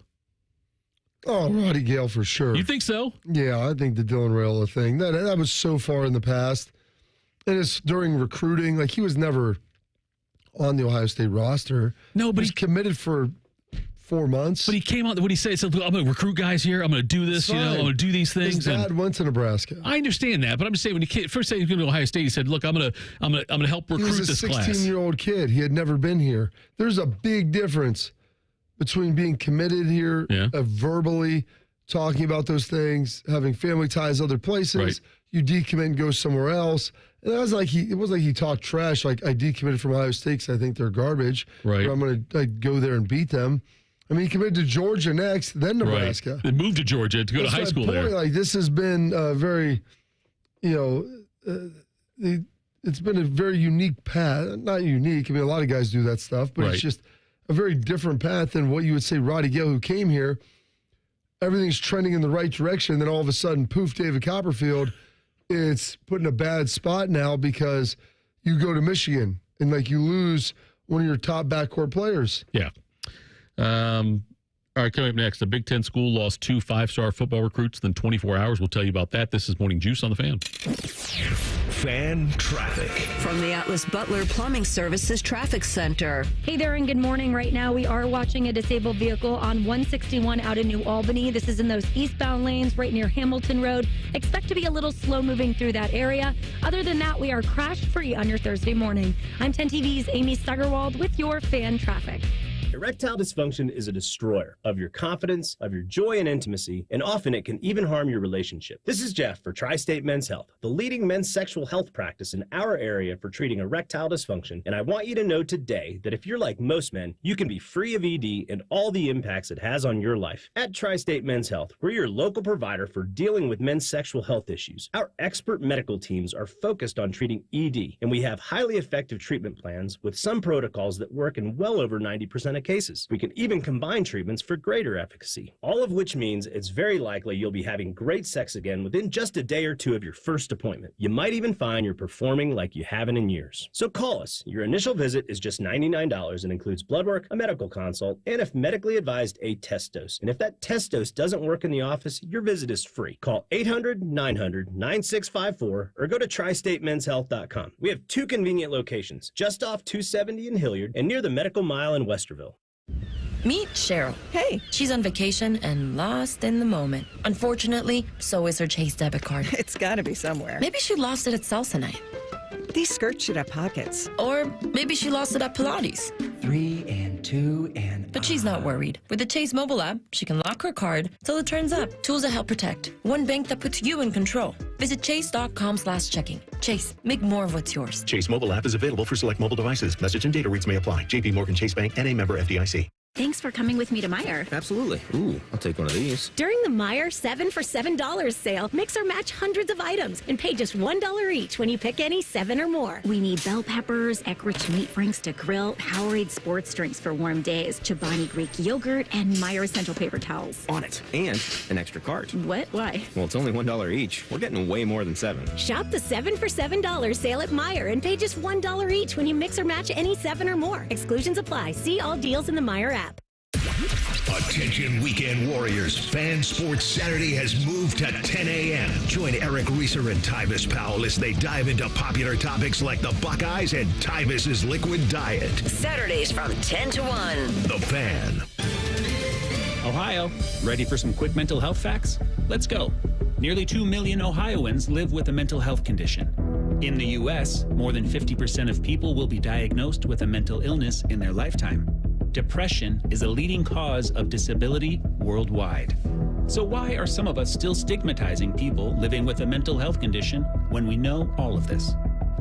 Oh, Roddy Gale for sure. You think so? Yeah, I think the Dylan Raiola thing, that was so far in the past. And it's during recruiting. Like, he was never on the Ohio State roster. No, but he's committed for 4 months. But he came out, what he said, he said, I'm going to recruit guys here. I'm going to do this, I'm going to do these things. His dad went to Nebraska. I understand that, but I'm just saying, when he first said he was going to Ohio State, he said, look, I'm going to help recruit this class. He was a 16-year-old kid. He had never been here. There's a big difference between being committed here, verbally talking about those things, having family ties other places. Right. You decommit and go somewhere else. And it wasn't like he talked trash, like, I decommitted from Ohio State because I think they're garbage. Right. Or I'm going to go there and beat them. I mean, he committed to Georgia next, then Nebraska. Right. They moved to Georgia to go to high school there. Like, this has been very, it's been a very unique path. Not unique. I mean, a lot of guys do that stuff, but it's just a very different path than what you would say Roddy Gale, who came here. Everything's trending in the right direction. Then all of a sudden, poof, David Copperfield, it's put in a bad spot now because you go to Michigan and, like, you lose one of your top backcourt players. Yeah. All right, coming up next, a Big Ten school lost 2 5-star football recruits within 24 hours. We'll tell you about that. This is Morning Juice on the Fan. Fan traffic. From the Atlas Butler Plumbing Services Traffic Center. Hey there, and good morning. Right now, we are watching a disabled vehicle on 161 out in New Albany. This is in those eastbound lanes right near Hamilton Road. Expect to be a little slow moving through that area. Other than that, we are crash-free on your Thursday morning. I'm 10 TV's Amy Steigerwald with your fan traffic. Erectile dysfunction is a destroyer of your confidence, of your joy and intimacy, and often it can even harm your relationship. This is Jeff for Tri-State Men's Health, the leading men's sexual health practice in our area for treating erectile dysfunction. And I want you to know today that if you're like most men, you can be free of ED and all the impacts it has on your life. At Tri-State Men's Health, we're your local provider for dealing with men's sexual health issues. Our expert medical teams are focused on treating ED, and we have highly effective treatment plans with some protocols that work in well over 90% of cases. We can even combine treatments for greater efficacy, all of which means it's very likely you'll be having great sex again within just a day or two of your first appointment. You might even find you're performing like you haven't in years. So call us. Your initial visit is just $99 and includes blood work, a medical consult, and if medically advised, a test dose. And if that test dose doesn't work in the office, your visit is free. Call 800-900-9654 or go to tristatemenshealth.com. We have 2 convenient locations, just off 270 in Hilliard and near the Medical Mile in Westerville. Meet Cheryl. Hey. She's on vacation and lost in the moment. Unfortunately, so is her Chase debit card. It's gotta be somewhere. Maybe she lost it at salsa night. These skirts should have pockets. Or maybe she lost it at Pilates. 3 and 2 and... But she's not worried. With the Chase mobile app, she can lock her card till it turns up. Tools that help protect. One bank that puts you in control. Visit chase.com/checking. Chase, make more of what's yours. Chase mobile app is available for select mobile devices. Message and data rates may apply. JP Morgan Chase Bank, N.A. member FDIC. Thanks for coming with me to Meijer. Absolutely. Ooh, I'll take one of these. During the Meijer 7 for $7 sale, mix or match hundreds of items and pay just $1 each when you pick any 7 or more. We need bell peppers, Eckrich meat franks to grill, Powerade sports drinks for warm days, Chobani Greek yogurt, and Meijer essential paper towels. On it. And an extra cart. What? Why? Well, it's only $1 each. We're getting way more than 7. Shop the 7 for $7 sale at Meijer and pay just $1 each when you mix or match any 7 or more. Exclusions apply. See all deals in the Meijer app. Attention weekend warriors. Fan Sports Saturday has moved to 10 a.m. Join Eric Reeser and Tyvis Powell as they dive into popular topics like the Buckeyes and Tyvis's liquid diet. Saturdays from 10 to 1. The Fan. Ohio, ready for some quick mental health facts? Let's go. Nearly 2 million Ohioans live with a mental health condition. In the U.S., more than 50% of people will be diagnosed with a mental illness in their lifetime. Depression is a leading cause of disability worldwide. So why are some of us still stigmatizing people living with a mental health condition when we know all of this?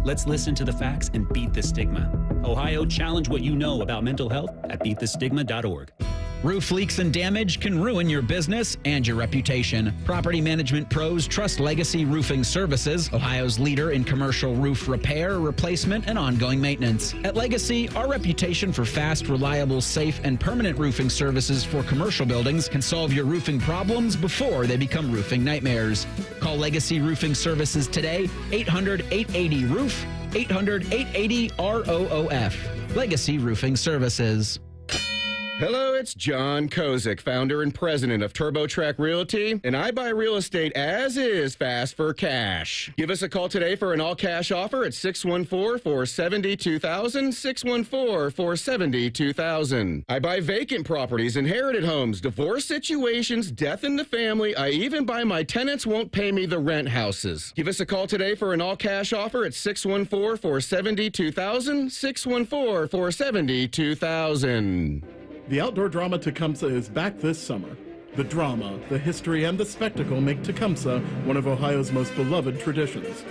Let's listen to the facts and beat the stigma. Ohio, challenge what you know about mental health at beatthestigma.org. Roof leaks and damage can ruin your business and your reputation. Property management pros trust Legacy Roofing Services, Ohio's leader in commercial roof repair, replacement, and ongoing maintenance. At Legacy, our reputation for fast, reliable, safe, and permanent roofing services for commercial buildings can solve your roofing problems before they become roofing nightmares. Call Legacy Roofing Services today, 800-880-ROOF, 800-880-ROOF. Legacy Roofing Services. Hello, it's John Kozik, founder and president of TurboTrack Realty, and I buy real estate as is fast for cash. Give us a call today for an all-cash offer at 614-470-2000, 614-470-2000. I buy vacant properties, inherited homes, divorce situations, death in the family. I even buy my tenants won't pay me the rent houses. Give us a call today for an all-cash offer at 614-470-2000, 614-470-2000. The outdoor drama Tecumseh is back this summer. The drama, the history, and the spectacle make Tecumseh one of Ohio's most beloved traditions.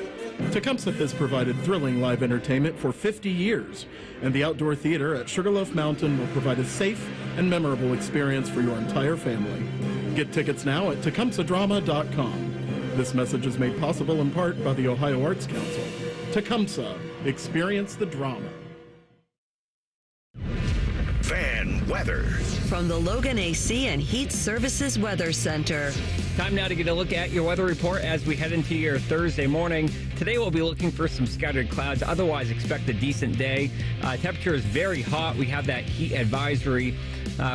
Tecumseh has provided thrilling live entertainment for 50 years, and the outdoor theater at Sugarloaf Mountain will provide a safe and memorable experience for your entire family. Get tickets now at tecumsehdrama.com. This message is made possible in part by the Ohio Arts Council. Tecumseh, experience the drama. Fan weather. From the Logan AC and Heat Services Weather Center. Time now to get a look at your weather report as we head into your Thursday morning. Today we'll be looking for some scattered clouds. Otherwise, expect a decent day. Temperature is very hot. We have that heat advisory,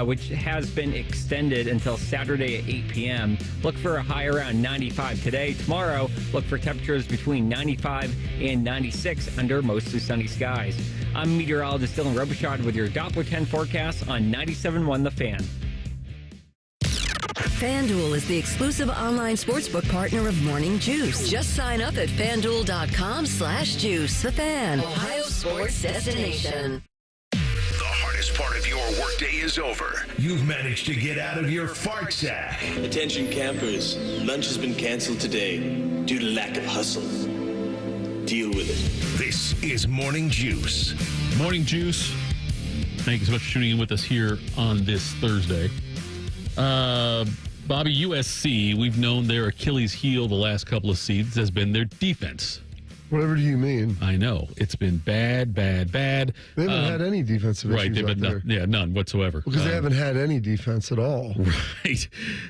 which has been extended until Saturday at 8 p.m. Look for a high around 95 today. Tomorrow, look for temperatures between 95 and 96 under mostly sunny skies. I'm meteorologist Dylan Robichaud with your Doppler 10 forecast on 97.1 The Fan. FanDuel is the exclusive online sportsbook partner of Morning Juice. Just sign up at FanDuel.com/juice. The Fan, Ohio sports destination. The hardest part of your workday is over. You've managed to get out of your fart sack. Attention campers, lunch has been canceled today due to lack of hustle. Deal with it. This is Morning Juice. Morning Juice. Thank you so much for tuning in with us here on this Thursday. Bobby, USC, we've known their Achilles heel the last couple of seasons has been their defense. Whatever do you mean? I know. It's been bad. They haven't had any defensive issues. Right, they've been none whatsoever. Because they haven't had any defense at all. Right.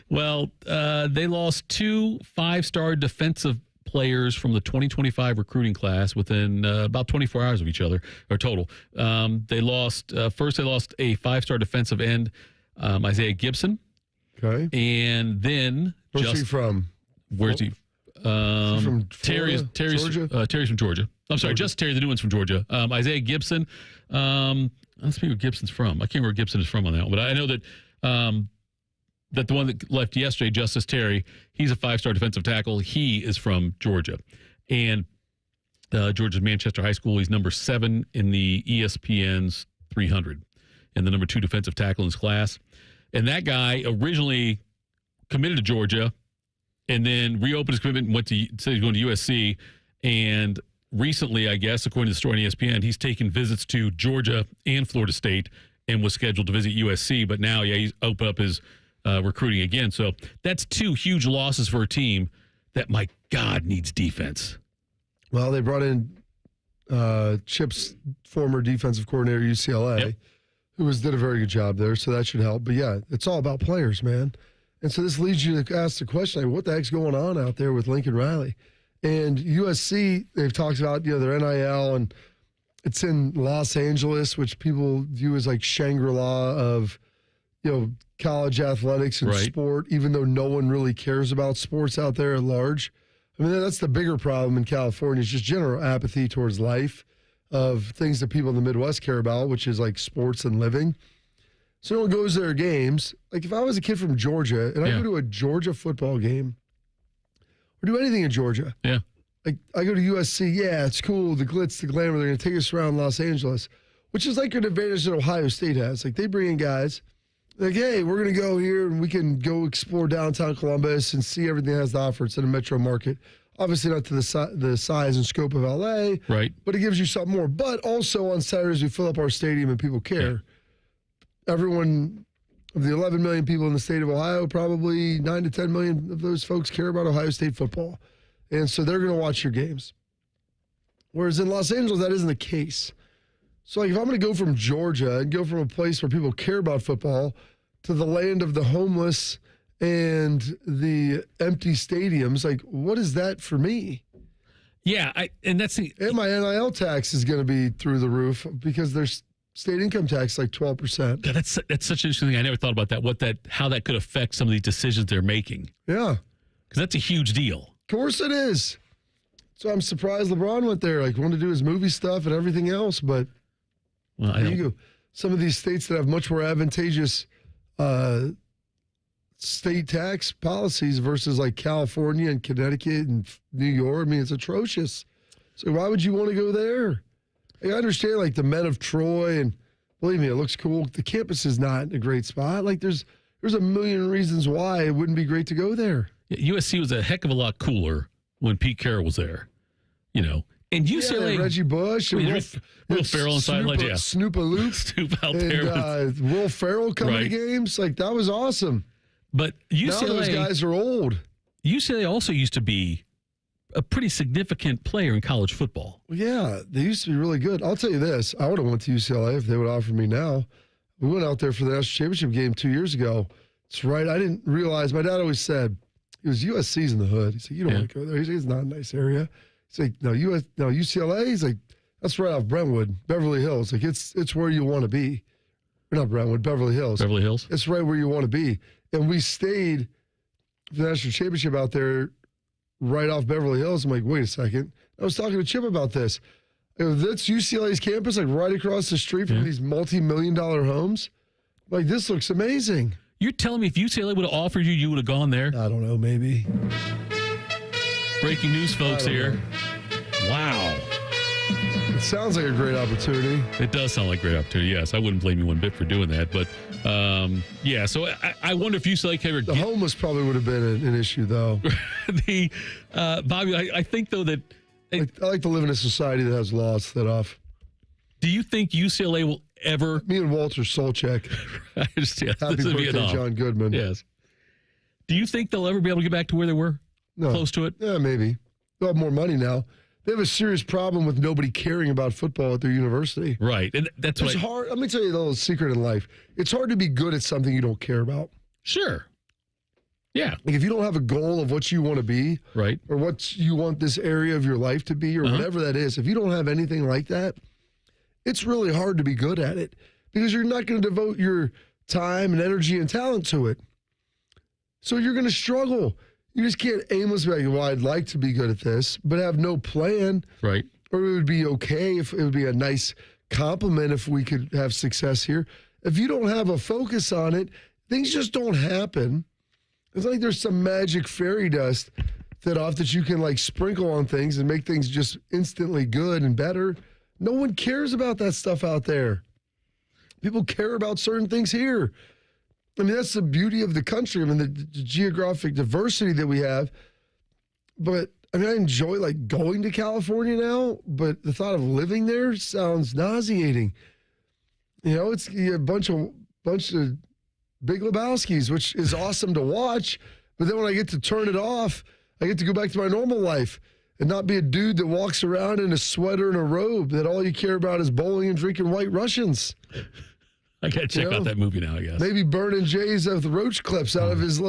Well, they lost 2 5-star defensive players from the 2025 recruiting class within about 24 hours of each other, or total. They lost a 5-star defensive end, Isaiah Gibson. Okay. And then where's he from? Where's he? From Terry's Georgia? Terry's from Georgia. I'm sorry, just Terry, the new one's from Georgia. Isaiah Gibson. Let's see where Gibson's from. I can't remember where Gibson is from on that one, but I know that that the one that left yesterday, Justice Terry, he's a 5-star defensive tackle. He is from Georgia. And Georgia's Manchester High School, he's number 7 in the ESPN's 300 and the number 2 defensive tackle in his class. And that guy originally committed to Georgia and then reopened his commitment and said he's going to USC. And recently, I guess, according to the story on ESPN, he's taken visits to Georgia and Florida State and was scheduled to visit USC. But now, he's opened up his recruiting again. So that's 2 huge losses for a team that, my God, needs defense. Well, they brought in Chip's former defensive coordinator, UCLA, who did a very good job there, so that should help. But, yeah, it's all about players, man. And so this leads you to ask the question, like, what the heck's going on out there with Lincoln Riley? And USC, they've talked about, their NIL, and it's in Los Angeles, which people view as like Shangri-La of, college athletics and sport, even though no one really cares about sports out there at large. I mean, that's the bigger problem in California, is just general apathy towards life of things that people in the Midwest care about, which is like sports and living. So no one goes to their games. Like if I was a kid from Georgia and I go to a Georgia football game or do anything in Georgia. Yeah. Like I go to USC, it's cool, the glitz, the glamour, they're going to take us around Los Angeles, which is like an advantage that Ohio State has. Like they bring in guys, like, hey, we're going to go here and we can go explore downtown Columbus and see everything it has to offer. It's in a metro market. Obviously not to the size and scope of LA, right? But it gives you something more. But also on Saturdays, we fill up our stadium and people care. Yeah. Everyone, of the 11 million people in the state of Ohio, probably 9 to 10 million of those folks care about Ohio State football. And so they're going to watch your games. Whereas in Los Angeles, that isn't the case. So like if I'm going to go from Georgia and go from a place where people care about football to the land of the homeless and the empty stadiums, like what is that for me? Yeah, and my NIL tax is going to be through the roof because there's state income tax like 12%. God, that's such an interesting thing. I never thought about that. How that could affect some of these decisions they're making. Yeah, because that's a huge deal. Of course it is. So I'm surprised LeBron went there. Like wanted to do his movie stuff and everything else, but there you go. Some of these states that have much more advantageous state tax policies versus like California and Connecticut and New York. I mean, it's atrocious. So why would you want to go there? Like, I understand like the Men of Troy, and believe me, it looks cool. The campus is not in a great spot. Like there's a million reasons why it wouldn't be great to go there. Yeah, USC was a heck of a lot cooler when Pete Carroll was there, And UCLA, Reggie Bush, and Will Ferrell inside, Snoop a Loop, Snoop out there, and Will Ferrell coming to games, like that was awesome. But UCLA, now those guys are old. UCLA also used to be a pretty significant player in college football. Well, yeah, they used to be really good. I'll tell you this: I would have went to UCLA if they would offer me now. We went out there for the national championship game 2 years ago. It's right. I didn't realize. My dad always said it was USC's in the hood. He said you don't want to go there. He said it's not a nice area. He's like, no, UCLA. He's like, that's right off Brentwood, Beverly Hills. Like it's where you want to be. Or not Brentwood, Beverly Hills. Beverly Hills. It's right where you want to be. And we stayed for the national championship out there, right off Beverly Hills. I'm like, wait a second. I was talking to Chip about this. That's UCLA's campus, like right across the street from these multi-million-dollar homes. Like this looks amazing. You're telling me if UCLA would have offered you, you would have gone there? I don't know, maybe. Breaking news, folks, here. Wow. It sounds like a great opportunity. It does sound like a great opportunity, yes. I wouldn't blame you one bit for doing that. But, so I wonder if UCLA could ever The homeless probably would have been an issue, though. Bobby, I think, though, that... I like to live in a society that has laws set off. Do you think UCLA will ever... Me and Walter Solchek. I understand. Happy birthday, John Goodman. Yes. Do you think they'll ever be able to get back to where they were? No. Close to it? Yeah, maybe. They'll have more money now. They have a serious problem with nobody caring about football at their university. Right. And that's it's hard. Let me tell you a little secret in life. It's hard to be good at something you don't care about. Sure. Yeah. Like if you don't have a goal of what you want to be, right, or what you want this area of your life to be, or whatever that is, if you don't have anything like that, it's really hard to be good at it because you're not going to devote your time and energy and talent to it. So you're going to struggle. You just can't aimlessly be like, well, I'd like to be good at this, but have no plan. Right. Or it would be okay if it would be a nice compliment if we could have success here. If you don't have a focus on it, things just don't happen. It's like there's some magic fairy dust that you can like sprinkle on things and make things just instantly good and better. No one cares about that stuff out there. People care about certain things here. I mean, that's the beauty of the country. I mean, the geographic diversity that we have. But, I mean, I enjoy, like, going to California now, but the thought of living there sounds nauseating. It's a bunch of Big Lebowskis, which is awesome to watch. But then when I get to turn it off, I get to go back to my normal life and not be a dude that walks around in a sweater and a robe that all you care about is bowling and drinking White Russians. I got to check out that movie now, I guess. Maybe burning J's with roach clips out of his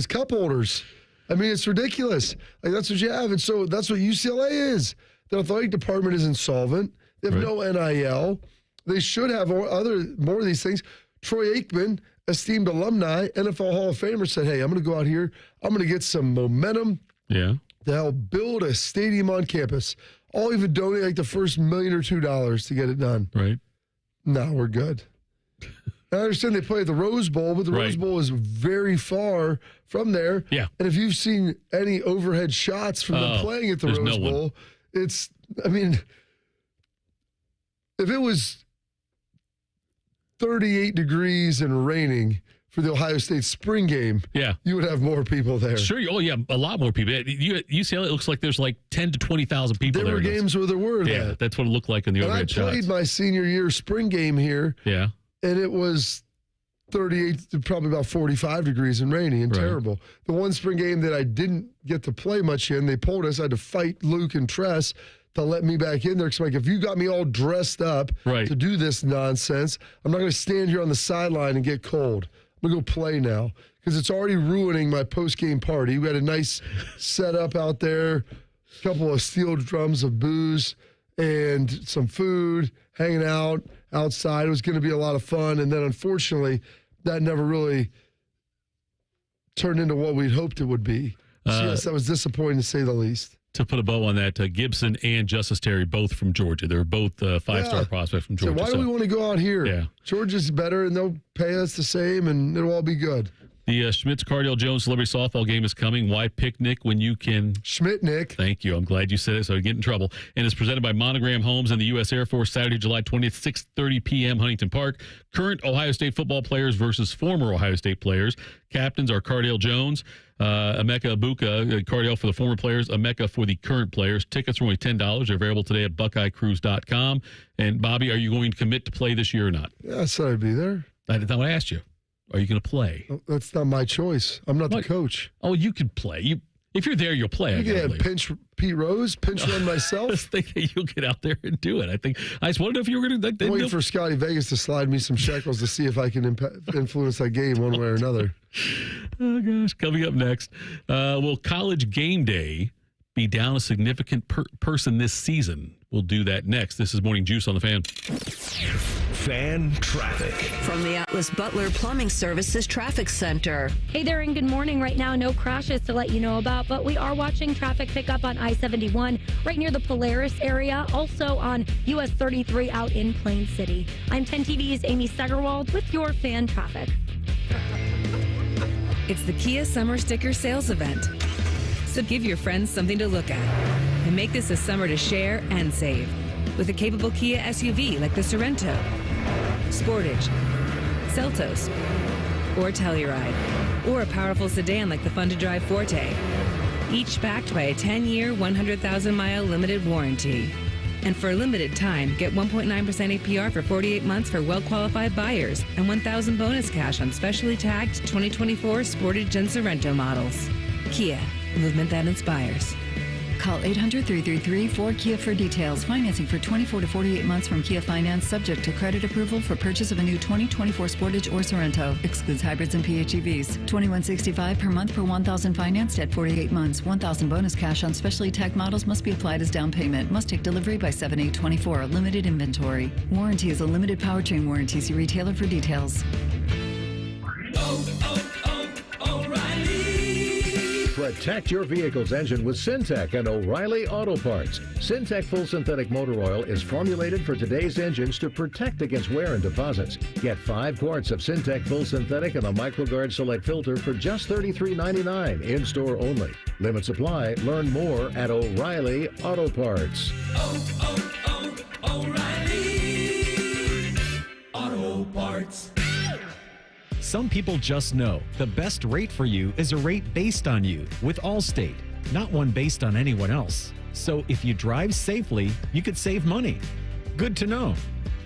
cup holders. I mean, it's ridiculous. Like, that's what you have. And so that's what UCLA is. The athletic department is insolvent. They have no NIL. They should have more of these things. Troy Aikman, esteemed alumni, NFL Hall of Famer, said, hey, I'm going to go out here. I'm going to get some momentum to help build a stadium on campus. I'll even donate like the first $1 million or $2 million to get it done. Right. No, we're good. I understand they play at the Rose Bowl, but the Rose Bowl is very far from there. Yeah. And if you've seen any overhead shots from them playing at the Rose Bowl, if it was 38 degrees and raining for the Ohio State spring game, you would have more people there. Sure. Oh, yeah, a lot more people. UCLA, it looks like there's like 10 to 20,000 people there. There were games where there were that. That's what it looked like in the overhead shots. I played my senior year spring game here. Yeah. And it was 38 to probably about 45 degrees and rainy and terrible. The one spring game that I didn't get to play much in, they pulled us. I had to fight Luke and Tress to let me back in there. Because like, if you got me all dressed up to do this nonsense, I'm not going to stand here on the sideline and get cold. I'm going to go play now because it's already ruining my post-game party. We had a nice setup out there, a couple of steel drums of booze and some food, hanging out outside. It was going to be a lot of fun. And then, unfortunately, that never really turned into what we'd hoped it would be. So, yes, that was disappointing to say the least. To put a bow on that, Gibson and Justice Terry, both from Georgia. They're both five-star prospects from Georgia. So why do we want to go out here? Yeah. Georgia's better, and they'll pay us the same, and it'll all be good. The Schmitz Cardale Jones Celebrity Softball game is coming. Why picnic when you can? Schmidt-Nick. Thank you. I'm glad you said it, so I get in trouble. And it's presented by Monogram Homes and the U.S. Air Force, Saturday, July 20th, 6:30 p.m., Huntington Park. Current Ohio State football players versus former Ohio State players. Captains are Cardale Jones, Emeka Ibuka, Cardale for the former players, Emeka for the current players. Tickets are only $10. They're available today at BuckeyeCruise.com. And, Bobby, are you going to commit to play this year or not? Yeah, I said I'd be there. That's not what I asked you. Are you going to play? That's not my choice. I'm not the coach. Oh, you could play. If you're there, you'll play. You can pinch Pete Rose, pinch run myself. I was thinking you'll get out there and do it. I just wondered if you were going to. I'm waiting for Scotty Vegas to slide me some shekels to see if I can influence that game one way or another. Oh, gosh. Coming up next, will College Game Day be down a significant person this season? We'll do that next. This is Morning Juice on the Fan. Fan traffic. From the Atlas Butler Plumbing Services Traffic Center. Hey there, and good morning. Right now, no crashes to let you know about, but we are watching traffic pick up on I-71 right near the Polaris area, also on US 33 out in Plain City. I'm 10 TV's Amy Segerwald with your fan traffic. It's the Kia Summer Sticker Sales Event. So give your friends something to look at and make this a summer to share and save with a capable Kia SUV like the Sorento, Sportage, Seltos, or Telluride, or a powerful sedan like the fun-to-drive Forte, each backed by a 10-year, 100,000-mile limited warranty. And for a limited time, get 1.9% APR for 48 months for well-qualified buyers and $1,000 bonus cash on specially tagged 2024 Sportage and Sorento models. Kia, movement that inspires. Call 800-333-4KIA for details. Financing for 24 to 48 months from Kia Finance, subject to credit approval for purchase of a new 2024 Sportage or Sorento. Excludes hybrids and PHEVs. $21.65 per month per $1,000 financed at 48 months. $1,000 bonus cash on specially tagged models must be applied as down payment. Must take delivery by 7/8/24. Limited inventory. Warranty is a limited powertrain warranty. See retailer for details. Protect your vehicle's engine with Syntec and O'Reilly Auto Parts. Syntec Full Synthetic Motor Oil is formulated for today's engines to protect against wear and deposits. Get 5 quarts of Syntec Full Synthetic and a MicroGuard Select filter for just $33.99 in-store only. Limit supply. Learn more at O'Reilly Auto Parts. O'Reilly Auto Parts. Some people just know the best rate for you is a rate based on you with Allstate, not one based on anyone else. So if you drive safely, you could save money. Good to know.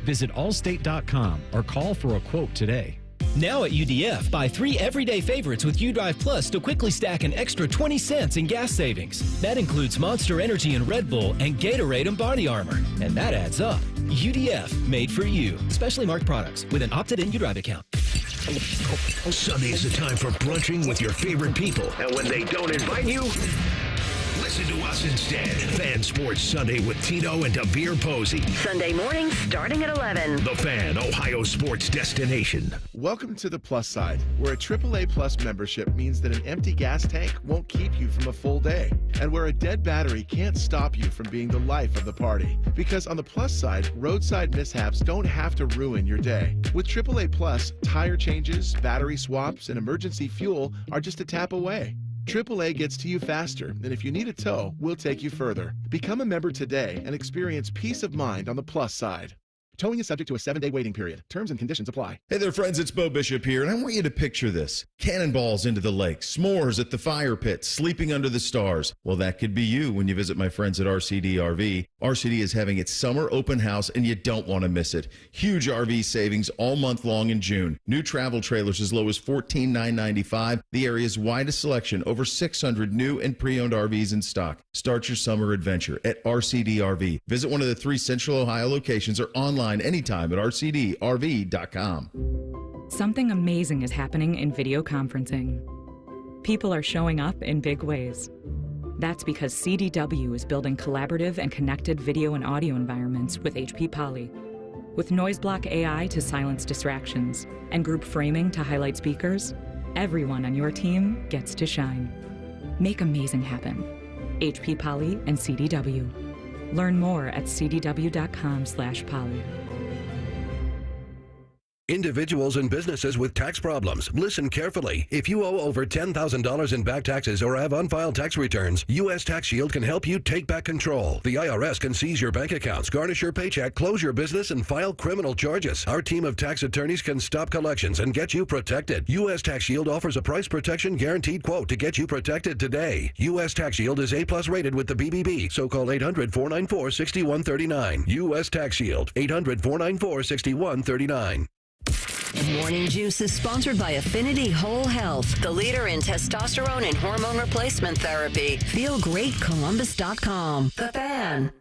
Visit allstate.com or call for a quote today. Now at UDF, buy 3 everyday favorites with UDrive Plus to quickly stack an extra 20 cents in gas savings. That includes Monster Energy and Red Bull and Gatorade and Body Armor. And that adds up. UDF, made for you. Specially marked products with an opted-in UDrive account. Sunday is the time for brunching with your favorite people. And when they don't invite you, listen to us instead. Fan Sports Sunday with Tino and Devere Posey. Sunday mornings starting at 11. The Fan, Ohio sports destination. Welcome to the Plus Side, where a AAA Plus membership means that an empty gas tank won't keep you from a full day, and where a dead battery can't stop you from being the life of the party. Because on the Plus side, roadside mishaps don't have to ruin your day. With AAA Plus, tire changes, battery swaps, and emergency fuel are just a tap away. AAA gets to you faster, and if you need a tow, we'll take you further. Become a member today and experience peace of mind on the Plus side. Towing is subject to a 7-day waiting period. Terms and conditions apply. Hey there, friends. It's Bo Bishop here, and I want you to picture this. Cannonballs into the lake, s'mores at the fire pit, sleeping under the stars. Well, that could be you when you visit my friends at RCD RV. RCD is having its summer open house, and you don't want to miss it. Huge RV savings all month long in June. New travel trailers as low as $14,995. The area's widest selection, over 600 new and pre-owned RVs in stock. Start your summer adventure at RCD RV. Visit one of the 3 Central Ohio locations or online anytime at rcdrv.com. Something amazing is happening in video conferencing. People are showing up in big ways. That's because CDW is building collaborative and connected video and audio environments with HP Poly. With Noise Block AI to silence distractions and group framing to highlight speakers, everyone on your team gets to shine. Make amazing happen. HP Poly and CDW. Learn more at cdw.com/poly. Individuals and businesses with tax problems, listen carefully. If you owe over $10,000 in back taxes or have unfiled tax returns, U.S. Tax Shield can help you take back control. The IRS can seize your bank accounts, garnish your paycheck, close your business, and file criminal charges. Our team of tax attorneys can stop collections and get you protected. U.S. Tax Shield offers a price protection guaranteed quote to get you protected today. U.S. Tax Shield is A+ rated with the BBB, so call 800-494-6139. U.S. Tax Shield, 800-494-6139. Morning Juice is sponsored by Affinity Whole Health, the leader in testosterone and hormone replacement therapy. FeelGreatColumbus.com. The Fan.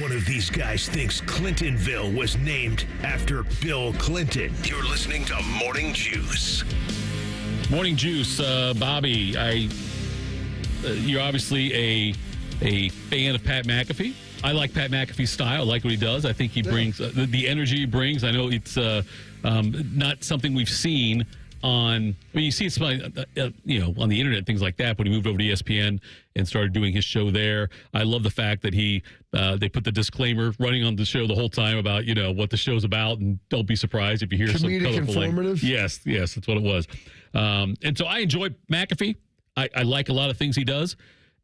One of these guys thinks Clintonville was named after Bill Clinton. You're listening to Morning Juice. Morning Juice, Bobby. You're obviously a fan of Pat McAfee. I like Pat McAfee's style. I like what he does. I think he brings the energy he brings. I know it's not something we've seen on. I mean, you see it's on the internet and things like that. When he moved over to ESPN and started doing his show there, I love the fact that they put the disclaimer running on the show the whole time about what the show's about, and don't be surprised if you hear comedic, some colorful informative. Yes, that's what it was. And so I enjoy McAfee. I like a lot of things he does,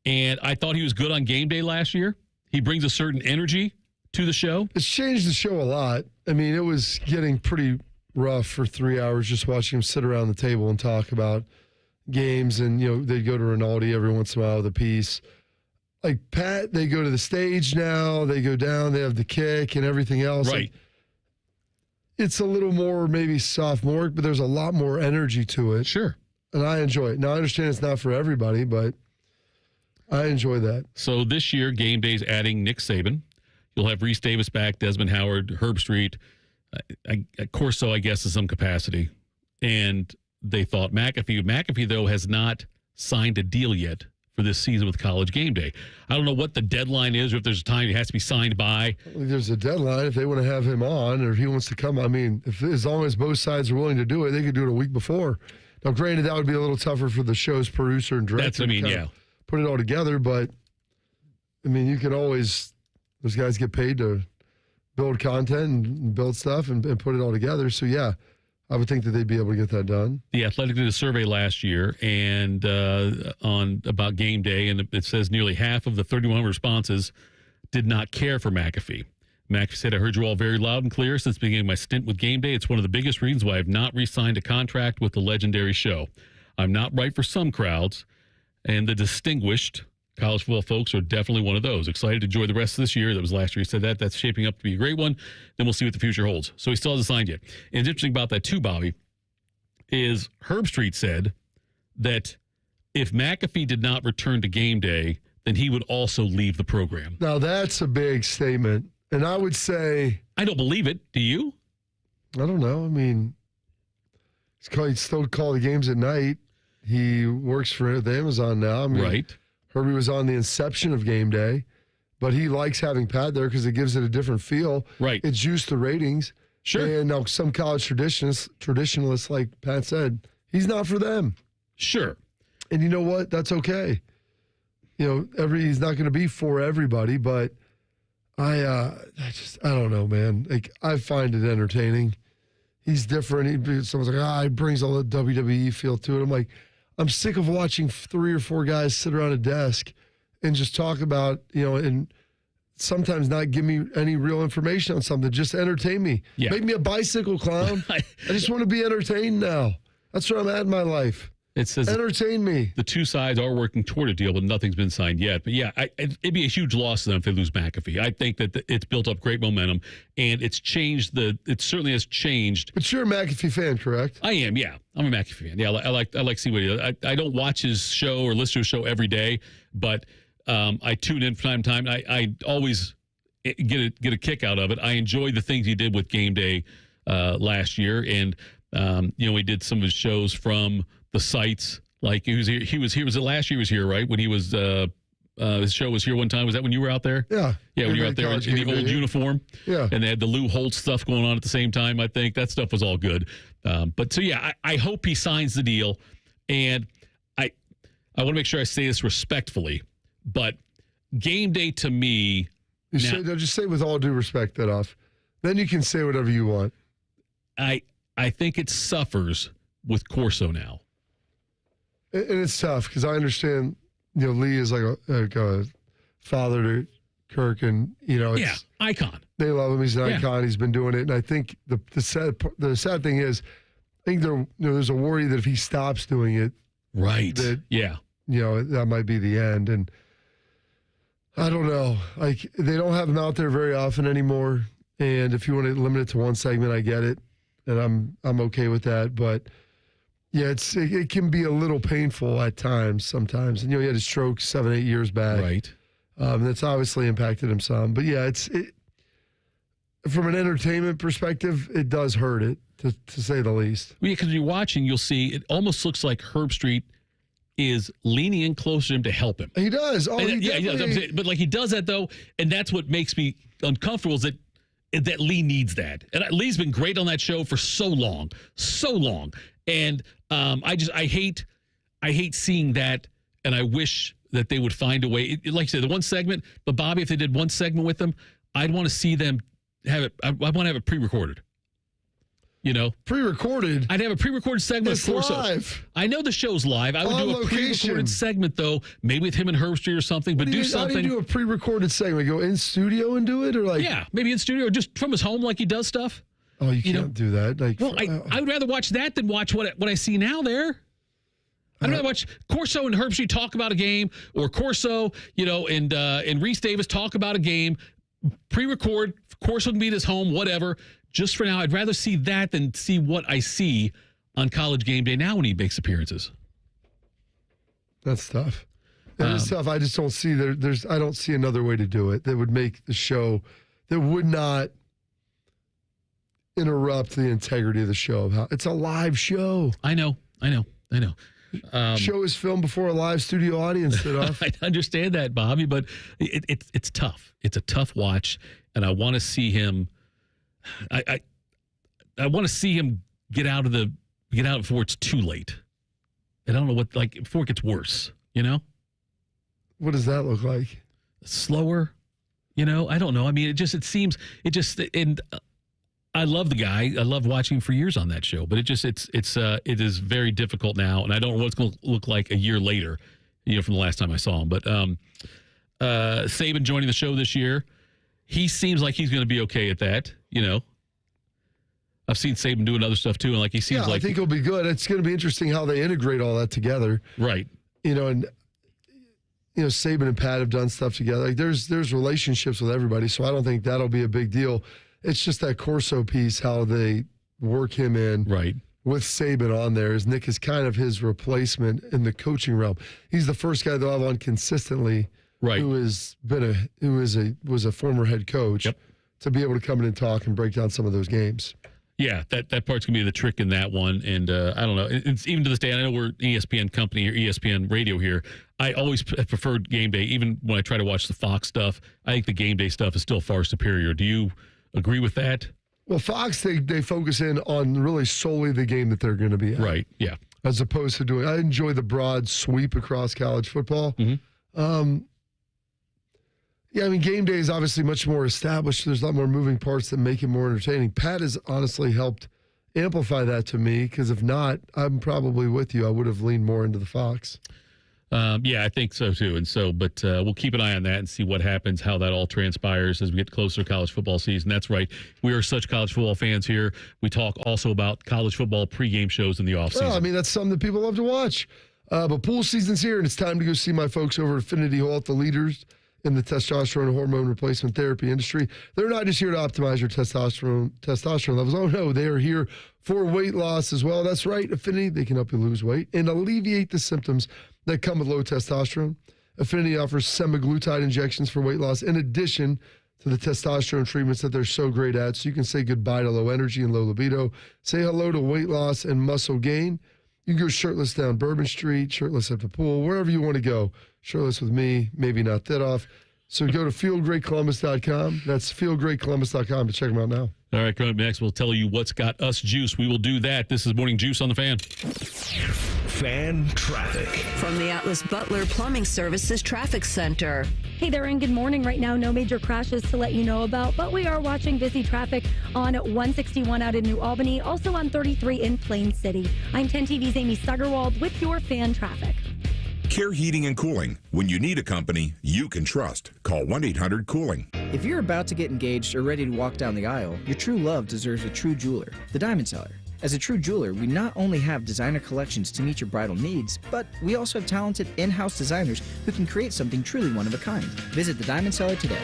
and I thought he was good on Game Day last year. He brings a certain energy to the show. It's changed the show a lot. I mean, it was getting pretty rough for 3 hours just watching him sit around the table and talk about games. And, they'd go to Rinaldi every once in a while with a piece. Like Pat, they go to the stage now. They go down. They have the kick and everything else. Right. Like, it's a little more maybe sophomoric, but there's a lot more energy to it. Sure. And I enjoy it. Now, I understand it's not for everybody, but I enjoy that. So this year, Game Day's adding Nick Saban. You'll have Reese Davis back, Desmond Howard, Herb Street, Corso, I guess, in some capacity. And they thought McAfee. McAfee, though, has not signed a deal yet for this season with College Game Day. I don't know what the deadline is or if there's a time it has to be signed by. There's a deadline if they want to have him on or if he wants to come. I mean, as long as both sides are willing to do it, they could do it a week before. Now, granted, that would be a little tougher for the show's producer and director. That's what I mean, yeah. Put it all together, but I mean, you can always, those guys get paid to build content and build stuff and put it all together. So, yeah, I would think that they'd be able to get that done. The Athletic did a survey last year and on about Game Day, and it says nearly half of the 3,100 responses did not care for McAfee. McAfee said, I heard you all very loud and clear since beginning my stint with Game Day. It's one of the biggest reasons why I've not re-signed a contract with the legendary show. I'm not right for some crowds, and the distinguished college football folks are definitely one of those. Excited to enjoy the rest of this year. That was last year. He said that. That's shaping up to be a great one. Then we'll see what the future holds. So he still hasn't signed yet. And it's interesting about that too, Bobby, is Herb Street said that if McAfee did not return to game day, then he would also leave the program. Now, that's a big statement. And I would say... I don't believe it. Do you? I don't know. I mean, he'd still call the games at night. He works for the Amazon now. I mean, right. Herbie was on the inception of game day, but he likes having Pat there because it gives it a different feel. Right. It juiced the ratings. Sure. And now some college traditionalists, like Pat said, he's not for them. Sure. And you know what? That's okay. You know, he's not going to be for everybody, but I don't know, man. Like, I find it entertaining. He's different. Someone's like, he brings all the WWE feel to it. I'm like, I'm sick of watching 3 or 4 guys sit around a desk and just talk about, and sometimes not give me any real information on something. Just entertain me. Yeah. Make me a bicycle clown. I just want to be entertained now. That's where I'm at in my life. It says entertain me. The two sides are working toward a deal, but nothing's been signed yet. But yeah, it'd be a huge loss to them if they lose McAfee. I think that it's built up great momentum, and it's changed it certainly has changed. But you're a McAfee fan, correct? I am, yeah. I'm a McAfee fan. Yeah, I like seeing what he does. I don't watch his show or listen to his show every day, but I tune in from time to time. I always get a kick out of it. I enjoy the things he did with Game Day last year, and he did some of his shows from the sites. Like he was last year he was here, right? When he was his show was here one time. Was that when you were out there? Yeah. Yeah, when you were out there in the old uniform. Yeah. And they had the Lou Holtz stuff going on at the same time, I think. That stuff was all good. But so yeah, I hope he signs the deal. And I want to make sure I say this respectfully, but Game Day to me just say with all due respect that off. Then you can say whatever you want. I think it suffers with Corso now. And it's tough because I understand, Lee is like a father to Kirk, and icon. They love him. He's an icon. He's been doing it, and I think the sad thing is, I think there's a worry that if he stops doing it, right? That that might be the end. And I don't know. Like, they don't have him out there very often anymore. And if you want to limit it to one segment, I get it, and I'm okay with that. But yeah, it can be a little painful at times sometimes. And, he had a stroke 7-8 years back. Right. That's obviously impacted him some. But, yeah, from an entertainment perspective, it does hurt it, to say the least. Well, yeah, because you're watching, you'll see it almost looks like Herb Street is leaning in closer to him to help him. He does. Oh, he does. But, like, he does that, though, and that's what makes me uncomfortable is that Lee needs that. And Lee's been great on that show for so long. And I hate seeing that, and I wish that they would find a way. Like I said, the one segment, but Bobby, if they did one segment with them, I'd want to see them have it. I want to have it pre-recorded. Pre-recorded? I'd have a pre-recorded segment. It's live. I know the show's live. I would do a pre-recorded segment, though, maybe with him and Herb Street or something, but do something. How do you do a pre-recorded segment? Go in studio and do it? Or like? Yeah, maybe in studio or just from his home like he does stuff. Oh, you can't do that. Like, well, I would rather watch that than watch what I see now there. I'd rather watch Corso and Herb Street talk about a game, or Corso, and Reese Davis talk about a game, pre-record. Corso can be at his home, whatever. Just for now, I'd rather see that than see what I see on College Game Day now when he makes appearances. That's tough. It is tough. I just don't see I don't see another way to do it that would make the show, that would not interrupt the integrity of the show. It's a live show. I know. Show is filmed before a live studio audience. I understand that, Bobby, but it's tough. It's a tough watch, and I want to see him. I want to see him get out before it's too late. I don't know before it gets worse. What does that look like? Slower. I don't know. I mean, and I love the guy. I loved watching him for years on that show, but it is very difficult now, and I don't know what it's going to look like a year later, from the last time I saw him. But Saban joining the show this year, he seems like he's going to be okay at that. I've seen Saban doing other stuff too, and he seems like I think he'll be good. It's going to be interesting how they integrate all that together, right? And Saban and Pat have done stuff together. Like there's relationships with everybody, so I don't think that'll be a big deal. It's just that Corso piece, how they work him in with Saban on there. As Nick is kind of his replacement in the coaching realm. He's the first guy they'll have on consistently, who was a former head coach, to be able to come in and talk and break down some of those games. Yeah, that part's going to be the trick in that one. And I don't know. It's, even to this day, I know we're ESPN company or ESPN radio here. I always have preferred Game Day, even when I try to watch the Fox stuff. I think the Game Day stuff is still far superior. Do you agree with that? Well, Fox, they focus in on really solely the game that they're going to be at. Right, yeah. As opposed to I enjoy the broad sweep across college football. Mm-hmm. Game Day is obviously much more established. There's a lot more moving parts that make it more entertaining. Pat has honestly helped amplify that to me, because if not, I'm probably with you. I would have leaned more into the Fox. I think so too. But we'll keep an eye on that and see what happens, how that all transpires as we get closer to college football season. That's right. We are such college football fans here. We talk also about college football pregame shows in the offseason. Well, that's something that people love to watch. But pool season's here, and it's time to go see my folks over at Affinity Hall, the leaders in the testosterone and hormone replacement therapy industry. They're not just here to optimize your testosterone levels. Oh, no, they are here for weight loss as well. That's right. Affinity, they can help you lose weight and alleviate the symptoms that come with low testosterone. Affinity offers semaglutide injections for weight loss in addition to the testosterone treatments that they're so great at. So you can say goodbye to low energy and low libido. Say hello to weight loss and muscle gain. You can go shirtless down Bourbon Street, shirtless at the pool, wherever you want to go. Shirtless with me, maybe not that off. So go to feelgreatcolumbus.com. That's feelgreatcolumbus.com to check them out now. All right, coming up next, we'll tell you what's got us juice. We will do that. This is Morning Juice on the Fan. Fan traffic. From the Atlas Butler Plumbing Services Traffic Center. Hey there, and good morning. Right now, no major crashes to let you know about, but we are watching busy traffic on 161 out in New Albany, also on 33 in Plain City. I'm 10 TV's Amy Stuggerwald with your fan traffic. Care Heating and Cooling. When you need a company you can trust, call 1-800-COOLING. If you're about to get engaged or ready to walk down the aisle, your true love deserves a true jeweler, the Diamond Seller. As a true jeweler, we not only have designer collections to meet your bridal needs, but we also have talented in-house designers who can create something truly one of a kind. Visit the Diamond Seller today.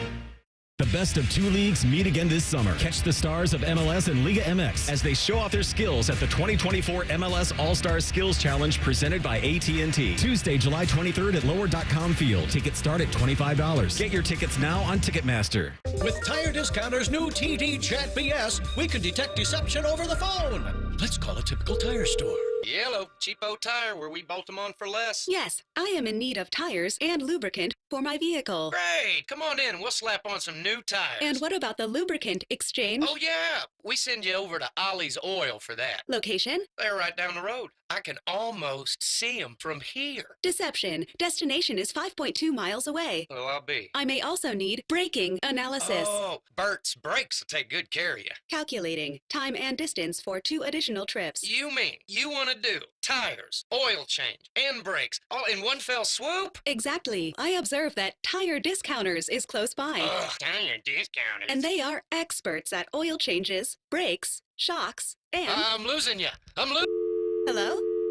The best of two leagues meet again this summer. Catch the stars of MLS and Liga MX as they show off their skills at the 2024 MLS All-Star Skills Challenge presented by AT&T. Tuesday, July 23rd at Lower.com Field. Tickets start at $25. Get your tickets now on Ticketmaster. With Tire Discounter's new TD Chat BS, we can detect deception over the phone. Let's call a typical tire store. Yellow, cheapo tire where we bolt them on for less. Yes, I am in need of tires and lubricant for my vehicle. Great, come on in. We'll slap on some new tires. And what about the lubricant exchange? Oh, yeah. We send you over to Ollie's Oil for that. Location? They're right down the road. I can almost see them from here. Deception. Destination is 5.2 miles away. Well, I'll be. I may also need braking analysis. Oh, Bert's Brakes will take good care of you. Calculating. Time and distance for 2 additional trips. You mean you want to do tires, oil change, and brakes all in one fell swoop? Exactly. I observe that Tire Discounters is close by. Ugh, Tire Discounters. And they are experts at oil changes, brakes, shocks, and... I'm losing you. Hello?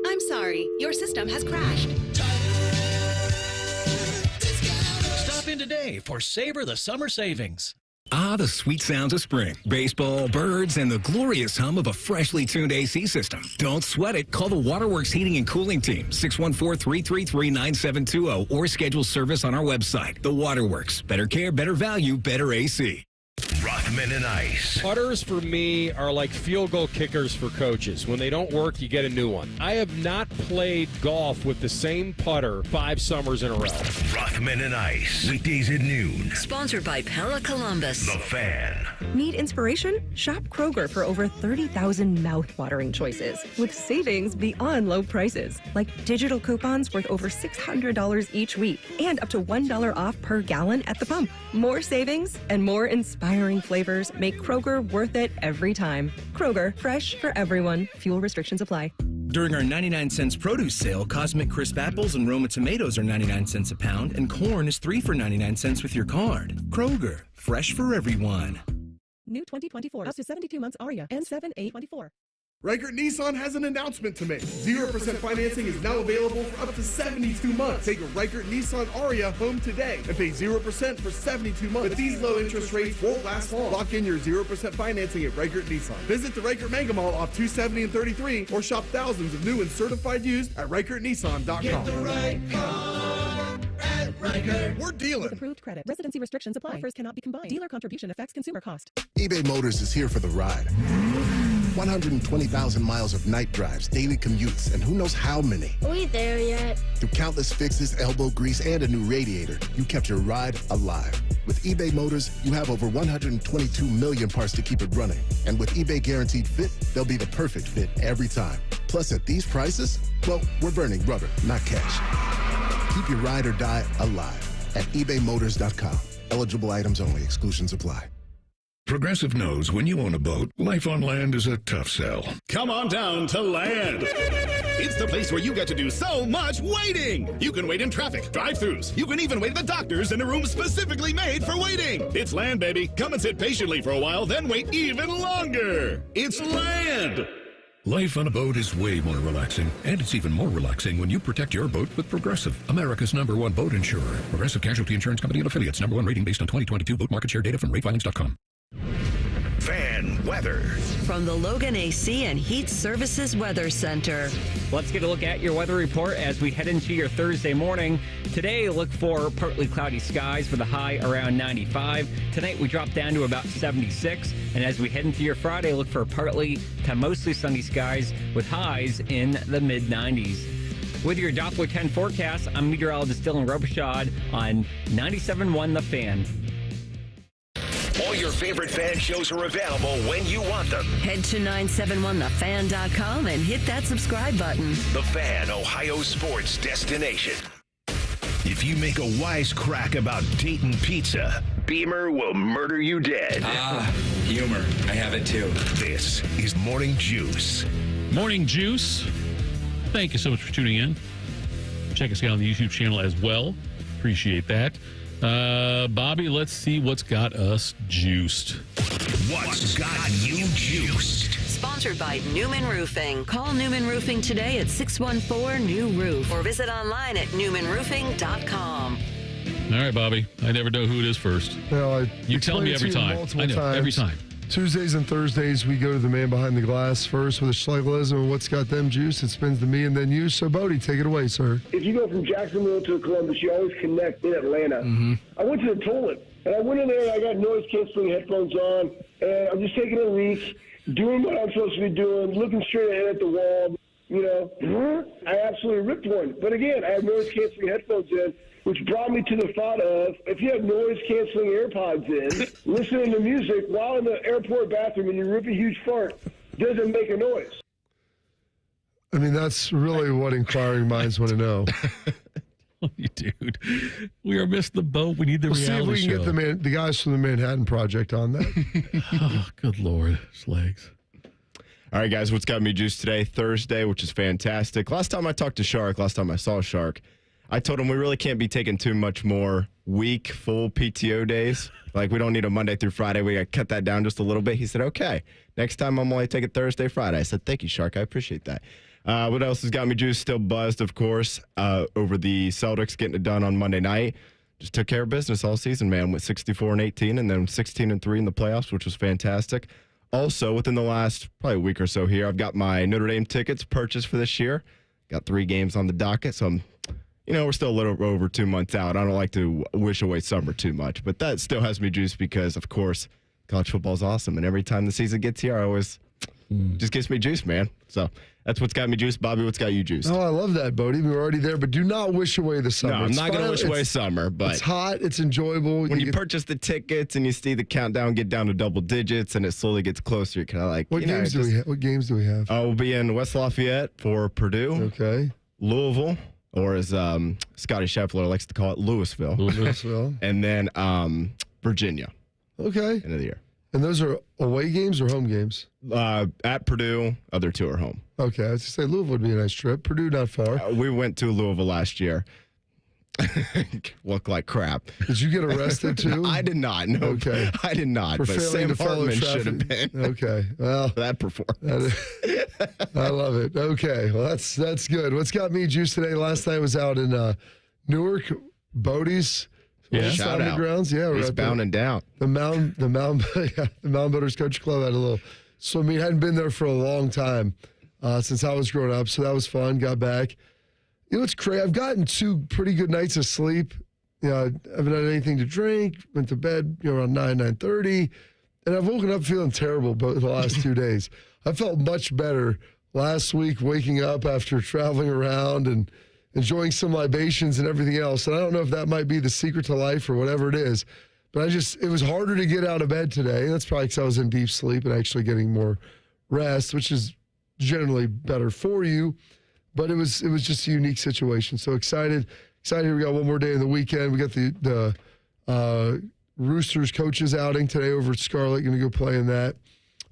I'm sorry. Your system has crashed. Stop in today for Savor the Summer Savings. Ah, the sweet sounds of spring. Baseball, birds, and the glorious hum of a freshly tuned AC system. Don't sweat it. Call the Waterworks Heating and Cooling Team, 614-333-9720, or schedule service on our website. The Waterworks. Better care, better value, better AC. Rothman and Ice. Putters for me are like field goal kickers for coaches. When they don't work, you get a new one. I have not played golf with the same putter 5 summers in a row. Rothman and Ice. Weekdays at noon. Sponsored by Pella Columbus. The Fan. Need inspiration? Shop Kroger for over 30,000 mouth-watering choices with savings beyond low prices, like digital coupons worth over $600 each week and up to $1 off per gallon at the pump. More savings and more inspiring flavors make Kroger worth it every time. Kroger, fresh for everyone. Fuel restrictions apply. During our 99 cents produce sale, Cosmic Crisp apples and Roma tomatoes are 99 cents a pound, and corn is 3 for 99 cents with your card. Kroger, fresh for everyone. New 2024, up to 72 months ARIA, and 7/8/24. Reichert Nissan has an announcement to make. 0% financing is now available for up to 72 months. Take a Reichert Nissan Aria home today and pay 0% for 72 months. But these low interest rates won't last long. Lock in your 0% financing at Reichert Nissan. Visit the Reichert Mega Mall off 270 and 33 or shop thousands of new and certified used at ReichertNissan.com. Get the right car at Reichert. We're dealing. With approved credit. Residency restrictions apply. Offers cannot be combined. Dealer contribution affects consumer cost. eBay Motors is here for the ride. 120,000 miles of night drives, daily commutes, and who knows how many. Are we there yet? Through countless fixes, elbow grease, and a new radiator, you kept your ride alive. With eBay Motors, you have over 122 million parts to keep it running. And with eBay Guaranteed Fit, they'll be the perfect fit every time. Plus, at these prices, well, we're burning rubber, not cash. Keep your ride or die alive at ebaymotors.com. Eligible items only. Exclusions apply. Progressive knows when you own a boat, life on land is a tough sell. Come on down to Land. It's the place where you get to do so much waiting. You can wait in traffic, drive-thrus. You can even wait at the doctor's in a room specifically made for waiting. It's Land, baby. Come and sit patiently for a while, then wait even longer. It's Land. Life on a boat is way more relaxing, and it's even more relaxing when you protect your boat with Progressive, America's #1 boat insurer. Progressive Casualty Insurance Company and Affiliates. #1 rating based on 2022 boat market share data from ratefilings.com. Fan weather. From the Logan AC and Heat Services Weather Center. Let's get a look at your weather report as we head into your Thursday morning. Today, look for partly cloudy skies with a high around 95. Tonight, we drop down to about 76. And as we head into your Friday, look for partly to mostly sunny skies with highs in the mid-90s. With your Doppler 10 forecast, I'm meteorologist Dylan Robichaud on 97.1 The Fan. All your favorite fan shows are available when you want them. Head to 971thefan.com and hit that subscribe button. The Fan, Ohio sports destination. If you make a wisecrack about Dayton pizza, Beamer will murder you dead. Humor. I have it too. This is Morning Juice. Morning Juice. Thank you so much for tuning in. Check us out on the YouTube channel as well. Appreciate that. Bobby, let's see what's got us juiced. What's got you juiced? Sponsored by Newman Roofing. Call Newman Roofing today at 614-NEW-ROOF or visit online at newmanroofing.com. All right, Bobby. I never know who it is first. Well, you tell me every time. I know, every time. Tuesdays and Thursdays, we go to the man behind the glass first with a schlegalism and what's got them juice. It spins to me and then you. So, Bodie, take it away, sir. If you go from Jacksonville to Columbus, you always connect in Atlanta. Mm-hmm. I went to the toilet, and I went in there, and I got noise-canceling headphones on, and I'm just taking a leak, doing what I'm supposed to be doing, looking straight ahead at the wall. You know, I absolutely ripped one. But again, I have noise-canceling headphones in, which brought me to the thought of, if you have noise-canceling AirPods in, listening to music while in the airport bathroom and you rip a huge fart, doesn't make a noise. I mean, that's really what inquiring minds want to know. Dude, we are missing the boat. We need the reality show. See if we can get the guys from the Manhattan Project on that. Oh, good Lord. His legs. All right, guys, what's got me juiced today? Thursday, which is fantastic. Last time I talked to Shark, last time I saw Shark, I told him we really can't be taking too much more full PTO days. Like, we don't need a Monday through Friday. We got to cut that down just a little bit. He said, okay. Next time I'm only taking Thursday, Friday. I said, thank you, Shark. I appreciate that. What else has got me juiced? Still buzzed, of course, over the Celtics getting it done on Monday night. Just took care of business all season, man. Went 64-18 and then 16-3 in the playoffs, which was fantastic. Also, within the last probably week or so here, I've got my Notre Dame tickets purchased for this year. Got 3 games on the docket, so we're still a little over 2 months out. I don't like to wish away summer too much, but that still has me juiced because, of course, college football is awesome. And every time the season gets here, I always just gets me juiced, man. So that's what's got me juiced. Bobby, what's got you juiced? Oh, I love that, Bodie. We were already there, but do not wish away the summer. No, I'm not going to wish away summer, but it's hot. It's enjoyable. When you purchase the tickets and you see the countdown get down to double digits and it slowly gets closer, you're kind of like, What games do we have? We'll be in West Lafayette for Purdue. Okay. Louisville, or as Scotty Scheffler likes to call it, Louisville. And then Virginia. Okay. End of the year. And those are away games or home games? At Purdue, other 2 are home. Okay, I was going to say Louisville would be a nice trip. Purdue not far. We went to Louisville last year. Look like crap. Did you get arrested too? I did not. No, okay. I did not. For but failing Sam to follow Hartman traffic. should have been. Okay. Well, that performance. I love it. Okay. Well, that's good. What's got me juiced today? Last night was out in Newark, Bodie's. Yeah, shout out. Grounds. Yeah, we're He's bounding down. The Mound Boaters Coach Club had a little swim meet. Hadn't been there for a long time since I was growing up, so that was fun. Got back. You know, it's crazy. I've gotten 2 pretty good nights of sleep. You know, I haven't had anything to drink. Went to bed, around 9:30, and I've woken up feeling terrible both the last 2 days. I felt much better last week, waking up after traveling around and enjoying some libations and everything else. And I don't know if that might be the secret to life or whatever it is, but it was harder to get out of bed today. And that's probably because I was in deep sleep and actually getting more rest, which is generally better for you. But it was just a unique situation. So excited. We got one more day in the weekend. We got the Roosters coaches outing today over at Scarlet. Going to go play in that.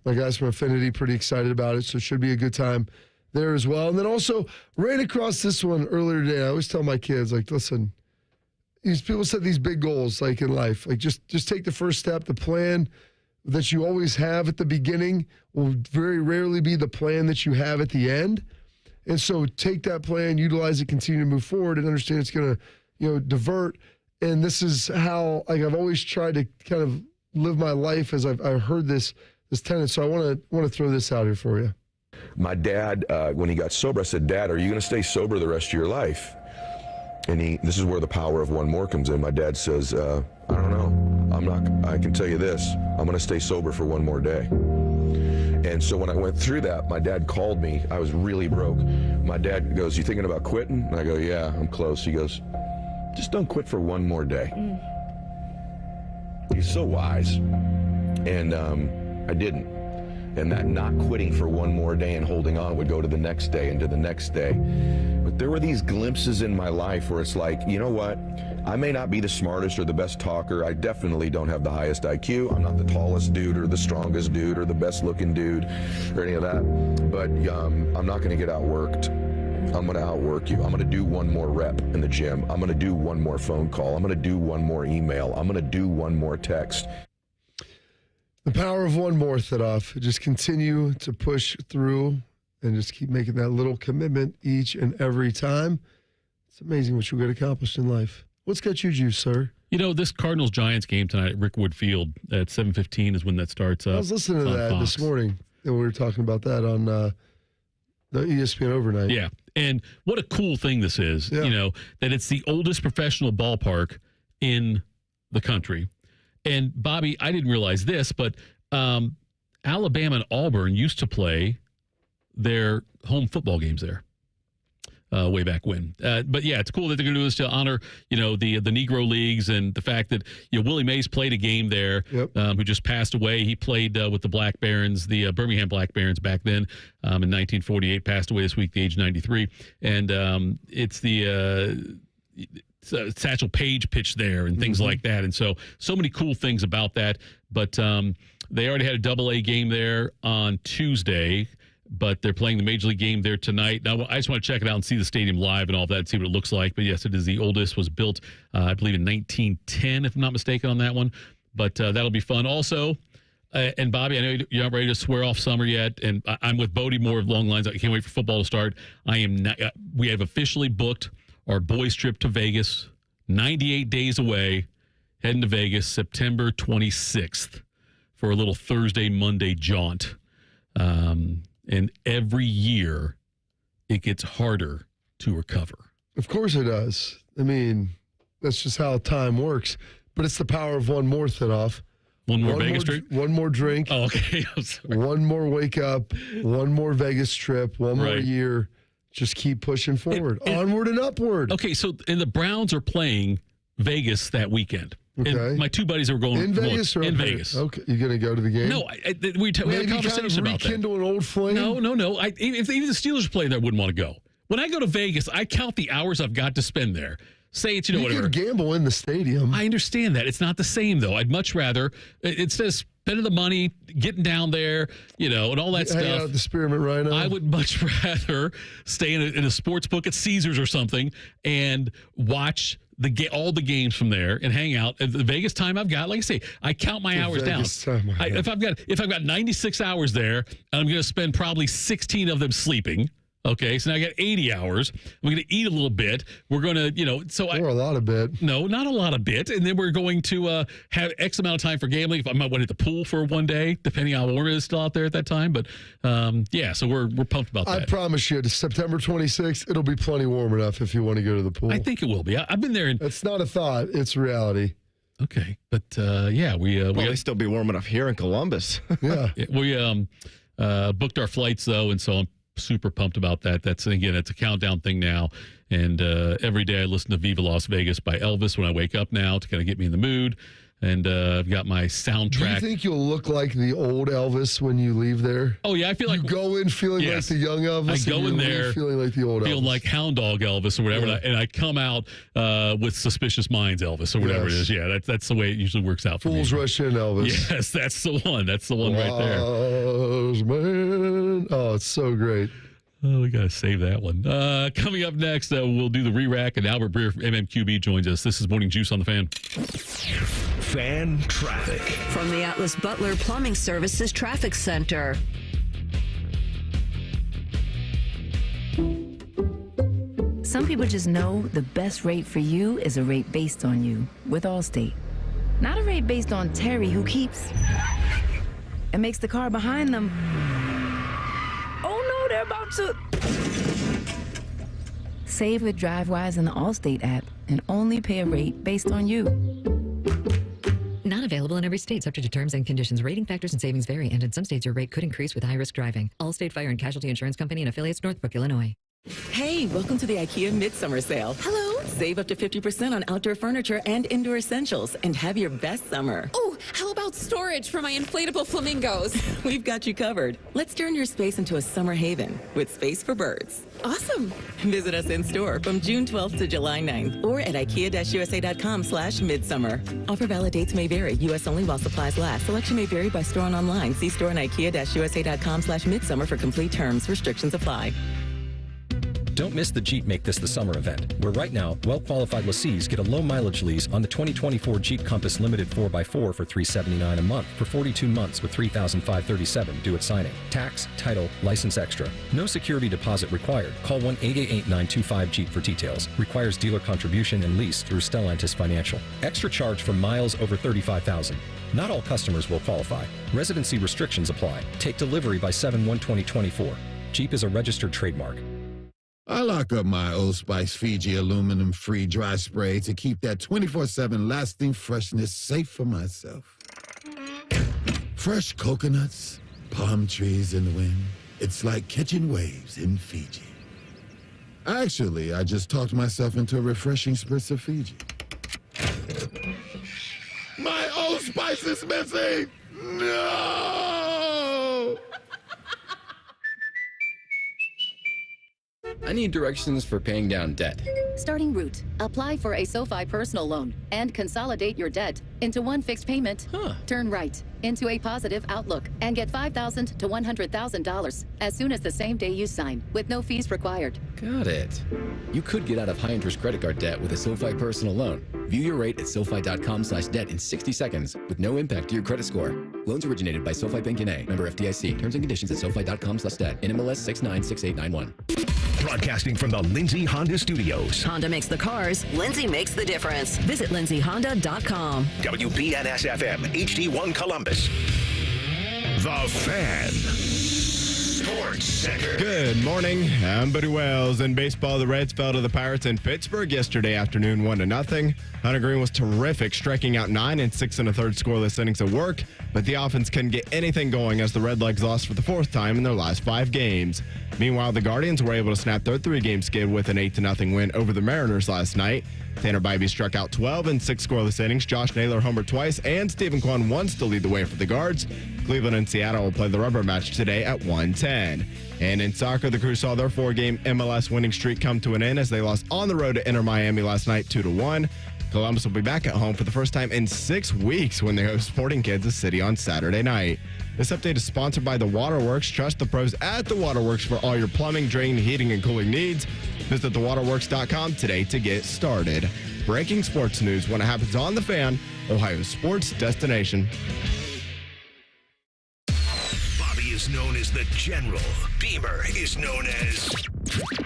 My guys from Affinity pretty excited about it. So it should be a good time there as well. And then also ran across this one earlier today. I always tell my kids, like, listen, these people set these big goals like in life. Like just take the first step. The plan that you always have at the beginning will very rarely be the plan that you have at the end. And so take that plan, utilize it, continue to move forward, and understand it's going to, divert. And this is how, like, I've always tried to kind of live my life as I've heard this tenet. So I want to throw this out here for you. My dad, when he got sober, I said, "Dad, are you going to stay sober the rest of your life?" And this is where the power of one more comes in. My dad says, "I don't know. I can tell you this. I'm going to stay sober for one more day." And so when I went through that, my dad called me. I was really broke. My dad goes, "You thinking about quitting?" And I go, "Yeah, I'm close." He goes, "Just don't quit for one more day." He's so wise. And I didn't. And that not quitting for one more day and holding on would go to the next day and to the next day. But there were these glimpses in my life where it's like, you know what? I may not be the smartest or the best talker. I definitely don't have the highest IQ. I'm not the tallest dude or the strongest dude or the best looking dude or any of that. But I'm not going to get outworked. I'm going to outwork you. I'm going to do one more rep in the gym. I'm going to do one more phone call. I'm going to do one more email. I'm going to do one more text. The power of one more, Thedoff. Just continue to push through and just keep making that little commitment each and every time. It's amazing what you get accomplished in life. What's got you juiced, sir? This Cardinals-Giants game tonight at Rickwood Field at 7:15 is when that starts. I was listening to that Fox this morning, and we were talking about that on the ESPN overnight. Yeah, and what a cool thing this is, that it's the oldest professional ballpark in the country. And, Bobby, I didn't realize this, but Alabama and Auburn used to play their home football games there way back when. But, yeah, it's cool that they're going to do this to honor, the Negro Leagues and the fact that, Willie Mays played a game there, who just passed away. He played with the Black Barons, the Birmingham Black Barons back then in 1948, passed away this week, the age 93. And it's the Satchel Paige pitched there and things like that. And so many cool things about that. But they already had a Double-A game there on Tuesday, but they're playing the Major League game there tonight. Now, I just want to check it out and see the stadium live and all that and see what it looks like. But, yes, it is the oldest. Was built, I believe, in 1910, if I'm not mistaken on that one. But that'll be fun. Also, and, Bobby, I know you're not ready to swear off summer yet, and I'm with Bodie more along the lines. I can't wait for football to start. We have officially booked our boys' trip to Vegas, 98 days away, heading to Vegas September 26th for a little Thursday, Monday jaunt. And every year, it gets harder to recover. Of course it does. I mean, that's just how time works. But it's the power of one more, Thedoff. One more Vegas trip? One more drink. Oh, okay. I'm sorry. One more wake up. One more Vegas trip. One more year. Just keep pushing forward. Onward and upward. Okay, so and the Browns are playing Vegas that weekend. Okay. And my two buddies are going in Vegas. In Vegas. Okay, you going to go to the game? No, we had a conversation about that. Rekindle an old flame. No. If even the Steelers are playing there, I wouldn't want to go. When I go to Vegas, I count the hours I've got to spend there. Say it's whatever. You can gamble in the stadium. I understand that. It's not the same though. I'd much rather instead of spending the money, getting down there, and all that stuff. Hang out at the Spearmint Rhino. I would much rather stay in a sports book at Caesars or something and watch all the games from there and hang out. The Vegas time I've got, like I say, I count my hours down. If I've got 96 hours there, and I'm going to spend probably 16 of them sleeping. Okay, so now I got 80 hours. I'm going to eat a little bit. We're going to, or a lot of bit. No, not a lot of bit. And then we're going to have X amount of time for gambling. If I might want to hit the pool for one day, depending on how warm it is still out there at that time. But so we're pumped about that. I promise you, September 26th, it'll be plenty warm enough if you want to go to the pool. I think it will be. I've been there. It's not a thought; it's reality. Okay, but we still be warm enough here in Columbus. Yeah, we booked our flights though, and so I'm super pumped about that. It's a countdown thing now, and every day I listen to Viva Las Vegas by Elvis when I wake up now to kind of get me in the mood. And I've got my soundtrack. Do you think you'll look like the old Elvis when you leave there? Oh yeah, I feel like you go in feeling like the young Elvis. I go in there feeling like the old Elvis, feeling like Hound Dog Elvis or whatever, and I come out with Suspicious Minds Elvis or whatever it is. Yeah, that's the way it usually works out for Fools me. Rush In Elvis. Yes, that's the one. That's the one right there. Man. Oh, it's so great. Oh, we got to save that one. Coming up next, we'll do the re-rack, and Albert Breer from MMQB joins us. This is Morning Juice on the Fan. Fan traffic. From the Atlas Butler Plumbing Services Traffic Center. Some people just know the best rate for you is a rate based on you with Allstate. Not a rate based on Terry, who keeps and makes the car behind them. Oh no, they're about to. Save with DriveWise in the Allstate app and only pay a rate based on you. Not available in every state, subject to terms and conditions. Rating factors and savings vary, and in some states your rate could increase with high-risk driving. Allstate Fire and Casualty Insurance Company and affiliates, Northbrook, Illinois. Hey, welcome to the IKEA Midsummer Sale. Hello. Save up to 50% on outdoor furniture and indoor essentials and have your best summer. Oh, how about storage for my inflatable flamingos? We've got you covered. Let's turn your space into a summer haven with space for birds. Awesome. Visit us in store from June 12th to July 9th or at ikea-usa.com/midsummer. Offer valid dates may vary. U.S. only while supplies last. Selection may vary by store and online. See store and ikea-usa.com/midsummer for complete terms. Restrictions apply. Don't miss the Jeep Make This the Summer event, where right now, well-qualified lessees get a low-mileage lease on the 2024 Jeep Compass Limited 4x4 for $379 a month for 42 months with $3,537 due at signing. Tax, title, license extra. No security deposit required. Call 1-888-925-JEEP for details. Requires dealer contribution and lease through Stellantis Financial. Extra charge for miles over 35,000. Not all customers will qualify. Residency restrictions apply. Take delivery by 7/1/2024. Jeep is a registered trademark. I lock up my Old Spice Fiji aluminum-free dry spray to keep that 24/7 lasting freshness safe for myself. Fresh coconuts, palm trees in the wind. It's like catching waves in Fiji. Actually, I just talked myself into a refreshing spritz of Fiji. My Old Spice is missing! No! I need directions for paying down debt. Starting route. Apply for a SoFi personal loan and consolidate your debt into one fixed payment. Turn right into a positive outlook and get $5,000 to $100,000 as soon as the same day you sign with no fees required. Got it. You could get out of high-interest credit card debt with a SoFi personal loan. View your rate at SoFi.com/debt in 60 seconds with no impact to your credit score. Loans originated by SoFi Bank N.A. Member FDIC. Terms and conditions at SoFi.com/debt. NMLS 696891. Broadcasting from the Lindsay Honda Studios. Honda makes the cars. Lindsay makes the difference. Visit lindsayhonda.com. WBNS-FM, HD1 Columbus. The Fan. Sports Center. Good morning. I'm Buddy Wells. In baseball, the Reds fell to the Pirates in Pittsburgh yesterday afternoon, 1-0. Hunter Green was terrific, striking out 9 and 6 1/3 scoreless innings of work, but the offense couldn't get anything going as the Redlegs lost for the 4th time in their last 5 games. Meanwhile, the Guardians were able to snap their 3-game skid with an 8-0 win over the Mariners last night. Tanner Bybee struck out 12 and 6 scoreless innings. Josh Naylor homered twice, and Stephen Kwan once to lead the way for the Guards. Cleveland and Seattle will play the rubber match today at 1:10. And in soccer, the Crew saw their 4-game MLS winning streak come to an end as they lost on the road to Inter Miami last night 2-1. Columbus will be back at home for the first time in 6 weeks when they host Sporting Kansas City on Saturday night. This update is sponsored by The Waterworks. Trust the pros at The Waterworks for all your plumbing, drain, heating, and cooling needs. Visit thewaterworks.com today to get started. breaking sports news when it happens on The Fan, Ohio's sports destination. Bobby is known as the General. Beamer is known as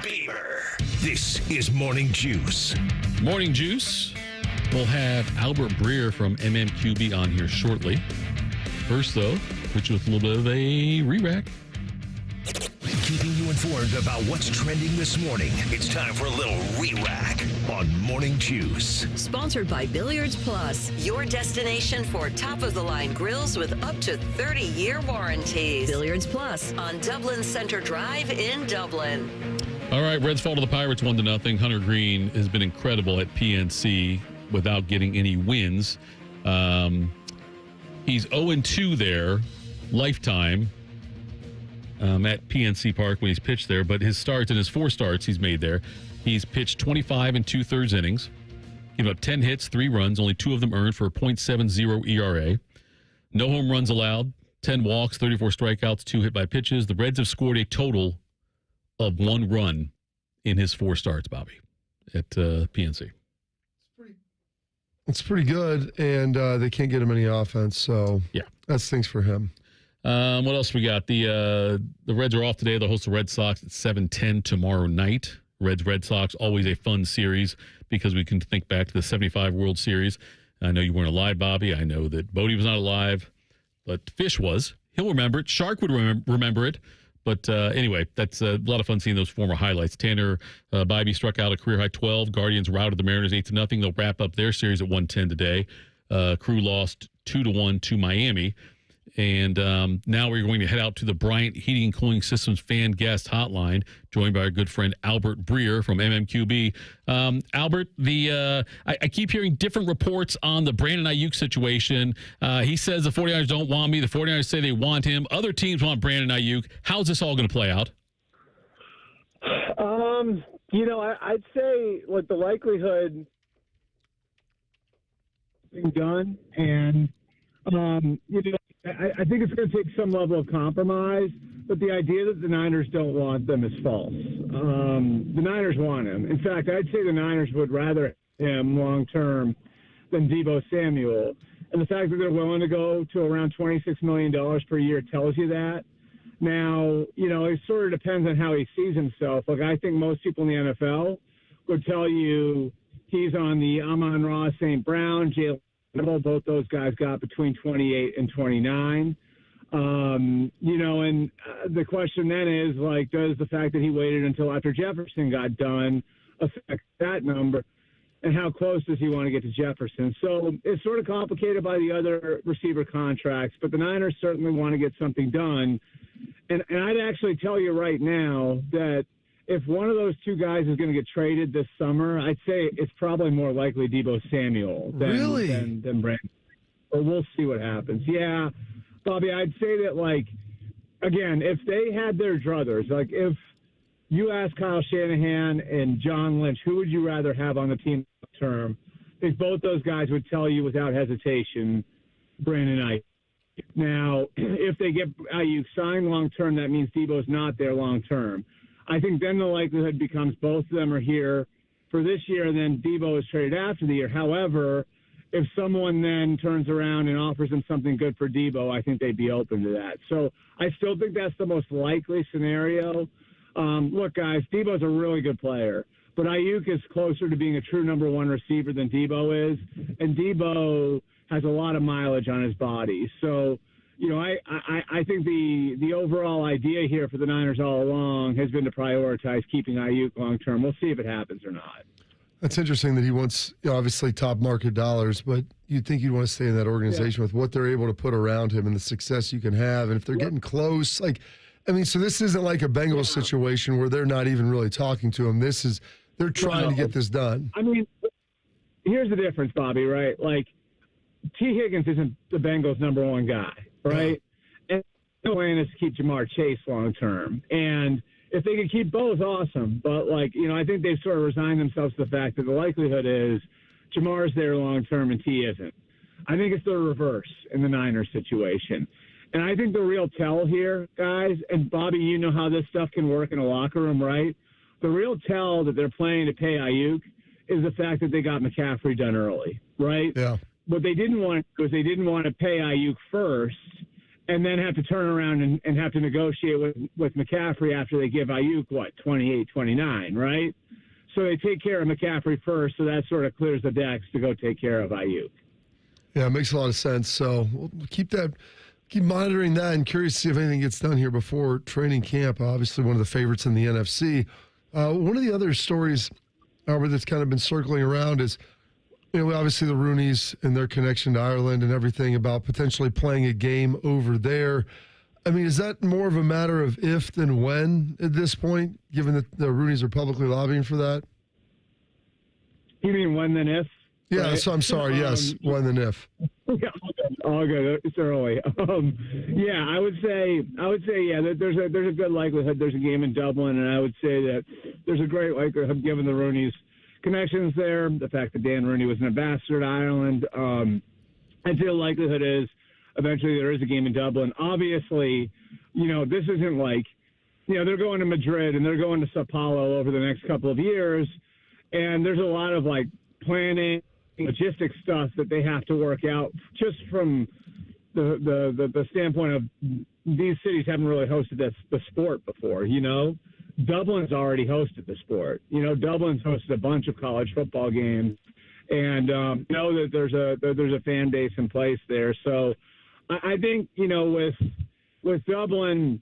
Beamer. This is Morning Juice. Morning Juice. We'll have Albert Breer from MMQB on here shortly. First, though, which was a little bit of a re-rack. Keeping you informed about what's trending this morning. It's time for a little re-rack on Morning Juice. Sponsored by Billiards Plus, your destination for top-of-the-line grills with up to 30-year warranties. Billiards Plus on Dublin Center Drive in Dublin. All right, Reds fall to the Pirates 1-0. Hunter Green has been incredible at PNC without getting any wins. He's 0-2 there, lifetime, at PNC Park when he's pitched there. But his starts, and his 4 starts he's made there, he's pitched 25 2/3 innings, gave up 10 hits, 3 runs, only 2 of them earned for a .70 ERA. No home runs allowed, 10 walks, 34 strikeouts, 2 hit by pitches. The Reds have scored a total of 1 run in his 4 starts, Bobby, at PNC. It's pretty good, and they can't get him any offense, so yeah, that stinks for him. What else we got? The Reds are off today. They'll host the Red Sox at 7:10 tomorrow night. Red Sox, always a fun series because we can think back to the 75 World Series. I know you weren't alive, Bobby. I know that Bodie was not alive, but Fish was. He'll remember it. Shark would remember it. But anyway, that's a lot of fun seeing those former highlights. Tanner Bybee struck out a career-high 12. Guardians routed the Mariners 8-0. They'll wrap up their series at 1:10 today. Crew lost 2-1 to Miami. And now we're going to head out to the Bryant Heating and Cooling Systems fan guest hotline, joined by our good friend Albert Breer from MMQB. Albert, I keep hearing different reports on the Brandon Ayuk situation. He says the 49ers don't want me. The 49ers say they want him. Other teams want Brandon Ayuk. How's this all going to play out? I'd say the likelihood being done, and I think it's going to take some level of compromise, but the idea that the Niners don't want them is false. The Niners want him. In fact, I'd say the Niners would rather him long-term than Deebo Samuel. And the fact that they're willing to go to around $26 million per year tells you that. Now, it sort of depends on how he sees himself. I think most people in the NFL would tell you he's on the Amon-Ra St. Brown, Jalen. Both those guys got between 28 and 29. And the question then is, does the fact that he waited until after Jefferson got done affect that number? And how close does he want to get to Jefferson? So it's sort of complicated by the other receiver contracts, but the Niners certainly want to get something done. And I'd actually tell you right now that if one of those 2 guys is going to get traded this summer, I'd say it's probably more likely Deebo Samuel than Brandon. But we'll see what happens. Yeah, Bobby, I'd say that, again, if they had their druthers, if you ask Kyle Shanahan and John Lynch, who would you rather have on the team term? I think both those guys would tell you without hesitation, Brandon Ayuk. Now, if they get Ayuk signed long-term, that means Deebo's not there long-term. I think then the likelihood becomes both of them are here for this year, and then Deebo is traded after the year. However, if someone then turns around and offers him something good for Deebo, I think they'd be open to that. So I still think that's the most likely scenario. Look, guys, Deebo's a really good player, but Ayuk is closer to being a true number 1 receiver than Deebo is, and Deebo has a lot of mileage on his body. So, I think the overall idea here for the Niners all along has been to prioritize keeping Ayuk long term. We'll see if it happens or not. That's interesting that he wants, obviously, top market dollars, but you'd think you'd want to stay in that organization with what they're able to put around him and the success you can have. And if they're getting close, so this isn't like a Bengals situation where they're not even really talking to him. They're trying to get this done. I mean, here's the difference, Bobby, right? T. Higgins isn't the Bengals' number 1 guy, right? And the plan is to keep Jamar Chase long term. And if they can keep both, awesome. But, I think they've sort of resigned themselves to the fact that the likelihood is Jamar's there long term and T isn't. I think it's the reverse in the Niners situation. And I think the real tell here, guys, and Bobby, you know how this stuff can work in a locker room, right? The real tell that they're planning to pay Ayuk is the fact that they got McCaffrey done early, right? Yeah. What they didn't want was they didn't want to pay Ayuk first and then have to turn around and have to negotiate with McCaffrey after they give Ayuk, 28, 29, right? So they take care of McCaffrey first, so that sort of clears the decks to go take care of Ayuk. Yeah, it makes a lot of sense. So we'll keep monitoring that, and curious to see if anything gets done here before training camp. Obviously, one of the favorites in the NFC. One of the other stories, Albert, that's kind of been circling around is, obviously the Rooneys and their connection to Ireland and everything about potentially playing a game over there. I mean, is that more of a matter of if than when at this point, given that the Rooneys are publicly lobbying for that? You mean when then if? Yeah, right? so I'm sorry. Yes, when then if. Yeah, all good. It's early. Yeah, I would say, yeah, that there's a good likelihood there's a game in Dublin, and I would say that there's a great likelihood, given the Rooneys' connections there, the fact that Dan Rooney was an ambassador to Ireland. I'd say the likelihood is eventually there is a game in Dublin. Obviously, this isn't like, they're going to Madrid and they're going to Sao Paulo over the next couple of years, and there's a lot of planning, logistics stuff that they have to work out just from the standpoint of these cities haven't really hosted the sport before, Dublin's already hosted the sport. Dublin's hosted a bunch of college football games, and know that there's a fan base in place there. So I think with Dublin,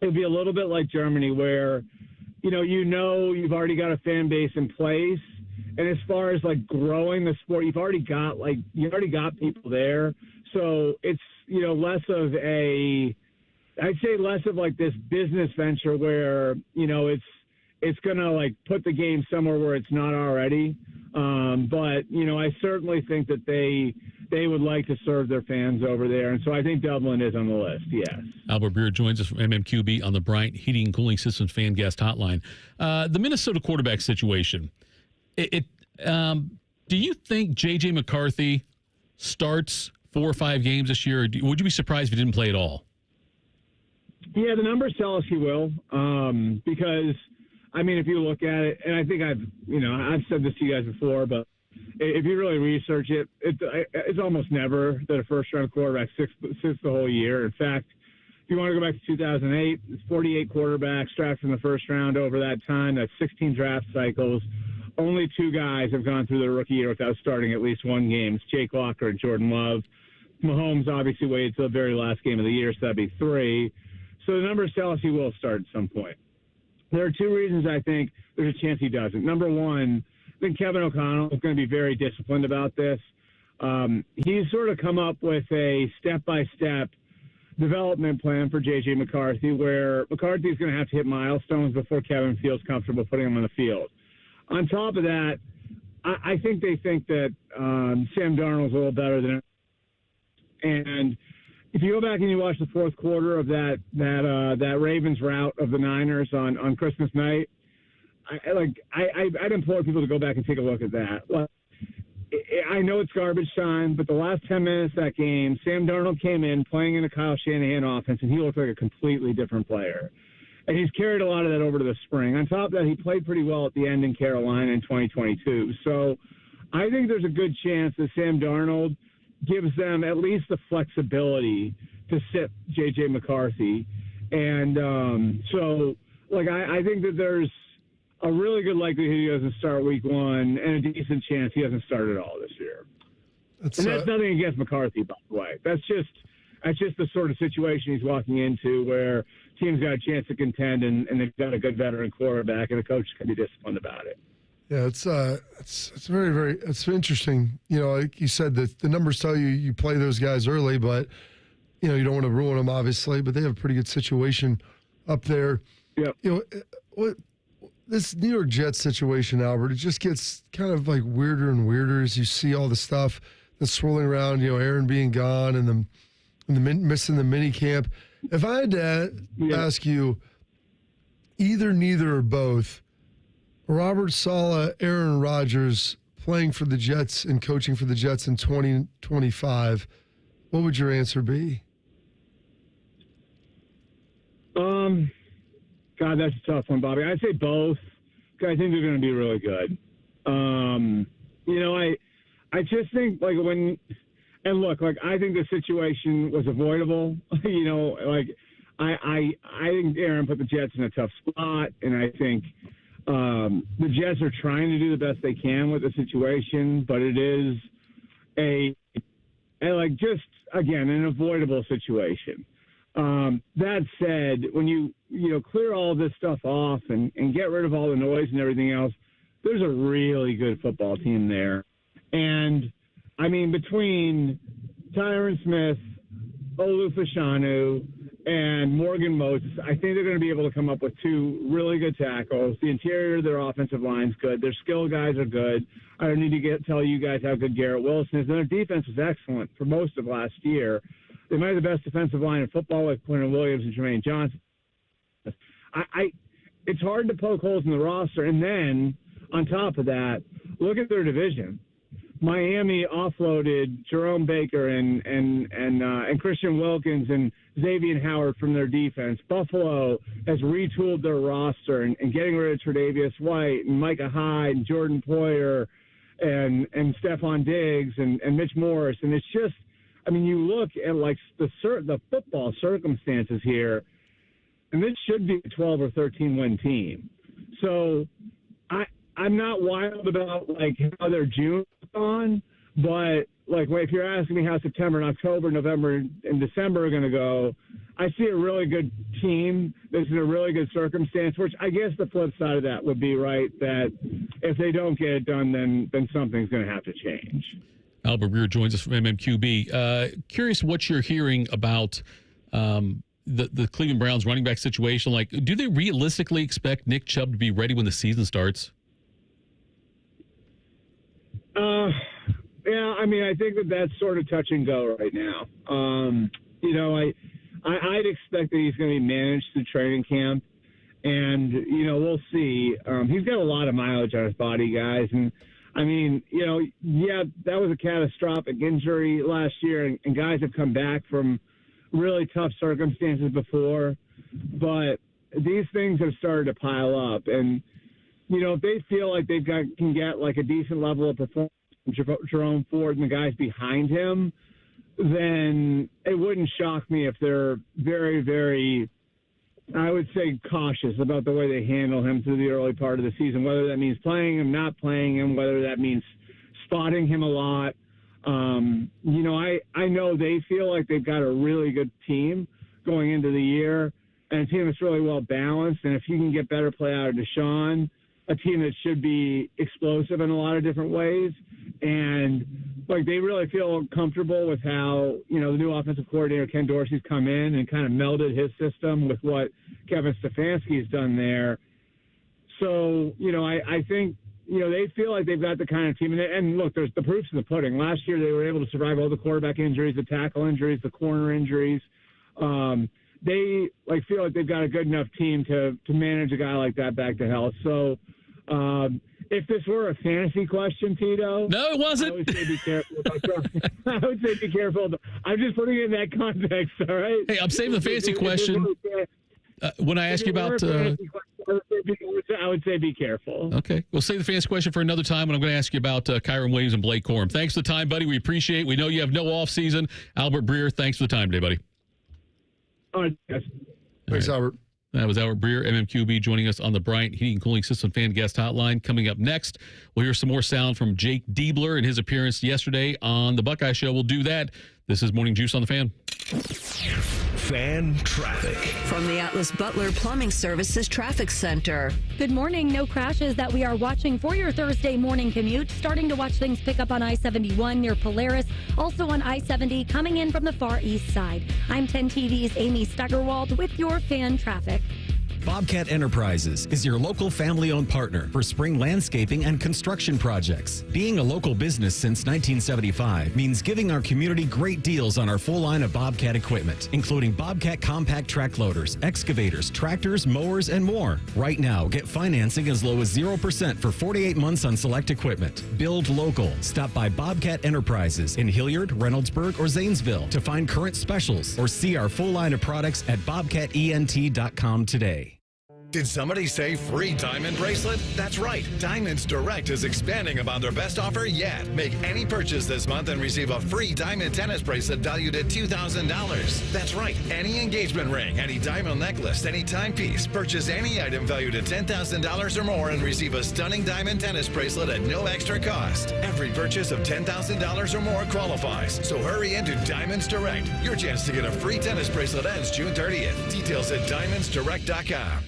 it'd be a little bit like Germany, where you've already got a fan base in place, and as far as growing the sport, you've already got people there. So it's less of a, I'd say less of this business venture where, it's going to put the game somewhere where it's not already. But, I certainly think that they would like to serve their fans over there. And so I think Dublin is on the list, yes. Albert Breer joins us from MMQB on the Bryant Heating and Cooling Systems fan guest hotline. The Minnesota quarterback situation. Do you think J.J. McCarthy starts 4 or 5 games this year? Or would you be surprised if he didn't play at all? Yeah, the numbers tell us he will, because, if you look at it, and I think I've said this to you guys before, but if you really research it, it's almost never that a first-round quarterback sits the whole year. In fact, if you want to go back to 2008, it's 48 quarterbacks drafted in the first round over that time. That's 16 draft cycles. Only 2 guys have gone through their rookie year without starting at least one game. It's Jake Locker and Jordan Love. Mahomes obviously waited till the very last game of the year, so that'd be 3. So the numbers tell us he will start at some point. There are 2 reasons I think there's a chance he doesn't. Number one, I think Kevin O'Connell is going to be very disciplined about this. He's sort of come up with a step-by-step development plan for J.J. McCarthy, where McCarthy is going to have to hit milestones before Kevin feels comfortable putting him on the field. On top of that, I think they think that Sam Darnold's a little better than him. And if you go back and you watch the fourth quarter of that Ravens rout of the Niners on Christmas night, I'd implore people to go back and take a look at that. I know it's garbage time, but the last 10 minutes of that game, Sam Darnold came in playing in a Kyle Shanahan offense, and he looked like a completely different player. And he's carried a lot of that over to the spring. On top of that, he played pretty well at the end in Carolina in 2022. So I think there's a good chance that Sam Darnold gives them at least the flexibility to sit J.J. McCarthy. And I think that there's a really good likelihood he doesn't start week 1 and a decent chance he doesn't start at all this year. That's nothing against McCarthy, by the way. That's just the sort of situation he's walking into where team's got a chance to contend and they've got a good veteran quarterback and the coach can be disciplined about it. Yeah, it's very, very, it's interesting. Like you said, that the numbers tell you play those guys early, but you don't want to ruin them, obviously. But they have a pretty good situation up there. Yeah. This New York Jets situation, Albert, it just gets kind of weirder and weirder as you see all the stuff that's swirling around. Aaron being gone and missing the mini camp. If I had to ask you, neither, or both, Robert Saleh, Aaron Rodgers playing for the Jets and coaching for the Jets in 2025, what would your answer be? God, that's a tough one, Bobby. I'd say both, because I think they're going to be really good. I just think I think the situation was avoidable. I think Aaron put the Jets in a tough spot, and I think the Jets are trying to do the best they can with the situation, but it is an avoidable situation. That said, when you clear all this stuff off and get rid of all the noise and everything else, there's a really good football team there. And, I mean, between Tyron Smith, Olu Fashanu, and Morgan Moses, I think they're going to be able to come up with two really good tackles. The interior of their offensive line's good. Their skill guys are good. I don't need to tell you guys how good Garrett Wilson is. And their defense was excellent for most of last year. They might have the best defensive line in football with Quentin Williams and Jermaine Johnson. It's hard to poke holes in the roster. And then, on top of that, look at their division. Miami offloaded Jerome Baker and Christian Wilkins and Xavier Howard from their defense. Buffalo has retooled their roster and getting rid of Tre'Davious White and Micah Hyde and Jordan Poyer and Stephon Diggs and Mitch Morris. And it's just, I mean, you look at the football circumstances here, and this should be a 12 or 13 win team. So I'm not wild about how their June's gone, but if you're asking me how September and October, November and December are going to go, I see a really good team that's in a really good circumstance, which I guess the flip side of that would be, right, that if they don't get it done, then something's going to have to change. Albert Breer joins us from MMQB. Curious what you're hearing about the Cleveland Browns running back situation. Do they realistically expect Nick Chubb to be ready when the season starts? Yeah, I mean, I think that's sort of touch and go right now. I'd expect that he's going to be managed through training camp, and we'll see. He's got a lot of mileage on his body, guys, and I mean, that was a catastrophic injury last year, and guys have come back from really tough circumstances before, but these things have started to pile up, and if they feel like can get a decent level of performance from Jerome Ford and the guys behind him, then it wouldn't shock me if they're very, very, I would say, cautious about the way they handle him through the early part of the season, whether that means playing him, not playing him, whether that means spotting him a lot. I know they feel like they've got a really good team going into the year, and a team that's really well balanced, and if you can get better play out of Deshaun, a team that should be explosive in a lot of different ways. And they really feel comfortable with how, the new offensive coordinator, Ken Dorsey's come in and kind of melded his system with what Kevin Stefanski's done there. So, I think, they feel like they've got the kind of team. And look, there's the proof's in the pudding. Last year, they were able to survive all the quarterback injuries, the tackle injuries, the corner injuries. They feel like they've got a good enough team to manage a guy like that back to health. So, if this were a fantasy question, Tito, no, it wasn't. I would say be careful. Be careful. I'm just putting it in that context. All right. Hey, I'm saving the fantasy question. When I ask you about, I would say be careful. Okay, we'll save the fantasy question for another time. And I'm going to ask you about Kyron Williams and Blake Corum. Thanks for the time, buddy. We appreciate it. We know you have no off season. Albert Breer, thanks for the time today, buddy. All right, guys. Thanks, Albert. That was Albert Breer, MMQB, joining us on the Bryant Heating and Cooling System fan guest hotline. Coming up next, we'll hear some more sound from Jake Diebler and his appearance yesterday on the Buckeye Show. We'll do that. This is Morning Juice on the Fan. Fan traffic. From the Atlas Butler Plumbing Services Traffic Center. Good morning. No crashes that we are watching for your Thursday morning commute. Starting to watch things pick up on I-71 near Polaris. Also on I-70 coming in from the far east side. I'm 10 TV's Amy Steigerwald with your fan traffic. Bobcat Enterprises is your local family-owned partner for spring landscaping and construction projects. Being a local business since 1975 means giving our community great deals on our full line of Bobcat equipment, including Bobcat compact track loaders, excavators, tractors, mowers, and more. Right now, get financing as low as 0% for 48 months on select equipment. Build local. Stop by Bobcat Enterprises in Hilliard, Reynoldsburg, or Zanesville to find current specials or see our full line of products at bobcatent.com today. Did somebody say free diamond bracelet? That's right. Diamonds Direct is expanding upon their best offer yet. Make any purchase this month and receive a free diamond tennis bracelet valued at $2,000. That's right. Any engagement ring, any diamond necklace, any timepiece. Purchase any item valued at $10,000 or more and receive a stunning diamond tennis bracelet at no extra cost. Every purchase of $10,000 or more qualifies. So hurry into Diamonds Direct. Your chance to get a free tennis bracelet ends June 30th. Details at diamondsdirect.com.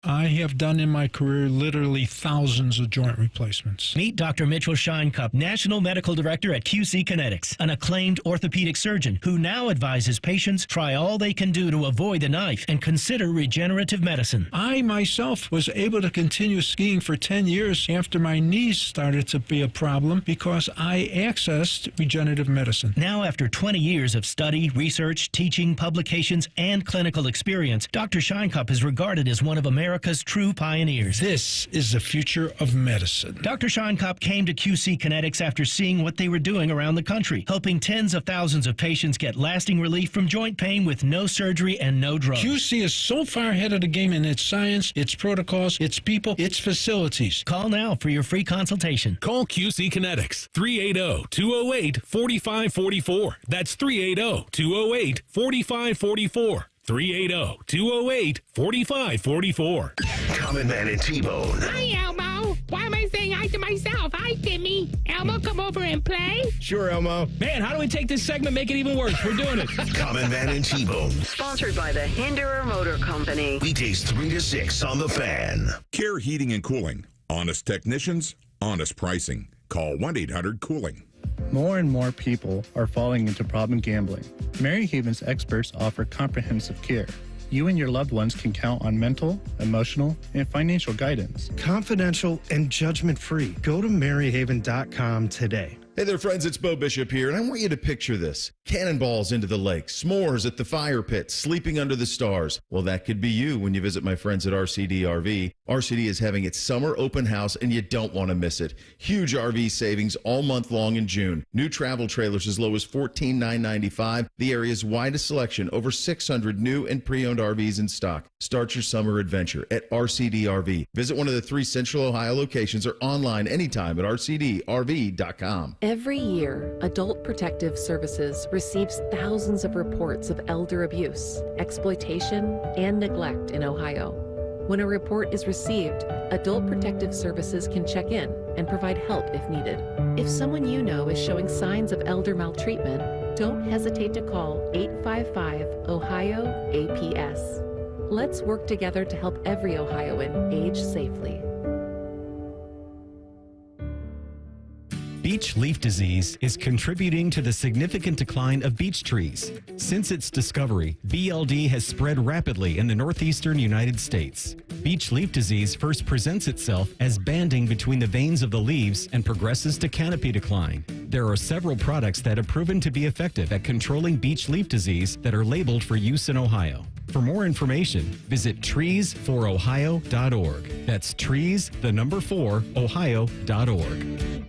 I have done in my career literally thousands of joint replacements. Meet Dr. Mitchell Scheinkup, National Medical Director at QC Kinetics, an acclaimed orthopedic surgeon who now advises patients try all they can do to avoid the knife and consider regenerative medicine. I myself was able to continue skiing for 10 years after my knees started to be a problem because I accessed regenerative medicine. Now, after 20 years of study, research, teaching, publications, and clinical experience, Dr. Scheinkup is regarded as one of America's true pioneers. This is the future of medicine. Dr. Scheinkup came to QC Kinetics after seeing what they were doing around the country, helping tens of thousands of patients get lasting relief from joint pain with no surgery and no drugs. QC is so far ahead of the game in its science, its protocols, its people, its facilities. Call now for your free consultation. Call QC Kinetics, 380-208-4544. That's 380-208-4544. 380-208-4544. Common Man and T-Bone. Hi, Elmo. Why am I saying hi to myself? Hi, Timmy. Elmo, come over and play. Sure, Elmo. Man, how do we take this segment, make it even worse? We're doing it. Common Man and T-Bone. Sponsored by the Hinderer Motor Company. Weekdays 3 to 6 on The Fan. Care Heating and Cooling. Honest technicians, honest pricing. Call 1-800-COOLING. More and more people are falling into problem gambling. Mary Haven's experts offer comprehensive care. You and your loved ones can count on mental, emotional, and financial guidance. Confidential and judgment-free. Go to maryhaven.com today. Hey there, friends. It's Bo Bishop here, and I want you to picture this. Cannonballs into the lake, s'mores at the fire pit, sleeping under the stars. Well, that could be you when you visit my friends at RCD RV. RCD is having its summer open house, and you don't want to miss it. Huge RV savings all month long in June. New travel trailers as low as $14,995. The area's widest selection, over 600 new and pre-owned RVs in stock. Start your summer adventure at RCD RV. Visit one of the 3 Central Ohio locations or online anytime at rcdrv.com. Every year, Adult Protective Services receives thousands of reports of elder abuse, exploitation, and neglect in Ohio. When a report is received, Adult Protective Services can check in and provide help if needed. If someone you know is showing signs of elder maltreatment, don't hesitate to call 855-OHIO-APS. Let's work together to help every Ohioan age safely. Beech leaf disease is contributing to the significant decline of beech trees. Since its discovery, BLD has spread rapidly in the northeastern United States. Beech leaf disease first presents itself as banding between the veins of the leaves and progresses to canopy decline. There are several products that have proven to be effective at controlling beech leaf disease that are labeled for use in Ohio. For more information, visit treesforohio.org. That's trees4ohio.org.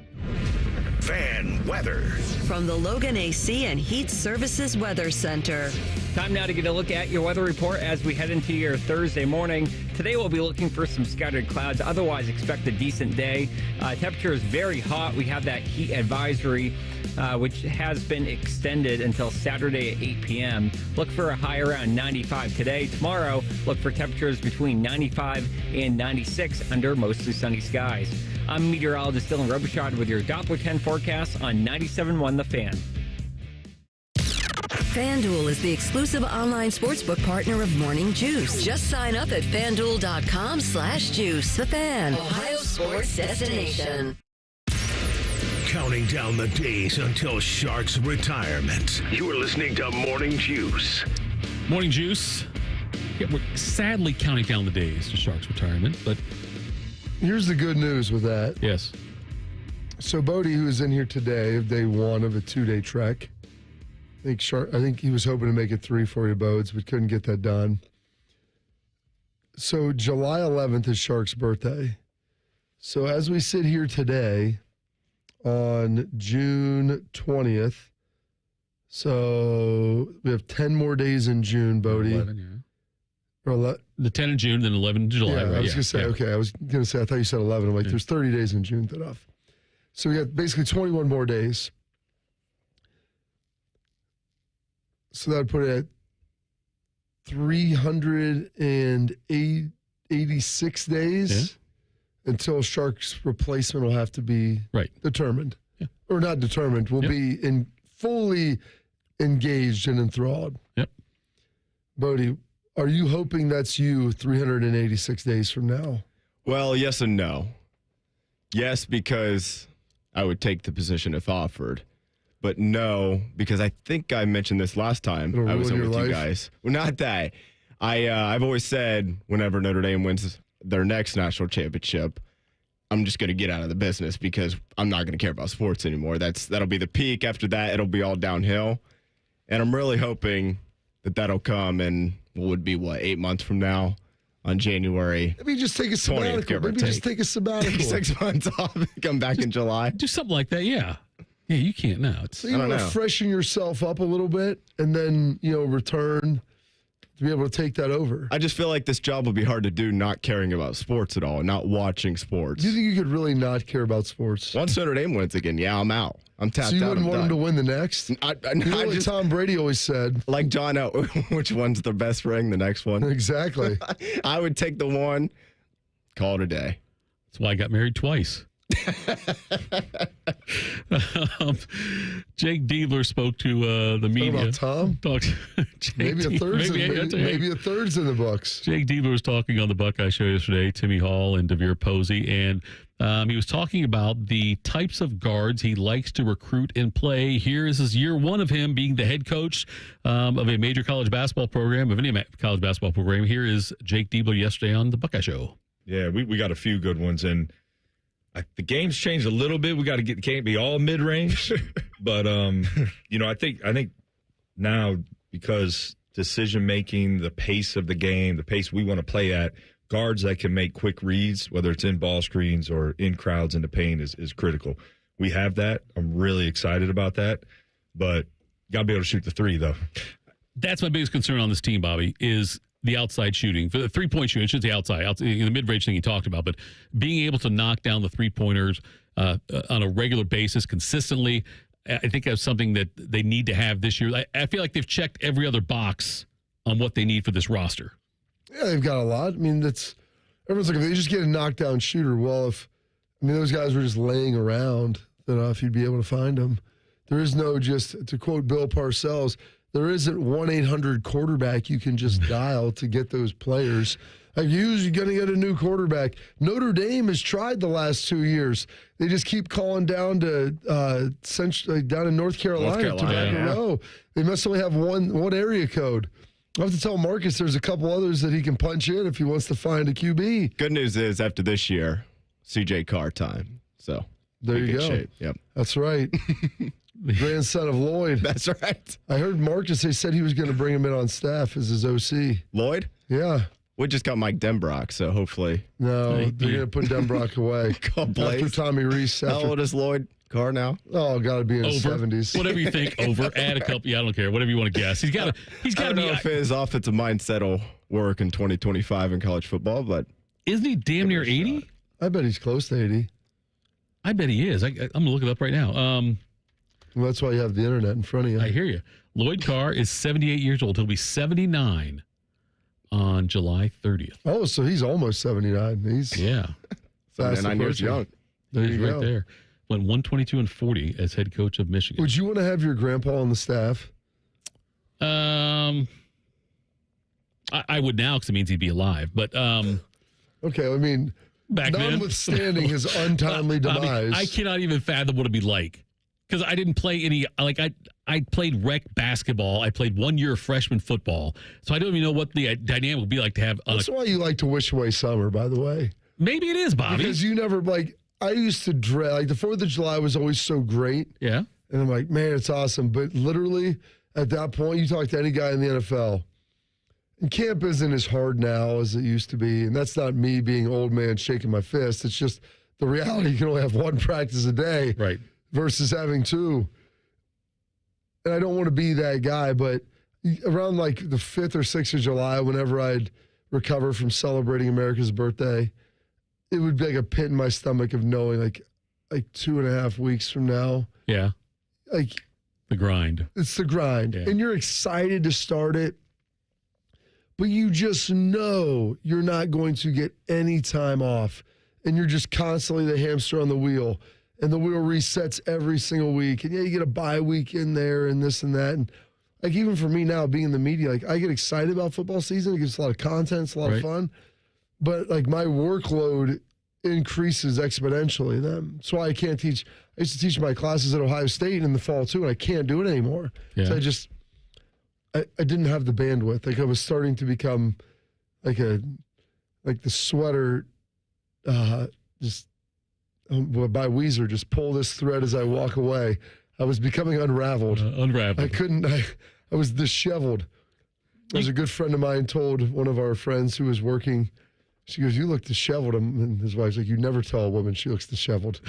Fan weather. From the Logan AC and Heat Services Weather Center. Time now to get a look at your weather report as we head into your Thursday morning. Today we'll be looking for some scattered clouds. Otherwise, expect a decent day. Temperature is very hot. We have that heat advisory, which has been extended until Saturday at 8 p.m. Look for a high around 95 today. Tomorrow, look for temperatures between 95 and 96 under mostly sunny skies. I'm meteorologist Dylan Robichaud with your Doppler 10 forecast on 97.1 The Fan. FanDuel is the exclusive online sportsbook partner of Morning Juice. Just sign up at FanDuel.com/juice. The Fan, Ohio sports destination. Counting down the days until Shark's retirement. You are listening to Morning Juice. Morning Juice. Yeah, we're sadly counting down the days to Shark's retirement, but here's the good news with that. Yes. So Bodie, who is in here today of day one of a 2-day trek, I think he was hoping to make it 3 for you, Bodes, but couldn't get that done. So July 11th is Shark's birthday. So as we sit here today on June 20th, so we have 10 more days in June, Bodie. 11, yeah. Or the 10 in June, then 11 in July. Yeah, right? I was going to say, okay, I was going to say, I thought you said 11. I'm like, there's 30 days in June that off. So we got basically 21 more days. So that would put it at 386 days until Shark's replacement will have to be determined. Yeah. Or not determined, will be fully engaged and enthralled. Yep. Bodie, are you hoping that's you 386 days from now? Well, yes and no. Yes, because I would take the position if offered. But no, because I think I mentioned this last time I was in with you guys. Well, not that. I've always said whenever Notre Dame wins their next national championship, I'm just going to get out of the business because I'm not going to care about sports anymore. That'll be the peak. After that, it'll be all downhill. And I'm really hoping that that'll come in what would be, 8 months from now on January. Maybe just take a sabbatical. Maybe just take a sabbatical. 6 months off and come back in July. Do something like that, yeah. Yeah, you can't now. So you want to freshen yourself up a little bit and then, return to be able to take that over. I just feel like this job will be hard to do not caring about sports at all and not watching sports. Do you think you could really not care about sports? Once Notre Dame wins again, I'm out. I'm tapped out. So you wouldn't want them to win the next? What Tom Brady always said. Like John, which one's the best ring? The next one? Exactly. I would take the one, call it a day. That's why I got married twice. Jake Diebler spoke to the media. About Tom? Maybe a third's in the books. Jake Diebler was talking on the Buckeye Show yesterday, Timmy Hall and DeVere Posey, and he was talking about the types of guards he likes to recruit and play. Here is his year one of him being the head coach of a major college basketball program, of any college basketball program. Here is Jake Diebler yesterday on the Buckeye Show. Yeah, we got a few good ones, and the game's changed a little bit. We can't be all mid range, but I think now, because decision making, the pace of the game, the pace we want to play at, guards that can make quick reads, whether it's in ball screens or in crowds in the paint, is critical. We have that. I'm really excited about that, but got to be able to shoot the three though. That's my biggest concern on this team, Bobby, is the outside shooting. For the three-point shooting, it's just the outside, the mid-range thing you talked about, but being able to knock down the three-pointers on a regular basis consistently, I think that's something that they need to have this year. I feel like they've checked every other box on what they need for this roster. Yeah, they've got a lot. I mean, everyone's like, if they just get a knockdown shooter, those guys were just laying around, if you'd be able to find them. There is no, just to quote Bill Parcells, there isn't 1-800 quarterback you can just dial to get those players. Like, you're going to get a new quarterback. Notre Dame has tried the last 2 years. They just keep calling down to down in North Carolina. Tobacco. They must only have one area code. I'll have to tell Marcus there's a couple others that he can punch in if he wants to find a QB. Good news is, after this year, CJ Carr time. So there you go. Shape. Yep. That's right. Grandson of Lloyd. That's right. I heard Marcus, they said he was going to bring him in on staff as his OC. Lloyd? Yeah. We just got Mike Denbrock, so hopefully. No, they're going to put Denbrock away. After Tommy Reese. How old is Lloyd Carr now? Oh, got to be in his 70s. Whatever you think, over. Add a couple. Yeah, I don't care. Whatever you want to guess. He's got to be. I don't know if his offensive mindset will work in 2025 in college football, but. Isn't he damn near 80? I bet he's close to 80. I bet he is. I'm going to look it up right now. Well, that's why you have the internet in front of you. I hear you. Lloyd Carr is 78 years old. He'll be 79 on July 30th. Oh, so he's almost 79. He's fast 9 years young. There he's you right go. There. Went 122-40 as head coach of Michigan. Would you want to have your grandpa on the staff? I would now because it means he'd be alive. But okay, I mean, back notwithstanding his untimely demise, I cannot even fathom what it'd be like. Because I didn't play any, I played rec basketball. I played 1 year of freshman football. So I don't even know what the dynamic would be like to have. That's why you like to wish away summer, by the way. Maybe it is, Bobby. Because you never, I used to dread, the 4th of July was always so great. Yeah. And I'm like, man, it's awesome. But literally, at that point, you talk to any guy in the NFL, and camp isn't as hard now as it used to be. And that's not me being old man shaking my fist. It's just the reality. You can only have one practice a day. Right. Versus having two. And I don't want to be that guy, but around the 5th or 6th of July, whenever I'd recover from celebrating America's birthday, it would be like a pit in my stomach of knowing like 2.5 weeks from now. Yeah. Like the grind. It's the grind. Yeah. And you're excited to start it, but you just know you're not going to get any time off. And you're just constantly the hamster on the wheel. And the wheel resets every single week. And yeah, you get a bye week in there and this and that. And like even for me now, being in the media, like I get excited about football season. It gives a lot of content. It's a lot of fun. But like my workload increases exponentially. That's why I can't teach. I used to teach my classes at Ohio State in the fall too, and I can't do it anymore. Yeah. So I didn't have the bandwidth. Like I was starting to become like the sweater just by Weezer, just pull this thread as I walk away. I was becoming unraveled. Unraveled. I was disheveled. There's a good friend of mine told one of our friends who was working, she goes, "You look disheveled." And his wife's like, "You never tell a woman she looks disheveled."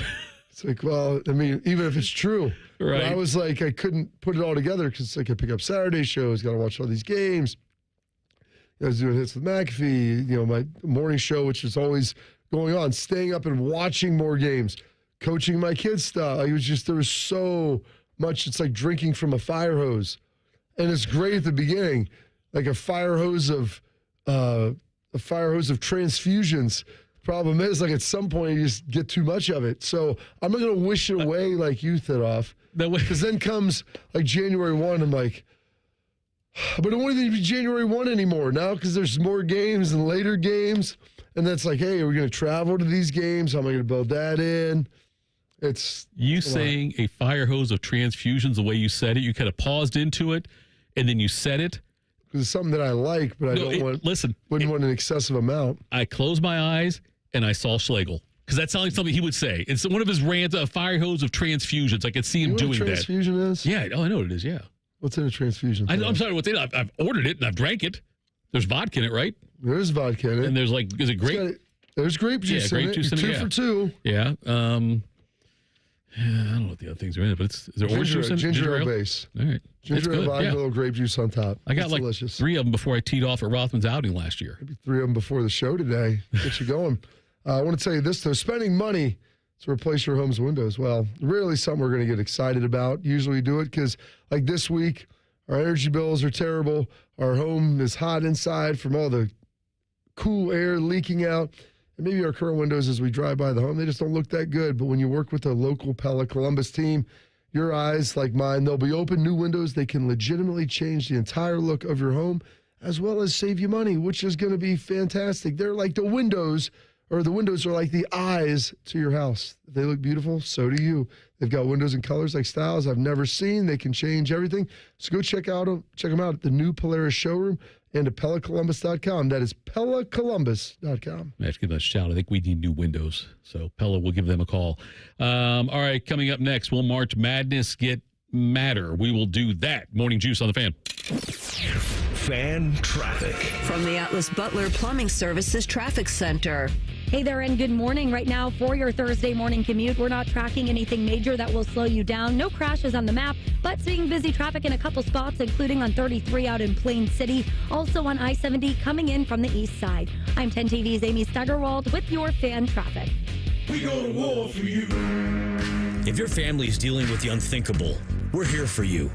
It's like, well, I mean, even if it's true. Right. But I was like, I couldn't put it all together because I could pick up Saturday shows, got to watch all these games. I was doing hits with McAfee, my morning show, which is always going on, staying up and watching more games, coaching my kids stuff. There was so much. It's like drinking from a fire hose. And it's great at the beginning, like a fire hose of transfusions. Problem is, like at some point, you just get too much of it. So I'm not going to wish it away like you did off. Because then comes like January 1, I'm like, but it won't even be January 1 anymore now because there's more games and later games. And that's like, hey, are we going to travel to these games? How am I going to build that in? It's you saying a fire hose of transfusions, the way you said it, you kind of paused into it and then you said it. Because it's something that I like, but wouldn't want an excessive amount. I closed my eyes and I saw Schlegel. Because that sounds like something he would say. It's one of his rants, a fire hose of transfusions. I could see him doing that. What a transfusion is? Yeah, I know what it is, yeah. What's in a transfusion? I'm sorry, what's in it? I've ordered it and I've drank it. There's vodka in it, right? There is vodka in it. And there's is it grape? There's grape juice in it. Two for two. Yeah. I don't know what the other things are in it, but is there orange juice in it? Ginger ale base. All right. Ginger ale, vodka, a little grape juice on top. I got delicious. 3 of them before I teed off at Rothman's outing last year. Maybe 3 of them before the show today. Get you going. I want to tell you this, though. Spending money to replace your home's windows, well, rarely something we're going to get excited about. Usually we do it because, like this week, our energy bills are terrible. Our home is hot inside from all the cool air leaking out. And maybe our current windows as we drive by the home, they just don't look that good. But when you work with the local Pella Columbus team, your eyes, like mine, they'll be open, new windows. They can legitimately change the entire look of your home as well as save you money, which is going to be fantastic. They're like the windows, or the windows are like the eyes to your house. They look beautiful, so do you. They've got windows and colors like styles I've never seen. They can change everything. So go check them out at the new Polaris showroom and at PellaColumbus.com. That is PellaColumbus.com. Let's give them a shout. I think we need new windows. So Pella will give them a call. All right, coming up next, will March Madness get madder? We will do that. Morning Juice on the Fan. Fan traffic. From the Atlas Butler Plumbing Services Traffic Center. Hey there, and good morning. Right now for your Thursday morning commute, we're not tracking anything major that will slow you down. No crashes on the map, but seeing busy traffic in a couple spots, including on 33 out in Plain City, also on I-70 coming in from the east side. I'm 10 TV's Amy Steigerwald with your fan traffic. We go to war for you. If your family is dealing with the unthinkable, we're here for you.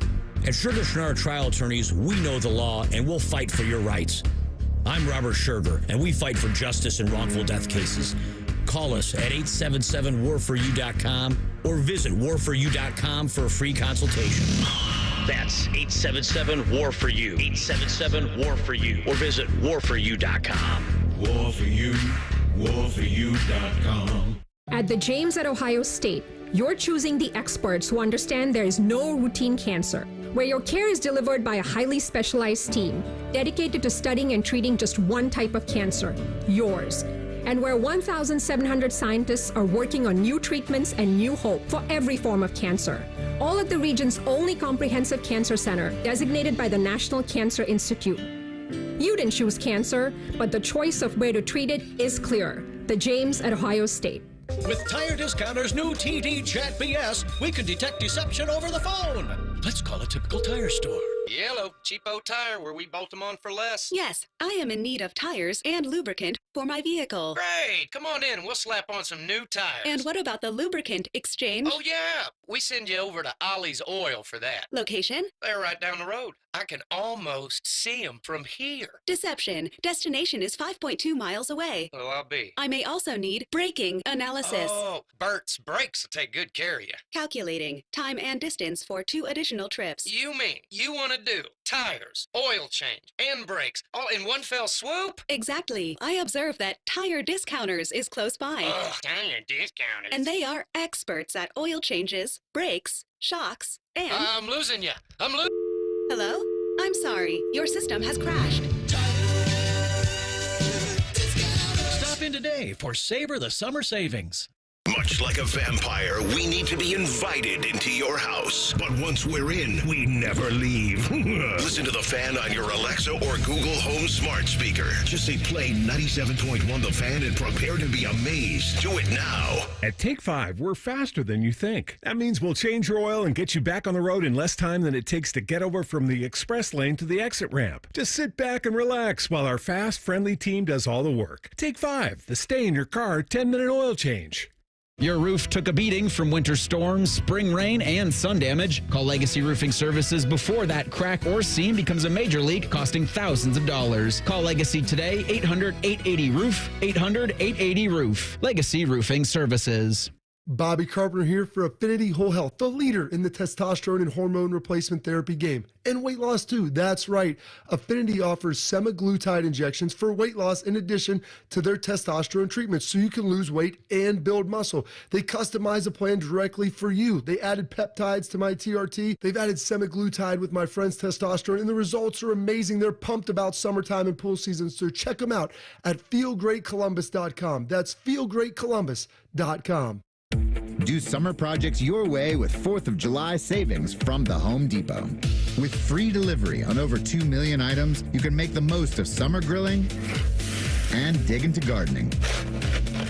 At Sugar Schnarr Trial Attorneys, we know the law and we'll fight for your rights. I'm Robert Scherger, and we fight for justice in wrongful death cases. Call us at 877-WARFORYOU.com or visit warforyou.com for a free consultation. That's 877-WAR-FOR-YOU. 877-WAR-FOR-YOU. Or visit warforyou.com. War for you, warforyou.com. At the James at Ohio State, you're choosing the experts who understand there is no routine cancer, where your care is delivered by a highly specialized team dedicated to studying and treating just one type of cancer, yours, and where 1,700 scientists are working on new treatments and new hope for every form of cancer. All at the region's only comprehensive cancer center, designated by the National Cancer Institute. You didn't choose cancer, but the choice of where to treat it is clear. The James at Ohio State. With Tire Discounter's new TD Chat BS, we can detect deception over the phone. Let's call a typical tire store. Yellow, cheapo tire where we bolt them on for less. Yes, I am in need of tires and lubricant for my vehicle. Great, come on in. We'll slap on some new tires. And what about the lubricant exchange? Oh, yeah. We send you over to Ollie's Oil for that. Location? They're right down the road. I can almost see them from here. Deception. Destination is 5.2 miles away. Well, I'll be. I may also need braking analysis. Oh, Bert's Brakes will take good care of you. Calculating time and distance for 2 additional trips. You mean you want to do tires, oil change, and brakes all in one fell swoop? Exactly. I observe that Tire Discounters is close by. Ugh, Tire Discounters. And they are experts at oil changes, brakes, shocks, and... I'm losing you. Hello? I'm sorry. Your system has crashed. Stop in today for Savor the Summer Savings. Much like a vampire, we need to be invited into your house. But once we're in, we never leave. Listen to The Fan on your Alexa or Google Home smart speaker. Just say play 97.1 The Fan and prepare to be amazed. Do it now. At Take 5, we're faster than you think. That means we'll change your oil and get you back on the road in less time than it takes to get over from the express lane to the exit ramp. Just sit back and relax while our fast, friendly team does all the work. Take 5, the stay in your car 10-minute oil change. Your roof took a beating from winter storms, spring rain, and sun damage. Call Legacy Roofing Services before that crack or seam becomes a major leak, costing thousands of dollars. Call Legacy today, 800-880-ROOF, 800-880-ROOF. Legacy Roofing Services. Bobby Carpenter here for Affinity Whole Health, the leader in the testosterone and hormone replacement therapy game. And weight loss too, that's right. Affinity offers semaglutide injections for weight loss in addition to their testosterone treatments so you can lose weight and build muscle. They customize a plan directly for you. They added peptides to my TRT. They've added semaglutide with my friend's testosterone, and the results are amazing. They're pumped about summertime and pool season, so check them out at feelgreatcolumbus.com. That's feelgreatcolumbus.com. Do summer projects your way with 4th of July savings from the Home Depot. With free delivery on over 2 million items, you can make the most of summer grilling and dig into gardening.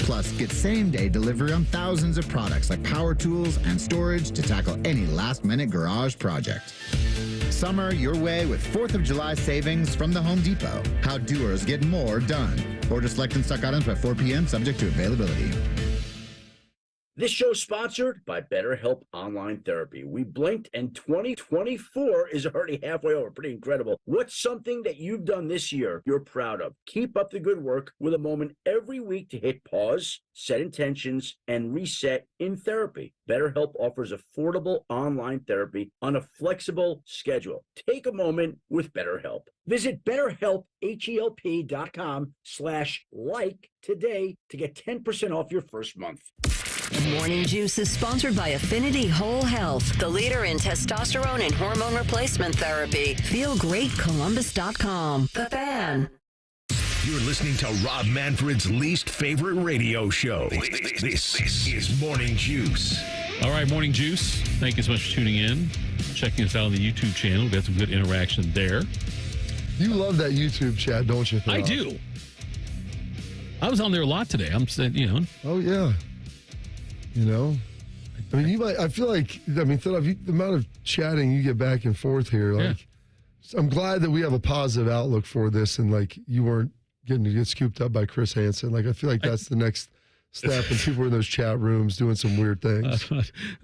Plus, get same-day delivery on thousands of products like power tools and storage to tackle any last-minute garage project. Summer your way with 4th of July savings from the Home Depot. How doers get more done. Order select and stock items by 4 p.m. subject to availability. This show's sponsored by BetterHelp Online Therapy. We blinked and 2024 is already halfway over. Pretty incredible. What's something that you've done this year you're proud of? Keep up the good work with a moment every week to hit pause, set intentions, and reset in therapy. BetterHelp offers affordable online therapy on a flexible schedule. Take a moment with BetterHelp. Visit BetterHelp.com/like today to get 10% off your first month. Morning Juice is sponsored by Affinity Whole Health, the leader in testosterone and hormone replacement therapy. FeelGreatColumbus.com. The Fan. You're listening to Rob Manfred's least favorite radio show. This is Morning Juice. All right, Morning Juice. Thank you so much for tuning in, checking us out on the YouTube channel. We've got some good interaction there. You love that YouTube chat, don't you? I do. I was on there a lot today. I'm saying, Oh, yeah. I mean, you might. I feel like. I mean, the amount of chatting you get back and forth here. Like, I'm glad that we have a positive outlook for this, and like you weren't getting to get scooped up by Chris Hansen. Like, I feel like that's the next step, and people are in those chat rooms doing some weird things.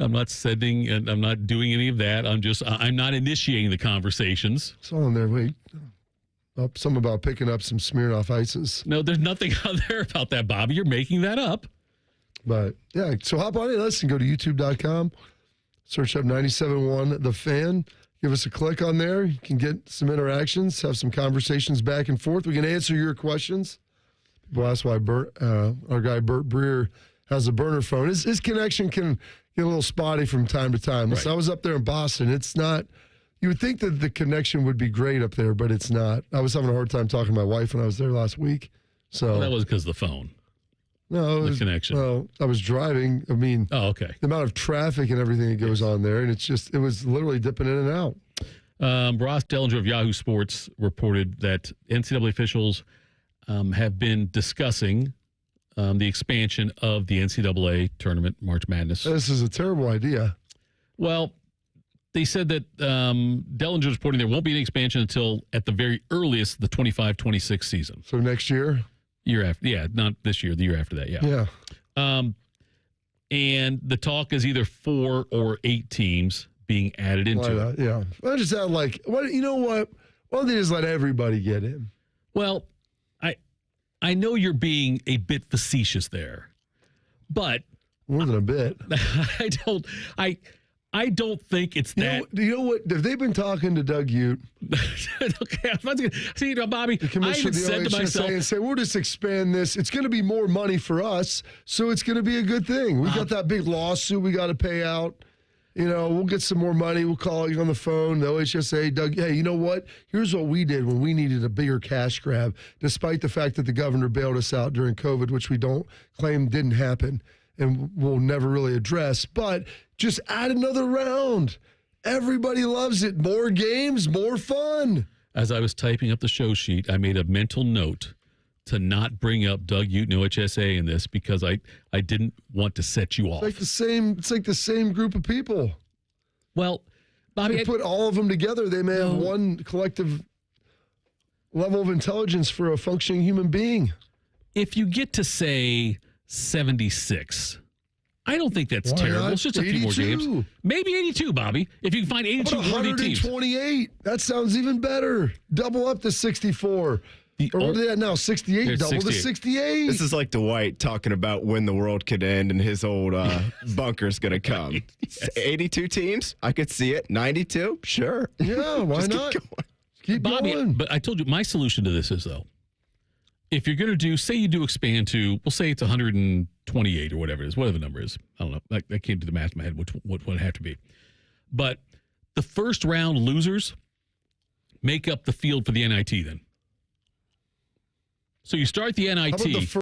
I'm not sending, and I'm not doing any of that. I'm not initiating the conversations. It's all in there. Wait. Something about picking up some Smirnoff Ices. No, there's nothing out there about that, Bobby. You're making that up. But, yeah, so hop on in. Listen, go to youtube.com, search up 97.1 The Fan. Give us a click on there. You can get some interactions, have some conversations back and forth. We can answer your questions. People ask why our guy Bert Breer has a burner phone. His connection can get a little spotty from time to time. Right. So I was up there in Boston. It's not, you would think that the connection would be great up there, but it's not. I was having a hard time talking to my wife when I was there last week. So that was because of the phone. No, the connection. Well, I was driving. I mean, okay. The amount of traffic and everything that goes on there, and it was literally dipping in and out. Ross Dellinger of Yahoo Sports reported that NCAA officials have been discussing the expansion of the NCAA tournament, March Madness. This is a terrible idea. Well, They said that Dellinger's reporting there won't be an expansion until, at the very earliest, the 25-26 season. So next year? Year after. Yeah, not this year, the year after that, yeah. Yeah. And the talk is either 4 or 8 teams being added into it. Yeah. I just sound like, you know what? Why don't they just let everybody get in? Well, I know you're being a bit facetious there, but more than a bit. I don't think it's that. You know what? Have they been talking to Doug Ute? Okay, see, Bobby, I even said to myself, and say, we'll just expand this. It's going to be more money for us, so it's going to be a good thing. We got that big lawsuit we got to pay out. You know, we'll get some more money. We'll call you on the phone. The OHSA, Doug, hey, you know what? Here's what we did when we needed a bigger cash grab, despite the fact that the governor bailed us out during COVID, which we don't claim didn't happen and we'll never really address. But just add another round. Everybody loves it. More games, more fun. As I was typing up the show sheet, I made a mental note to not bring up Doug Ute and OHSA in this because I didn't want to set you off. It's like the same group of people. Well, Bobby, put all of them together, they may have one collective level of intelligence for a functioning human being. If you get to say 76, I don't think that's terrible. It's just 82. A few more games. Maybe 82, Bobby. If you can find 82 worthy teams. 128. That sounds even better. Double up to 64. Or what are they at now? 68? Double to 68. This is like Dwight talking about when the world could end and his old bunker's going to come. Right. Yes. 82 teams? I could see it. 92? Sure. Yeah, why not? Keep Bobby, going. But I told you, my solution to this is, though, if you're going to do, say you do expand to, we'll say it's 128 or whatever it is, whatever the number is. I don't know. That came to the math in my head, what would it have to be. But the first round losers make up the field for the NIT then. So you start the NIT.